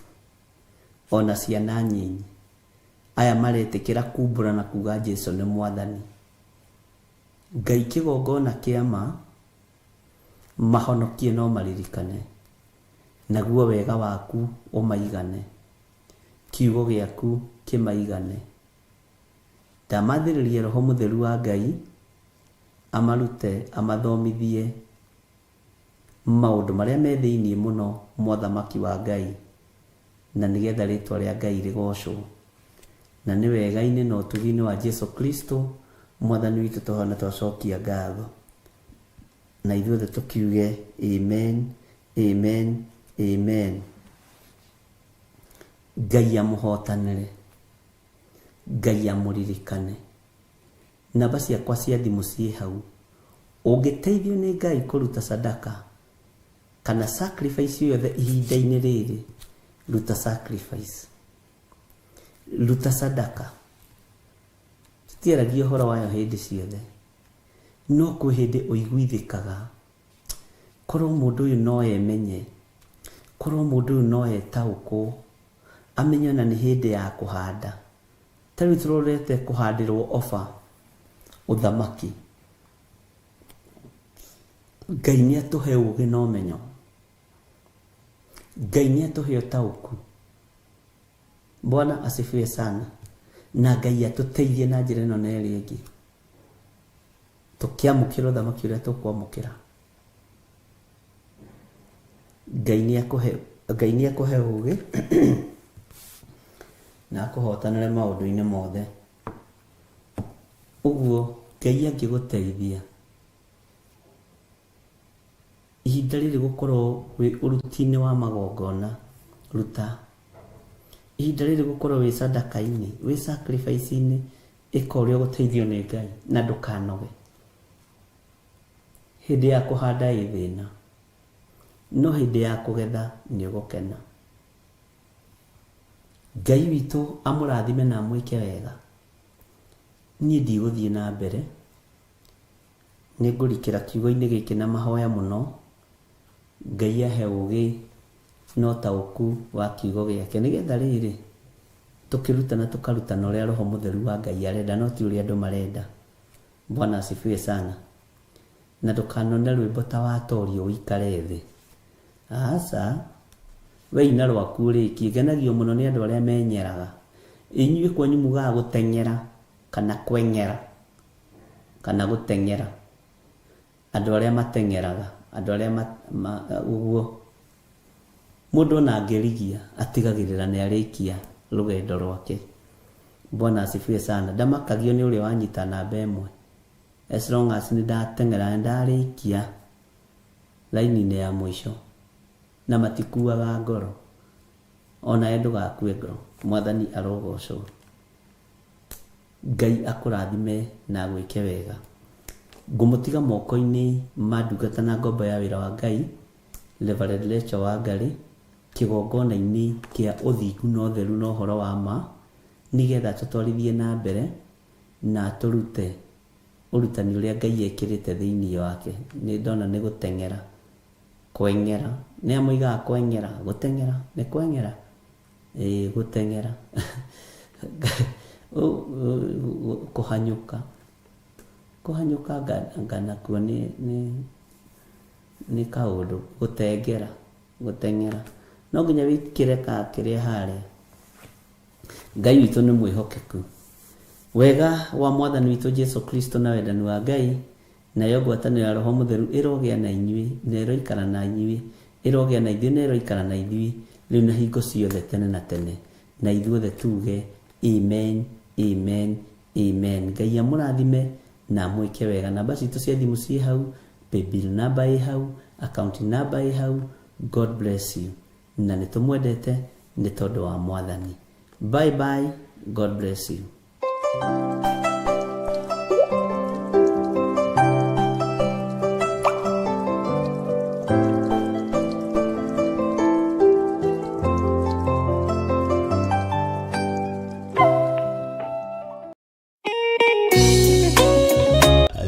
ona ciana nyinyi aya maretĩkĩra kumbũra na kuga Jesũ nĩ Mwathani. Ngai kĩgongona kĩama mahonokie no maririkane, naguo wega waku ũmaigane, kiugo gĩaku kĩmaigane. Ndamathĩrĩria Roho Mũtheru wa Ngai amarute, amathomithie maũndũ marĩa me thĩinĩ mũno mothamaki wa Ngai, na nigetha rĩtwa rĩa Ngai rĩgocwo. Na nĩ wega-inĩ na ũtugi-inĩ wa Jesũ Kristo Mwathani witũ tũhana twacokia ngatho. Na ithuothe tukiuge amen, amen, amen. Ngai amũhotanĩre, Ngai amũririkane. Namba ciakwa cia thimũ ciĩ hau. Ũngĩteithio nĩ Ngai kũruta sadaka kana sacrifice yothe ihinda-inĩ rĩrĩ, ruta sacrifice, ruta sadaka. Tutiaragia ũhoro wayo hĩndĩ ciothe, no kwĩ hĩndĩ ũiguithĩkaga. Korwo mũndũ ũyũ no emenye, korwo mũndũ ũyũ no etaũkwo, amenye na nĩ hĩndĩ ya kũhanda. Ta rĩu tũrorete kũhandĩrwo ofa ũthamaki. Ngai nĩ atũhe ũũgĩ na ũmenyo, Ngai nĩ atũhe ũtaũku. Bwana asifiwe sana. Na Ngai atũteithie na njĩra ĩno na ĩrĩa ĩngĩ, tũkĩamũkĩra ũthamaki ũrĩa tũkwamũkĩra. Ngai nĩ akũhe ũũgĩ na akũhotanĩre maũndũ-inĩ mothe. Ũguo Ngai angĩgũteithia, ihinda rĩrĩ gũkorwo wĩ ũruti-inĩ wa magongona, ruta. Ihinda rĩrĩ gũkorwo wĩ sadaka-inĩ, wĩ sacrifice-inĩ, ĩka ũrĩa ũgũteithio nĩ Ngai na ndũkanoge. Hĩndĩ ya kũhanda ĩ thĩna, no hĩndĩ ya kũgetha nĩ ũgũkena. Ngai witũ amũrathime na amwĩke wega. Niĩ ndigũthiĩ na mbere, nĩ ngũrikĩra kiugo-inĩ gĩkĩ na mahoya mũno. Ngai ahe ũũgĩ no taũku wa kiugo gĩake, nĩgetha rĩrĩ tũkĩrutana tũkarutana ũrĩa Roho Mũtheru wa Ngai arenda, no ti ũrĩa andũ marenda. Bwana asifiwe sana. Na ndũkanone rwĩmbo ta watorio ũikare thĩ. Aca we ina rwaku rĩki genagio mũno nĩ andũ arĩa menyeraga. Inyuĩ kwanyu mugaga gũteng'era kana kweng'era kana gũteng'era. Andũ arĩa mateng'eraga, andũ arĩa ũguo Mundu na ngerigia atigagirira ni arikia rugendo rwake. Bwana asifiwe sana. Ndamakagio ni ule wanyita namba imwe. As long as ni ndatengera ndarikia laini ya mwisho na matikuaga ngoro. Ona endu gakue ngoro. Mwathani arogocwo. Ngai akurathime na gwike wega. Ngumutiga moko-ini mandungata na ngombo ya wira wa Ngai. Reverend Lecho wa Ngai kigongona-ini kia uthingu na utheru na uhoro wa ma nigetha tutwarithie na mbere na turute urutani uria Ngai ekirite thiini wake. Ni ndona ni gutengera kwengera ni amoiga kwengera gutengera ni kwengera gutengera kuhanyuka ngana kuo ni kaundu gutengera no nginya wikire ka kiria haria. Ngai witu ni mwihokeku. Wega wa Mwathani witu Jesu Kristo na wendani wa Ngai na yo ngwatanĩro ya Roho Mũtheru ĩrogĩa na inyuĩ na ĩroikara na inyuĩ ĩrogĩa na ithuĩ na ĩroikara na ithuĩ rĩu na hingo ciothe tene na tene na ithuothe tuge amen amen amen. Ngai amũrathime na mwĩke wega. Namba citũ cia thimũ ciĩ hau, paybill number ĩ hau, account number ĩ hau. God bless you na nĩtũmwendete nĩ tondũ wa Mwathani. Bye bye. God bless you.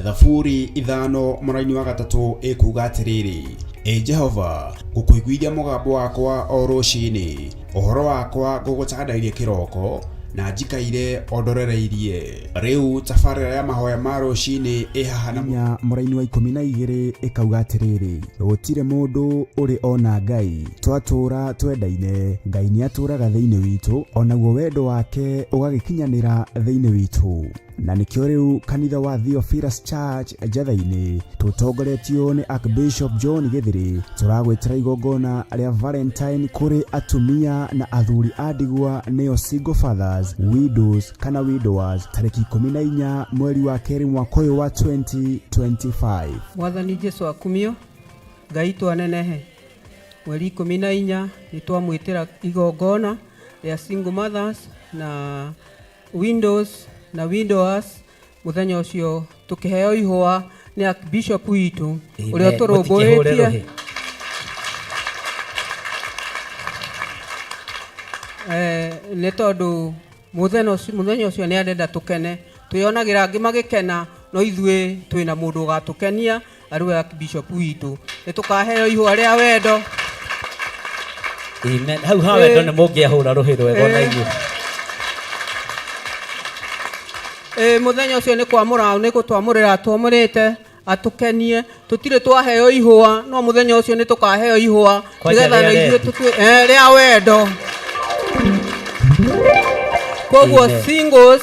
Thaburi ithano mũraini wa gatatũ ĩkuuga atĩrĩrĩ: Jehova, ngũkũiguithia mũgambo wakwa o rũciinĩ, ũhoro wakwa ngũgũcandairie kĩroko na njikaire ondorereirie. Rĩu tabarĩra ya mahoya ma rũciinĩ ĩhaha na mũraini wa 12 ĩkauga atĩrĩrĩ: gũtirĩ mũndũ ũrĩ ona Ngai, twatũũra twendaine, Ngai nĩ atũũraga thĩinĩ witũ, onaguo wendo wake ũgagĩkinyanĩra thĩinĩ witũ. Na nikio riu kanitha wa Theophilus Church Njatha-inĩ tutongoretio ni Archbishop John Githiri turagwetera igongona ria Valentine kuri atumia na athuri a ndigwa neo single fathers, widows kana widowers, tariki 14 mweri wa keri mwaka uyu wa 2025. Mwathani Jesu akumio Ngai twanenehe. Mweri 14 nitwamwitira igongona ria single mothers na windows na widowers. Muthenya ucio tukiheo ihwa ni Archbishop witu uria turumbuitie ni tondu muthenya ucio ni arenda tukene, tuyonagira angi magikena no ithuĩ twina mundu ugatukenia ariwe Archbishop witu. Ni tukaheo ihwa ria wendo. Amen. Hau ha wendo ni mungiahura ruhiro wega na ithuĩ. Muthenya ucio ni kwamura ni gutwamurira twamurite atukenie, tutire twaheo ihwa no muthenya ucio ni tukaheo ihwa nigetha na ithuĩ ria wendo. Koguo singles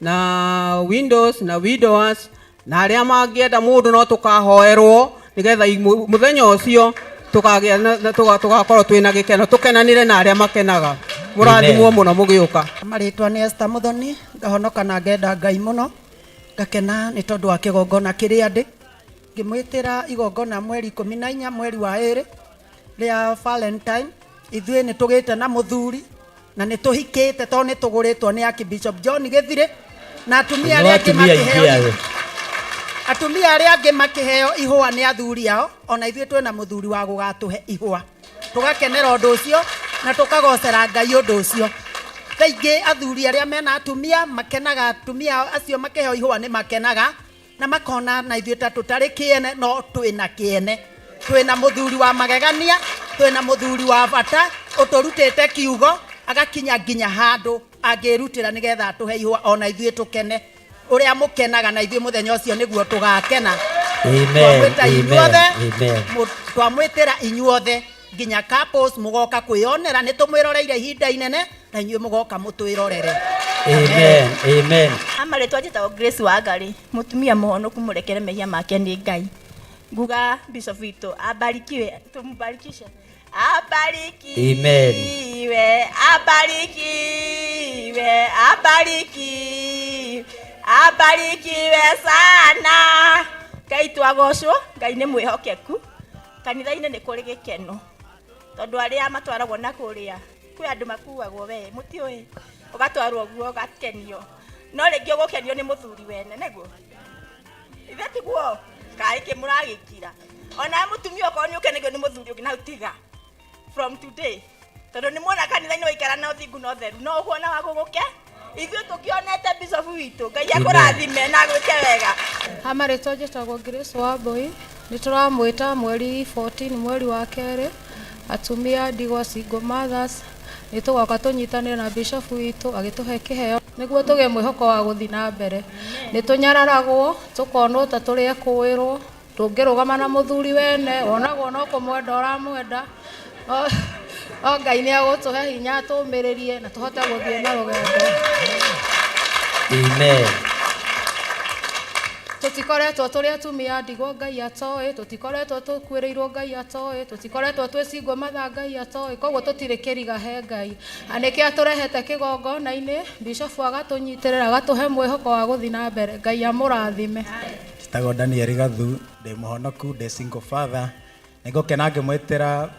na windows na widowers na aria mangienda mundu no tukahoerwo nigetha muthenya ucio tugakorwo twina gikeno, tukenanire na aria makenaga. Murathimwo muno mugiuka. Maritwa ni Esther Muthoni, ngahonoka na ngenda Ngai muno, ngakena ni tondu wa kigongona kiria ndi ngimwitira igongona mweri 14 mweri wa 2 ria Valentine. Ithuĩ ni tugite na muthuri na ni tuhikite to ni tuguritwo ni Archbishop John Githiri na atumia aria angi makiheo ihwa ni athuri ao, ona ithuĩ twina muthuri wa gugatuhe ihwa. Tugakenera undu ucio na tukagocera Ngai undu ucio. Kaingĩ athuri aria mena atumia makenaga, atumia acio makiheo ihwa ni makenaga na makona na ithuĩ ta tutari kiene no twina kiene. Twina muthuri wa magegania, twina muthuri wa bata uturutite kiugo agakinya nginya handu angirutira nigetha atuhe ihwa ona ithuĩ tukene. Uria mukenaga na ithuĩ muthenya ucio niguo tugakena. Amen. Amen. Twamwitira inyuothe nginya couples mugoka kwionera ni tumwiroreire ihinda inene na inyuĩ mugoka mutwirorere. Amen. Amen. Amaretwa njitagwo Grace wa Ngai, mutumia muhonoku murekere mehia make ni Ngai. Nguga Bishop Vito abarikiwe, tumbarikishe. abarikiwe, abarikiwe, abarikiwe, abarikiwe sana. Ngai twagocwo, Ngai nĩ mwĩhokeku. Kanitha-inĩ nĩ kũrĩ gĩkeno tondũ arĩa matwaragwo na kũrĩa kwĩ andũ makuagwo we mũtiũĩ ũgatwarwo guo ũgakenio no rĩngĩ ũgũkenio nĩ mũthuri wene nĩguo ithe tiguo kaĩ kĩmũragĩkira ona mũtumia okorwo nĩ ũkenagio nĩ mũthuri ũngĩ na utiga from today tondũ nĩ muona kanitha-inĩ waikara na ũthingu na ũtheru no ũguo na wagũgũke ithuĩ tũkĩonete bishop witũ Ngai akũrathime na gwĩke wega. Hamarĩtwo njĩtagwo Grace Wambui nĩ tũramwĩta mweri 14 mweri wa kerĩ atumia ndigwa single mothers nĩ tũgoka tũnyitanĩre na bishop witũ agĩtũhe kĩheo nĩguo tũgĩe mwĩhoko wa gũthiĩ na mbere. Nĩ tũnyararagwo tũkonwo ta tũrĩ ekũĩrwo tũngĩrũgama na mũthuri wene onagwo no kũmwenda ũramwenda o Ngai nĩ agũtũhe hinya tũmĩrĩrie na tũhote gũthiĩ na rũgendo. Amen. Tũtikoretwo tũrĩ atumia ndigwa Ngai atoĩ, tũtikoretwo tũkuĩrĩirwo Ngai atoĩ, tũtikoretwo twĩ single mother Ngai atoĩ, koguo tũtirĩ kĩriga he Ngai. Anĩkĩ atũrehete kĩgongona-inĩ, bishop agatũnyitĩrĩra agatũhe mwĩhoko wa gũthiĩ na mbere. Ngai amũrathime. Njĩtagwo Daniel Gathu, ndĩ mũhonoku, ndĩ single father. Nĩngũkena ngĩmwĩtĩra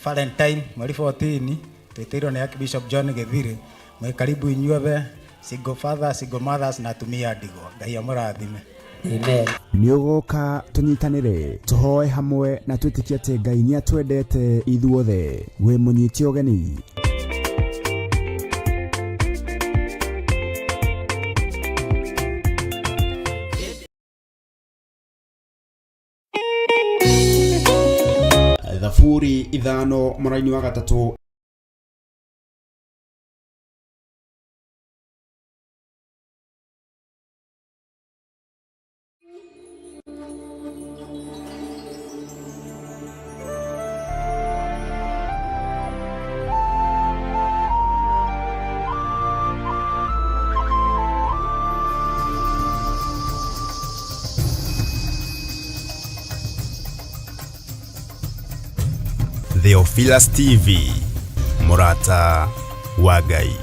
Valentine mweri 14 twĩtĩirwo nĩ Archbishop John Githiri. Mwĩ karibu inyuothe single father, single mothers na atumia ndigwa. Ngai amũrathime. Amen. Nĩ ũgũka tũnyitanĩre tũhoe hamwe na twĩtĩkie atĩ Ngai nĩ atwendete ithuothe. Wĩ mũnyiti ũgeni. Thaburi 5 mũraini wa gatatũ. Theophilus TV, Murata wa Ngai.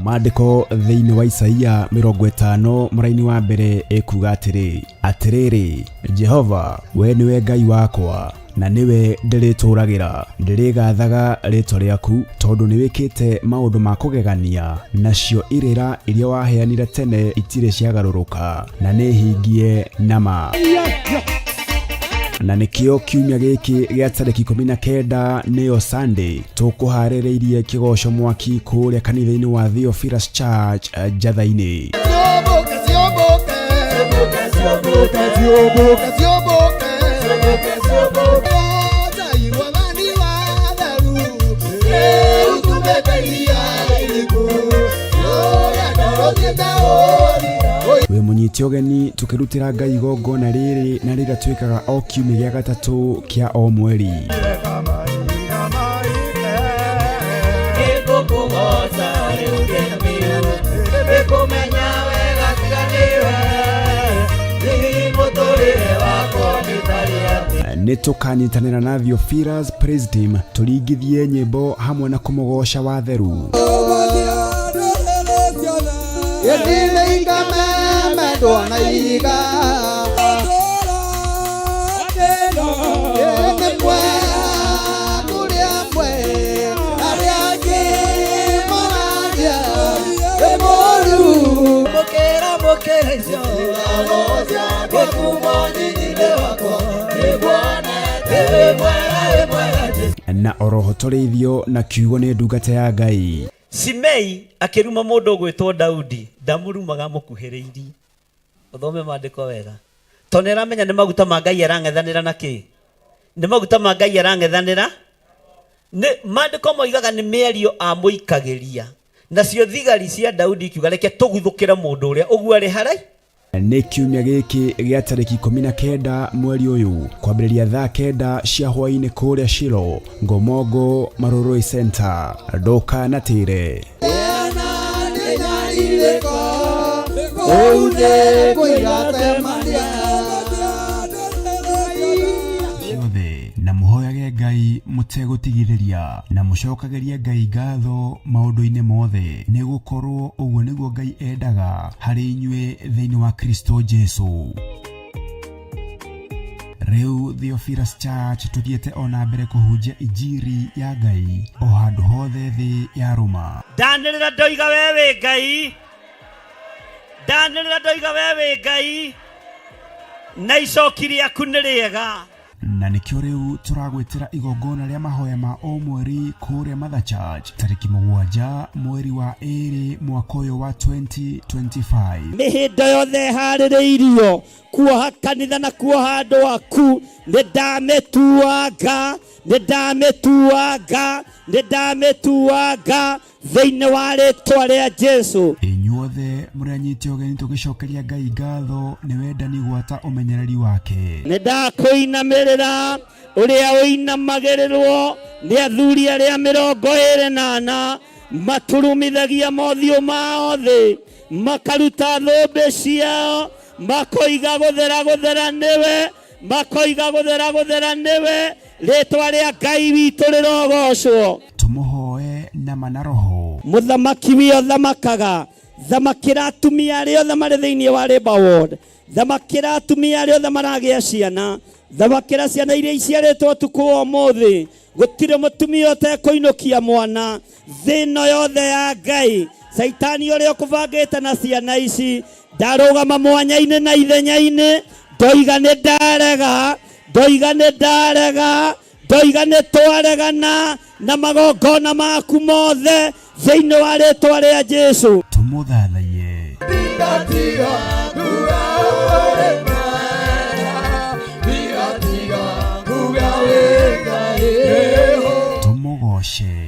Maandĩko thĩinĩ wa Isaia 50 mũraini wa mbere ekuga atĩrĩrĩ Jehova we nĩwe Ngai wakwa na niwe ndĩrĩtũragĩra ndĩrĩgathaga rĩtwa rĩaku tondũ nĩwĩkĩte maũndũ ma kũgegania nacio irĩra iria waheanire tene itirĩ ciagarũrũka na nĩhingie nama. Na nikio kiumia gĩkĩ gĩa tarĩki 19 nĩyo Sunday tũkũharĩrĩirie kĩgoco mwaki kũrĩa kanitha-inĩ wa Theophilus Church Njatha-inĩ. We mũnyiti ũgeni tukĩrutĩra Ngai igongona rĩrĩ na rĩrĩa twĩkaga o kiumia gĩa gatatũ kĩa o mweri. Nĩ tũkanyitanĩra na Theophilus Praise Team tũringithie nyĩmbo hamwe na kũmũgoca watheru. Na oroho tũrĩithio na kiugo nĩ ndungata ya Ngai. Simei akĩruma mũndũ gwĩtwo Daudi ndamũrumaga mũkuhĩrĩiri. Ũthome maandĩko wega. Tondũ nĩramenya nĩ maguta ma Ngai arang'ethanĩra na kĩ? Nĩ maguta ma Ngai arang'ethanĩra? Nĩ maandĩko moigaga nĩ mĩario amũikagĩria. Nacio thigari cia Daudi ikiuga reke tũguthũkĩre mũndũ ũrĩa ũguo arĩ haraihu. nĩ kiumia gĩkĩ gĩa tarĩki 19 mweri ũyũ kwambĩrĩria thaa 9 cia hwaĩ-inĩ kũrĩa Shilo Ngomongo Maroroi Center. Ndũkanatĩre. Na muhoyage Ngai mutegũtigithĩria na mucokagerie Ngai ngatho maũndũ-inĩ mothe nĩ gũkorwo ũguo nĩguo Ngai endaga harĩ inyuĩ thĩinĩ wa Kristo Jesu. Rĩu Theophilus Church tuthiĩte ona mbere kũhunjia injiri ya Ngai o handũ hothe thĩ ya Roma. Ndanĩrĩra ndoiga wewe Ngai, ndanĩrĩra ndoiga wewe Ngai, na icoki rĩaku nĩ rĩega. Na nĩkĩo rĩu tũragwĩtĩra igongona rĩa mahoya ma o mweri kũrĩa Mother Church tarĩki 7 mweri wa 2 mwaka ũyũ wa 2025. Mĩhĩndo yothe harĩrĩirio kuoha kanitha na kuoha andũ aku nĩndamĩtuanga thĩinĩ wa rĩĩtwa rĩa Jesu. Inyuothe mũranyitĩ ũgeni tũgĩcokeria Ngai ngatho nĩ wendani gwata ũmenyereri wake. Nĩndakũinamĩrĩra ũrĩa ũinamagĩrĩrwo nĩ athuri arĩa 24 maturumithagia mothiũ mao thĩ makaruta thũmbĩ ciao makoiga gũthera nĩwe, makoiga gũthera nĩwe, rĩĩtwa rĩa Ngai witũ rĩrogocwo. Tumuhoe na manaroho. Mũthamaki wĩyo thamakaga, thamakĩra atumia arĩa othe marĩ thĩinĩ wa Labour Ward, thamakĩra atumia arĩa othe maragĩa ciana, thamakĩra ciana iria iciarĩtwo ũtukũ wa ũmũthĩ. Gũtirĩ mũtumia ũtekũinũkia mwana thĩno yothe ya Ngai. Saitani ũrĩa ũkũbangĩte na ciana ici ndarũgama mwanya-inĩ na ithenya-inĩ, ndoiga nĩ twaregana na magongona maku mothe thĩinĩ wa rĩĩtwa rĩa Jesu. Tumũthathaiye. Tumũgoce.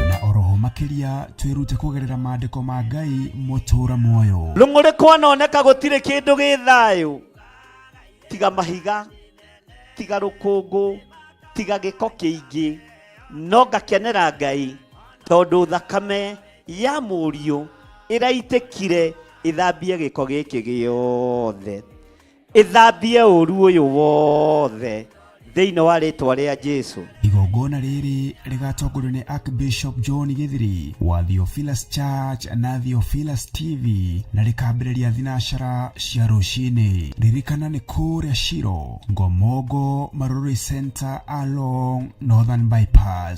Na oroho makĩria twĩrute kũgerera maandĩko ma Ngai mũtũũra muoyo. Rũng'ũrĩ kwanoneka gũtirĩ kĩndũ gĩ thayũ tiga mahiga, tiga rũkũngũ, tiga gĩko kĩingĩ, no ngakenera Ngai tondũ thakame ya mũriũ ĩraitĩkire ĩthambie gĩko gĩkĩ gĩothe, ĩthambie ũru ũyũ wothe thĩinĩ wa rĩĩtwa rĩa Jesu. Igongona rĩrĩ rĩgatongorio nĩ Archbishop John Gĩthiri wa Theophilus Church na Theophilus TV na rĩkambĩrĩria thinacara cia rũcinĩ. Ririkana nĩ kũrĩa Shilo Ngomongo Maroroi Center along Northern Bypass.